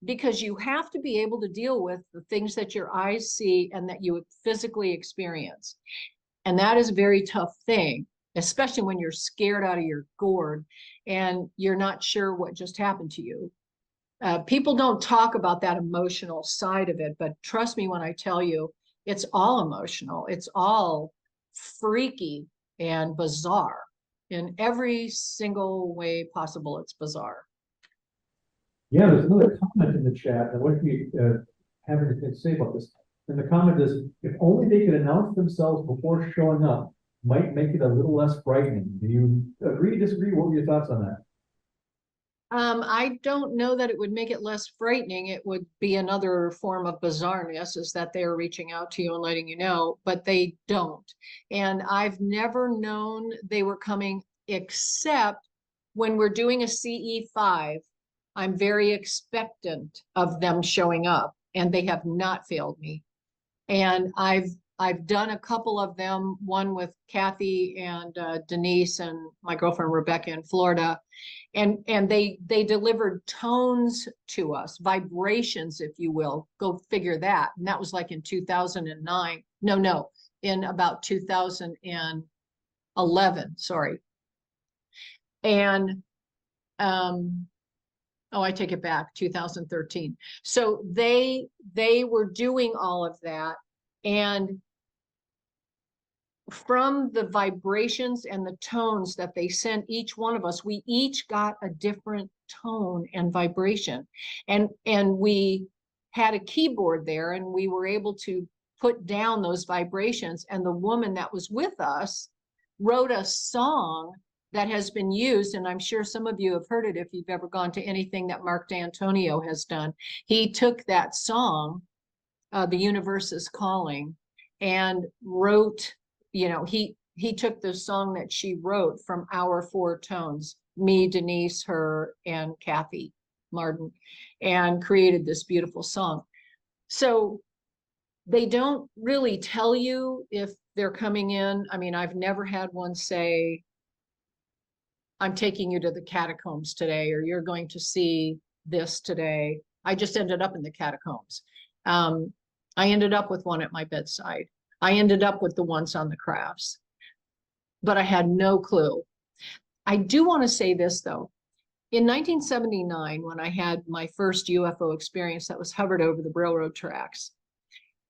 Because you have to be able to deal with the things that your eyes see and that you physically experience. And that is a very tough thing, especially when you're scared out of your gourd and you're not sure what just happened to you. People don't talk about that emotional side of it, but trust me when I tell you, it's all emotional. It's all freaky and bizarre in every single way possible. It's bizarre. Yeah, there's another comment in the chat. I wonder if you have anything to say about this. And the comment is, if only they could announce themselves before showing up, might make it a little less frightening. Do you agree, disagree? What were your thoughts on that? I don't know that it would make it less frightening. It would be another form of bizarreness, is that they're reaching out to you and letting you know, but they don't. And I've never known they were coming, except when we're doing a CE5, I'm very expectant of them showing up, and they have not failed me. And I've done a couple of them, one with Kathy and Denise and my girlfriend Rebecca in Florida. And they delivered tones to us, vibrations, if you will. Go figure that. And that was like in 2009. No, in about 2011, sorry. And oh, I take it back, 2013. So they were doing all of that. And from the vibrations and the tones that they sent each one of us, we each got a different tone and vibration. And we had a keyboard there, and we were able to put down those vibrations. And the woman that was with us wrote a song that has been used, and I'm sure some of you have heard it if you've ever gone to anything that Mark D'Antonio has done. He took that song, The Universe is Calling, and wrote, you know, he took the song that she wrote from our 4 tones, me, Denise, her, and Kathy Martin, and created this beautiful song. So they don't really tell you if they're coming in. I mean, I've never had one say, I'm taking you to the catacombs today, or you're going to see this today. I just ended up in the catacombs. I ended up with one at my bedside. I ended up with the ones on the crafts, but I had no clue. I do want to say this though. In 1979, when I had my first UFO experience that was hovered over the railroad tracks,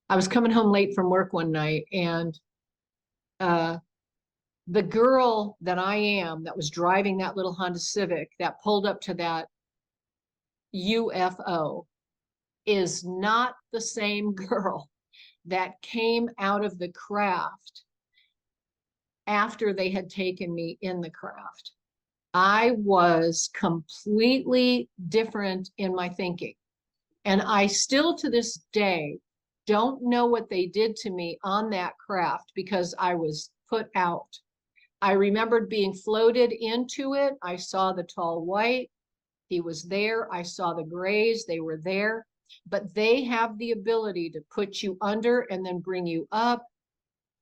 I was coming home late from work one night, and the girl that I am that was driving that little Honda Civic that pulled up to that UFO is not the same girl that came out of the craft after they had taken me in the craft. I was completely different in my thinking. And I still to this day don't know what they did to me on that craft because I was put out. I remembered being floated into it. I saw the tall white. He was there. I saw the grays. They were there. But they have the ability to put you under and then bring you up,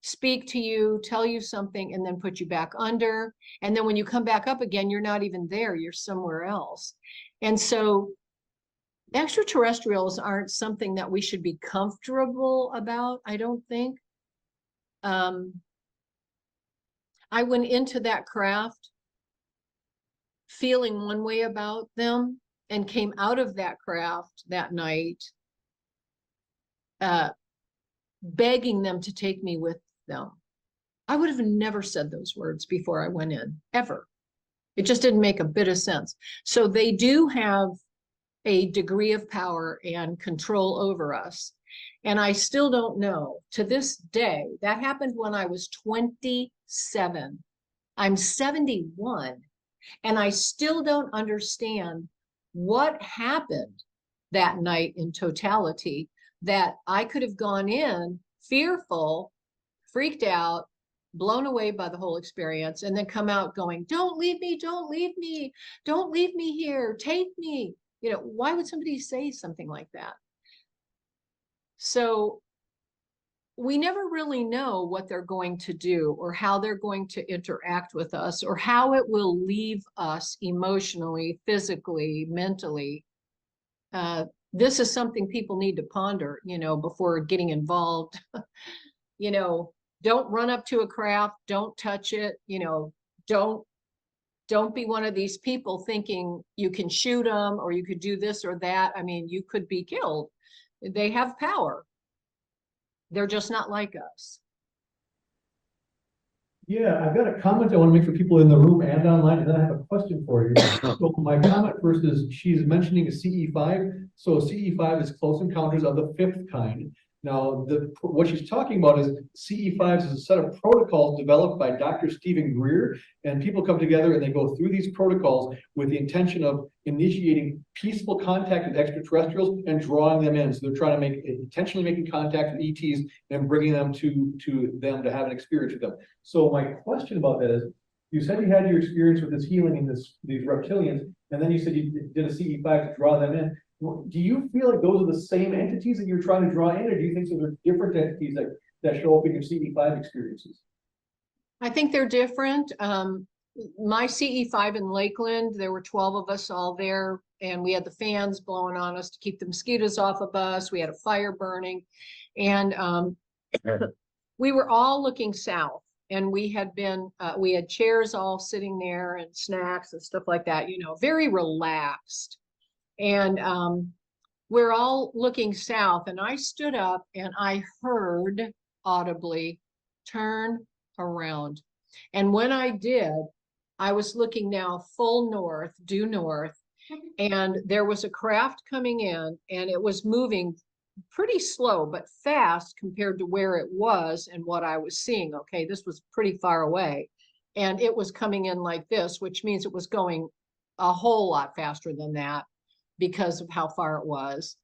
speak to you, tell you something, and then put you back under. And then when you come back up again, you're not even there. You're somewhere else. And so extraterrestrials aren't something that we should be comfortable about, I don't think. I went into that craft feeling one way about them and came out of that craft that night begging them to take me with them. I would have never said those words before I went in, ever. It just didn't make a bit of sense. So they do have a degree of power and control over us. And I still don't know to this day. That happened when I was 27. I'm 71. And I still don't understand what happened that night in totality, that I could have gone in fearful, freaked out, blown away by the whole experience, and then come out going, don't leave me, don't leave me, don't leave me here, take me. You know, why would somebody say something like that? So we never really know what they're going to do or how they're going to interact with us or how it will leave us emotionally, physically, mentally. This is something people need to ponder, you know, before getting involved. You know, don't run up to a craft, don't touch it, you know, don't be one of these people thinking you can shoot them or you could do this or that. I mean, you could be killed. They have power. They're just not like us. Yeah, I've got a comment I want to make for people in the room and online, and then I have a question for you. So my comment first is she's mentioning a CE5. So CE5 is close encounters of the fifth kind. Now, what she's talking about is CE5s is a set of protocols developed by Dr. Stephen Greer, and people come together and they go through these protocols with the intention of initiating peaceful contact with extraterrestrials and drawing them in. So they're trying to intentionally making contact with ETs and bringing them to them to have an experience with them. So my question about that is, you said you had your experience with this healing in these reptilians, and then you said you did a CE5 to draw them in. Do you feel like those are the same entities that you're trying to draw in, or do you think those are different entities that show up in your CE5 experiences? I think they're different. My CE5 in Lakeland, there were 12 of us all there, and we had the fans blowing on us to keep the mosquitoes off of us. We had a fire burning, and we were all looking south. And we had chairs all sitting there and snacks and stuff like that, you know, very relaxed. And we're all looking south, and I stood up and I heard audibly, turn around. And when I did, I was looking now full north, due north, and there was a craft coming in, and it was moving pretty slow, but fast compared to where it was and what I was seeing. Okay, this was pretty far away, and it was coming in like this, which means it was going a whole lot faster than that, because of how far it was.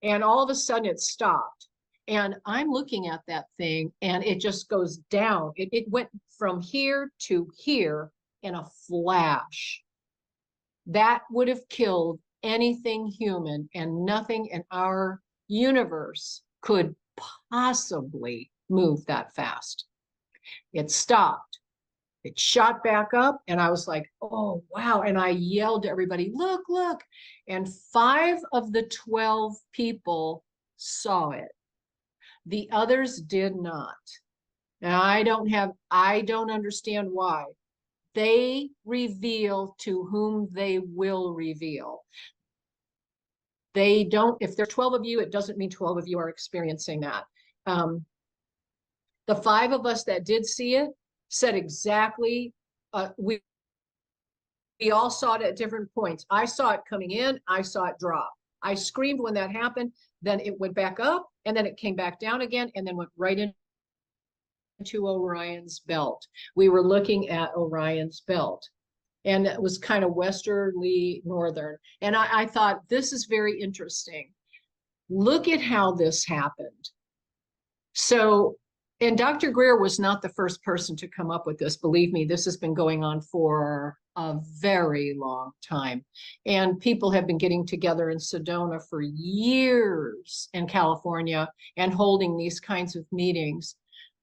And all of a sudden it stopped. And I'm looking at that thing and it just goes down. It went from here to here in a flash. That would have killed anything human, and nothing in our universe could possibly move that fast. It stopped. It shot back up and I was like, oh, wow. And I yelled to everybody, look, look. And 5 of the 12 people saw it. The others did not. Now, I don't understand why. They reveal to whom they will reveal. They don't, if there's 12 of you, it doesn't mean 12 of you are experiencing that. The 5 of us that did see it said exactly, we all saw it at different points. I saw it coming in, I saw it drop. I screamed when that happened, then it went back up, and then it came back down again, and then went right into Orion's belt. We were looking at Orion's belt, and it was kind of westerly northern. And I thought, this is very interesting. Look at how this happened. So, and Dr. Greer was not the first person to come up with this. Believe me, this has been going on for a very long time. And people have been getting together in Sedona for years in California and holding these kinds of meetings.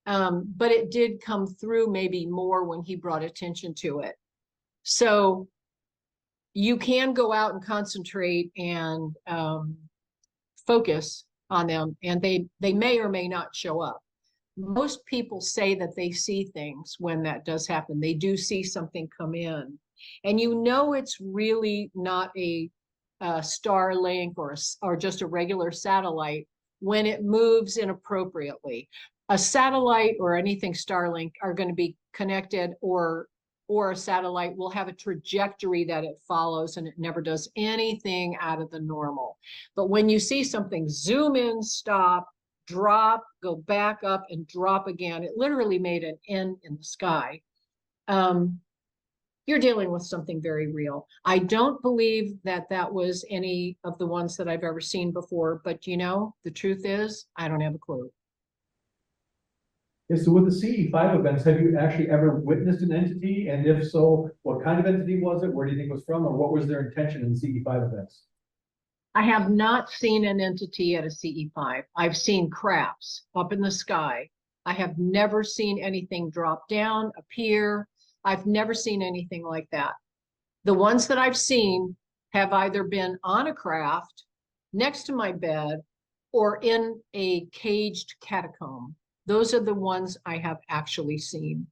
But it did come through maybe more when he brought attention to it. So you can go out and concentrate and focus on them, and they may or may not show up. Most people say that they see things when that does happen. They do see something come in, and you know it's really not a Starlink or just a regular satellite when it moves inappropriately. A satellite or anything Starlink are going to be connected, or a satellite will have a trajectory that it follows, and it never does anything out of the normal. But when you see something zoom in, stop, drop, go back up and drop again, it literally made an N in the sky. You're dealing with something very real. I don't believe that that was any of the ones that I've ever seen before, but you know, the truth is, I don't have a clue. Yeah, so with the CE5 events, have you actually ever witnessed an entity? And if so, what kind of entity was it? Where do you think it was from? Or what was their intention in the CE5 events? I have not seen an entity at a CE5. I've seen crafts up in the sky. I have never seen anything drop down, appear. I've never seen anything like that. The ones that I've seen have either been on a craft, next to my bed, or in a caged catacomb. Those are the ones I have actually seen.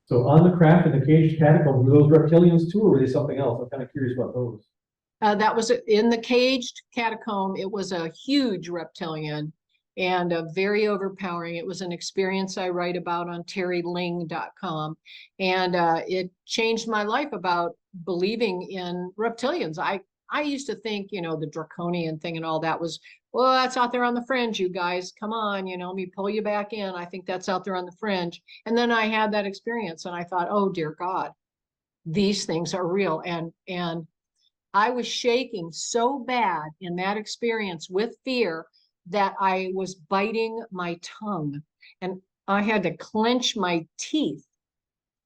So on the craft in the caged catacomb, were those reptilians too, or were they something else? I'm kind of curious about those. That was in the caged catacomb. It was a huge reptilian and very overpowering. It was an experience I write about on TeriLynge.com. And it changed my life about believing in reptilians. I used to think, you know, the draconian thing and all that was, well, that's out there on the fringe, you guys. Come on, you know, let me pull you back in. I think that's out there on the fringe. And then I had that experience and I thought, oh, dear God, these things are real. And I was shaking so bad in that experience with fear that I was biting my tongue, and I had to clench my teeth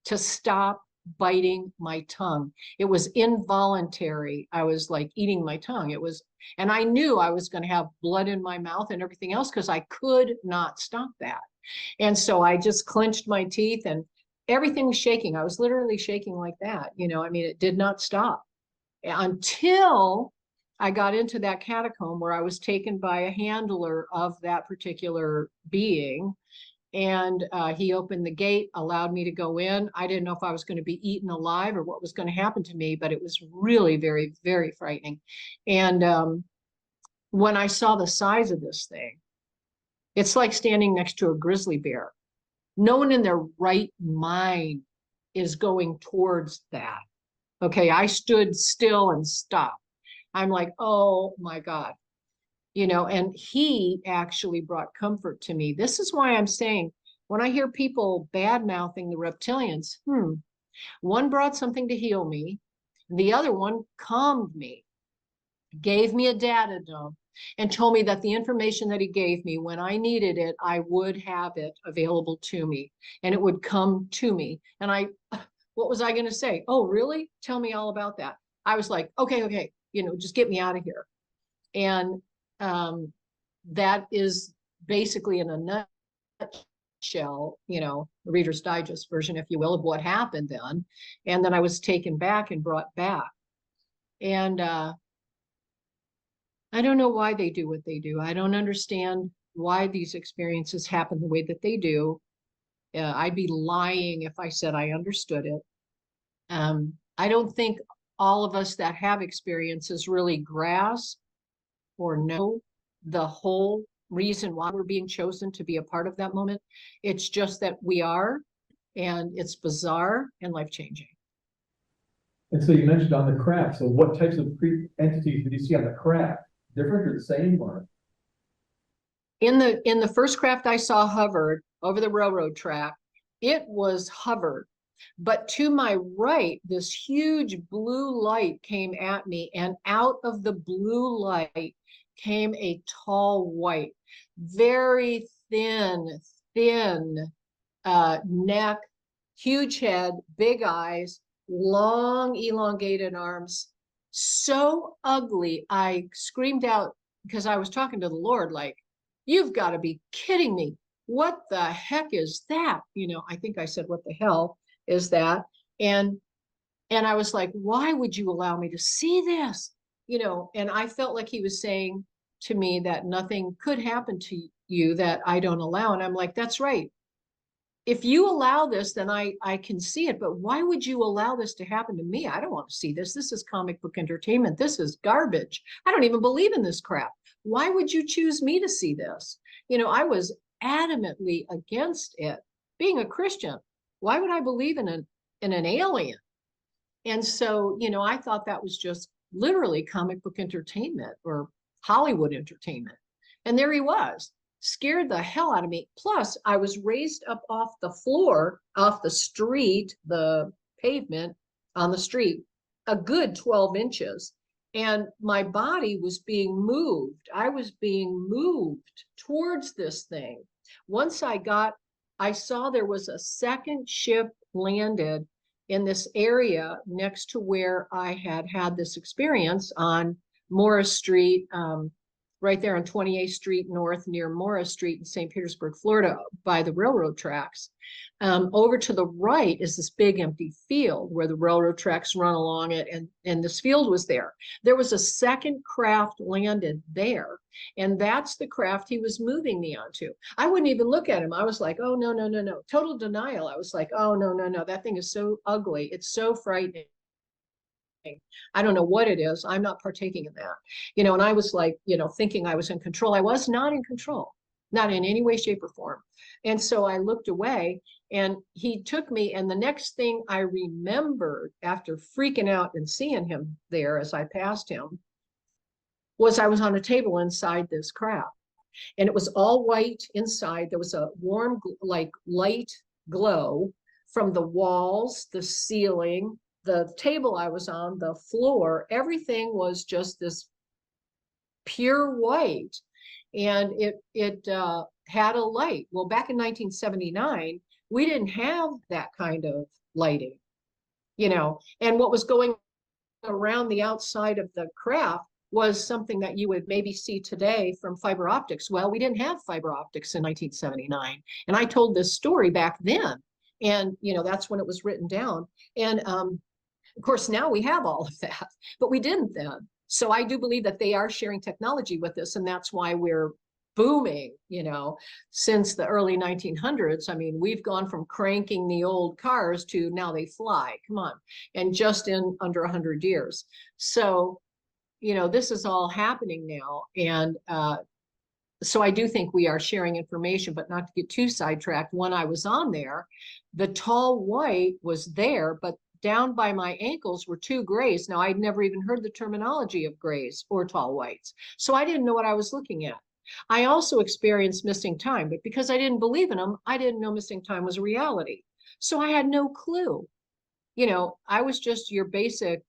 to stop biting my tongue. It was involuntary. I was like eating my tongue. It was, and I knew I was going to have blood in my mouth and everything else because I could not stop that. And so I just clenched my teeth and everything was shaking. I was literally shaking like that. You know, I mean, it did not stop until I got into that catacomb where I was taken by a handler of that particular being. And he opened the gate, allowed me to go in. I didn't know if I was going to be eaten alive or what was going to happen to me, but it was really very, very frightening. And when I saw the size of this thing, it's like standing next to a grizzly bear. No one in their right mind is going towards that. Okay, I stood still and stopped. I'm like, oh my God. You know, and he actually brought comfort to me. This is why I'm saying, when I hear people bad-mouthing the reptilians, one brought something to heal me. The other one calmed me, gave me a data dump, and told me that the information that he gave me, when I needed it, I would have it available to me, and it would come to me. And what was I going to say? Oh, really? Tell me all about that. I was like, okay, you know, just get me out of here. And that is basically in a nutshell, you know, the Reader's Digest version, if you will, of what happened then. And then I was taken back and brought back. And I don't know why they do what they do. I don't understand why these experiences happen the way that they do. I'd be lying if I said I understood it. I don't think all of us that have experiences really grasp or know the whole reason why we're being chosen to be a part of that moment. It's just that we are, and it's bizarre and life-changing. And so you mentioned on the craft, so what types of entities did you see on the craft? Different or the same, or? In the first craft I saw hovered over the railroad track, it was hovered. But to my right, this huge blue light came at me, and out of the blue light came a tall white, very thin neck, huge head, big eyes, long elongated arms, so ugly. I screamed out because I was talking to the Lord, like, you've got to be kidding me. What the heck is that? You know, I think I said, what the hell is that? And I was like, why would you allow me to see this? You know, and I felt like he was saying to me that nothing could happen to you that I don't allow. And I'm like, that's right. If you allow this, then I can see it. But why would you allow this to happen to me? I don't want to see this. This is comic book entertainment. This is garbage. I don't even believe in this crap. Why would you choose me to see this? You know, I was adamantly against it. Being a Christian, why would I believe in an alien? And so, you know, I thought that was just literally comic book entertainment or Hollywood entertainment. And there he was, scared the hell out of me. Plus, I was raised up off the floor, off the street, the pavement on the street, a good 12 inches. And my body was being moved. I was being moved towards this thing. Once I saw there was a second ship landed in this area next to where I had this experience on Morris Street, right there on 28th Street North near Morris Street in St. Petersburg, Florida, by the railroad tracks. Over to the right is this big empty field where the railroad tracks run along it, and this field was there. There was a second craft landed there, and that's the craft he was moving me onto. I wouldn't even look at him. I was like, oh, no, no, no, no. Total denial. I was like, oh, no, no, no. That thing is so ugly. It's so frightening. I don't know what it is. I'm not partaking in that, you know, and I was like, you know, thinking I was in control. I was not in control, not in any way, shape, or form. And so I looked away and he took me. And the next thing I remembered after freaking out and seeing him there as I passed him was I was on a table inside this craft, and it was all white inside. There was a warm, like light glow from the walls, the ceiling, the table I was on, the floor, everything was just this pure white. And it had a light. Well, back in 1979, we didn't have that kind of lighting, you know, and what was going around the outside of the craft was something that you would maybe see today from fiber optics. Well, we didn't have fiber optics in 1979. And I told this story back then. And, you know, that's when it was written down. And, of course, now we have all of that, but we didn't then. So I do believe that they are sharing technology with us, and that's why we're booming, you know, since the early 1900s. I mean, we've gone from cranking the old cars to now they fly, come on, and just in under 100 years. So, you know, this is all happening now. And so I do think we are sharing information, but not to get too sidetracked. When I was on there, the tall white was there, but down by my ankles were two grays. Now, I'd never even heard the terminology of grays or tall whites, so I didn't know what I was looking at. I also experienced missing time, but because I didn't believe in them, I didn't know missing time was a reality. So I had no clue. You know, I was just your basic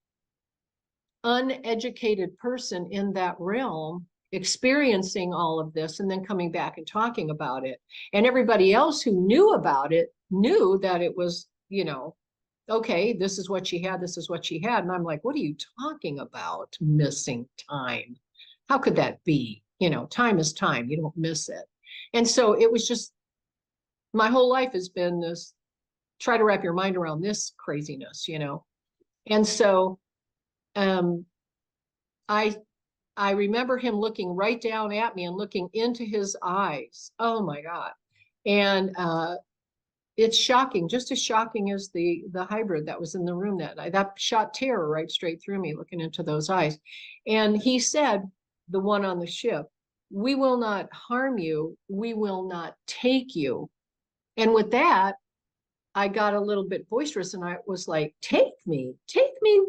uneducated person in that realm, experiencing all of this and then coming back and talking about it. And everybody else who knew about it knew that it was, you know, okay, this is what she had, this is what she had. And I'm like, what are you talking about? Missing time. How could that be? You know, time is time. You don't miss it. And so it was just my whole life has been this, try to wrap your mind around this craziness, you know? And so, I remember him looking right down at me and looking into his eyes. Oh my God. And, it's shocking, just as shocking as the hybrid that was in the room that night. That shot terror right straight through me looking into those eyes. And he said, the one on the ship, "We will not harm you. We will not take you." And with that, I got a little bit boisterous and I was like, take me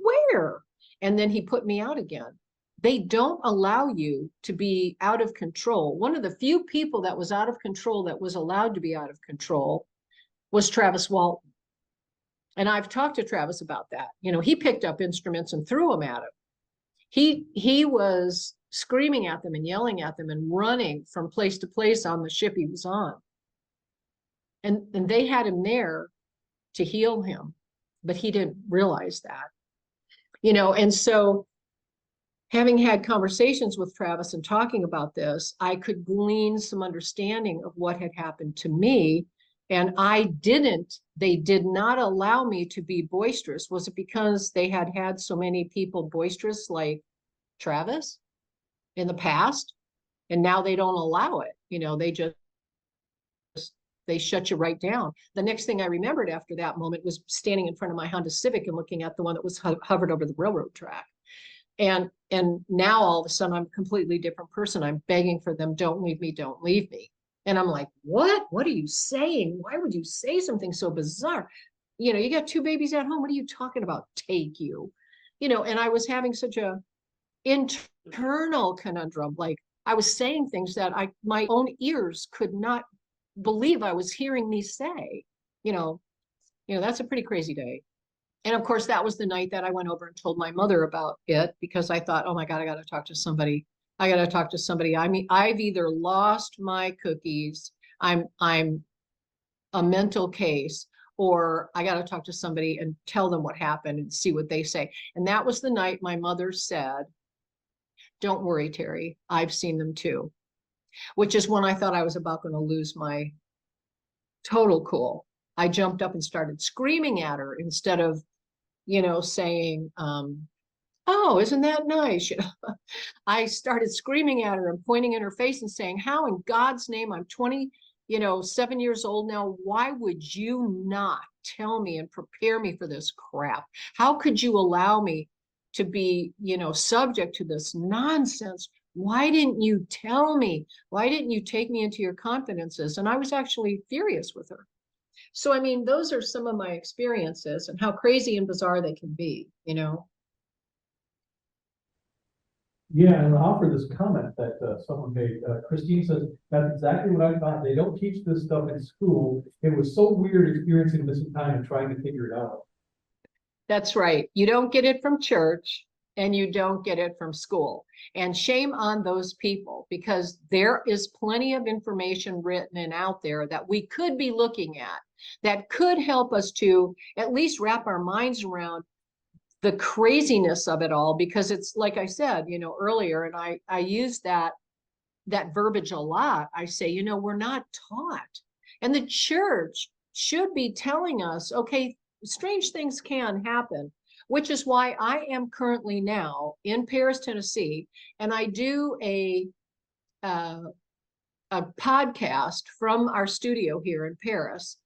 where? And then he put me out again. They don't allow you to be out of control. One of the few people that was out of control, that was allowed to be out of control, was Travis Walton. And I've talked to Travis about that. You know, he picked up instruments and threw them at him. He was screaming at them and yelling at them and running from place to place on the ship he was on. And they had him there to heal him, but he didn't realize that. You know, and so having had conversations with Travis and talking about this, I could glean some understanding of what had happened to me. And they did not allow me to be boisterous. Was it because they had had so many people boisterous like Travis in the past? And now they don't allow it. You know, they shut you right down. The next thing I remembered after that moment was standing in front of my Honda Civic and looking at the one that was hovered over the railroad track. And now all of a sudden I'm a completely different person. I'm begging for them, don't leave me, don't leave me. And I'm like, what are you saying? Why would you say something so bizarre? You know, you got 2 babies at home. What are you talking about? Take you, you know, and I was having such a internal conundrum. Like I was saying things that my own ears could not believe I was hearing me say, you know, that's a pretty crazy day. And of course, that was the night that I went over and told my mother about it, because I thought, oh my God, I got to talk to somebody. I got to talk to somebody. I mean, I've either lost my cookies, I'm a mental case, or I got to talk to somebody and tell them what happened and see what they say. And that was the night my mother said, don't worry, Teri, I've seen them too, which is when I thought I was about going to lose my total cool. I jumped up and started screaming at her instead of, you know, saying, oh, isn't that nice? You know, I started screaming at her and pointing in her face and saying, how in God's name, I'm 7 years old now. Why would you not tell me and prepare me for this crap? How could you allow me to be, subject to this nonsense? Why didn't you tell me? Why didn't you take me into your confidences? And I was actually furious with her. So, I mean, those are some of my experiences and how crazy and bizarre they can be, you know? Yeah, and I'll offer this comment that someone made. Christine says, that's exactly what I thought. They don't teach this stuff in school. It was so weird experiencing this in time and trying to figure it out. That's right. You don't get it from church and you don't get it from school. And shame on those people, because there is plenty of information written and out there that we could be looking at that could help us to at least wrap our minds around the craziness of it all, because it's like I said, earlier, and I use that verbiage a lot. I say, we're not taught, and the church should be telling us, okay, strange things can happen, which is why I am currently now in Paris, Tennessee, and I do a podcast from our studio here in Paris.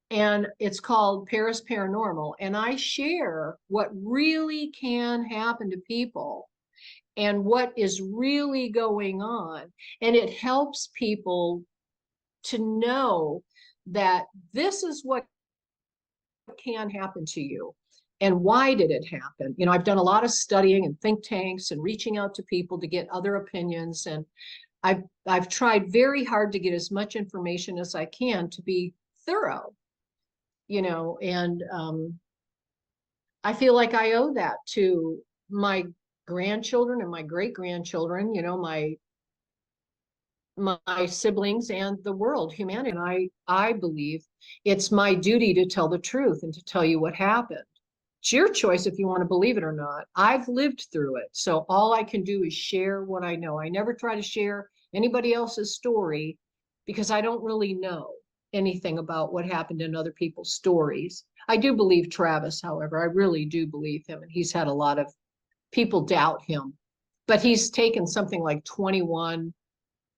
And it's called Paris Paranormal. And I share what really can happen to people and what is really going on. And it helps people to know that this is what can happen to you. And why did it happen? I've done a lot of studying and think tanks and reaching out to people to get other opinions. And I've tried very hard to get as much information as I can to be thorough. And I feel like I owe that to my grandchildren and my great-grandchildren, my siblings and the world, humanity. And I believe it's my duty to tell the truth and to tell you what happened. It's your choice if you want to believe it or not. I've lived through it. So all I can do is share what I know. I never try to share anybody else's story because I don't really know. anything about what happened in other people's stories. I do believe Travis, however, I really do believe him, and he's had a lot of people doubt him. But he's taken something like 21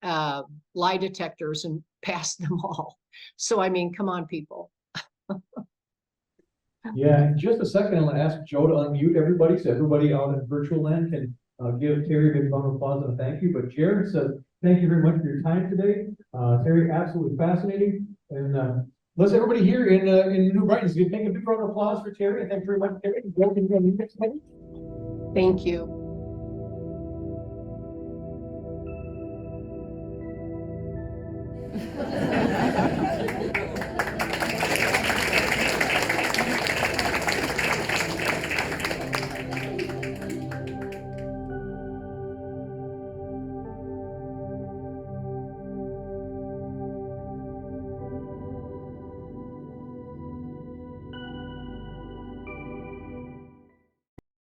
lie detectors and passed them all. So I mean, come on, people. Yeah, in just a second, I'm gonna ask Joe to unmute everybody, so everybody out in virtual land can give Teri a big round of applause and a thank you. But Jared says, thank you very much for your time today. Teri, absolutely fascinating. And let's everybody here in New Brighton, give a big round of applause for Teri. And thank you very much, Teri. Joe, can you unmute next time? Thank you.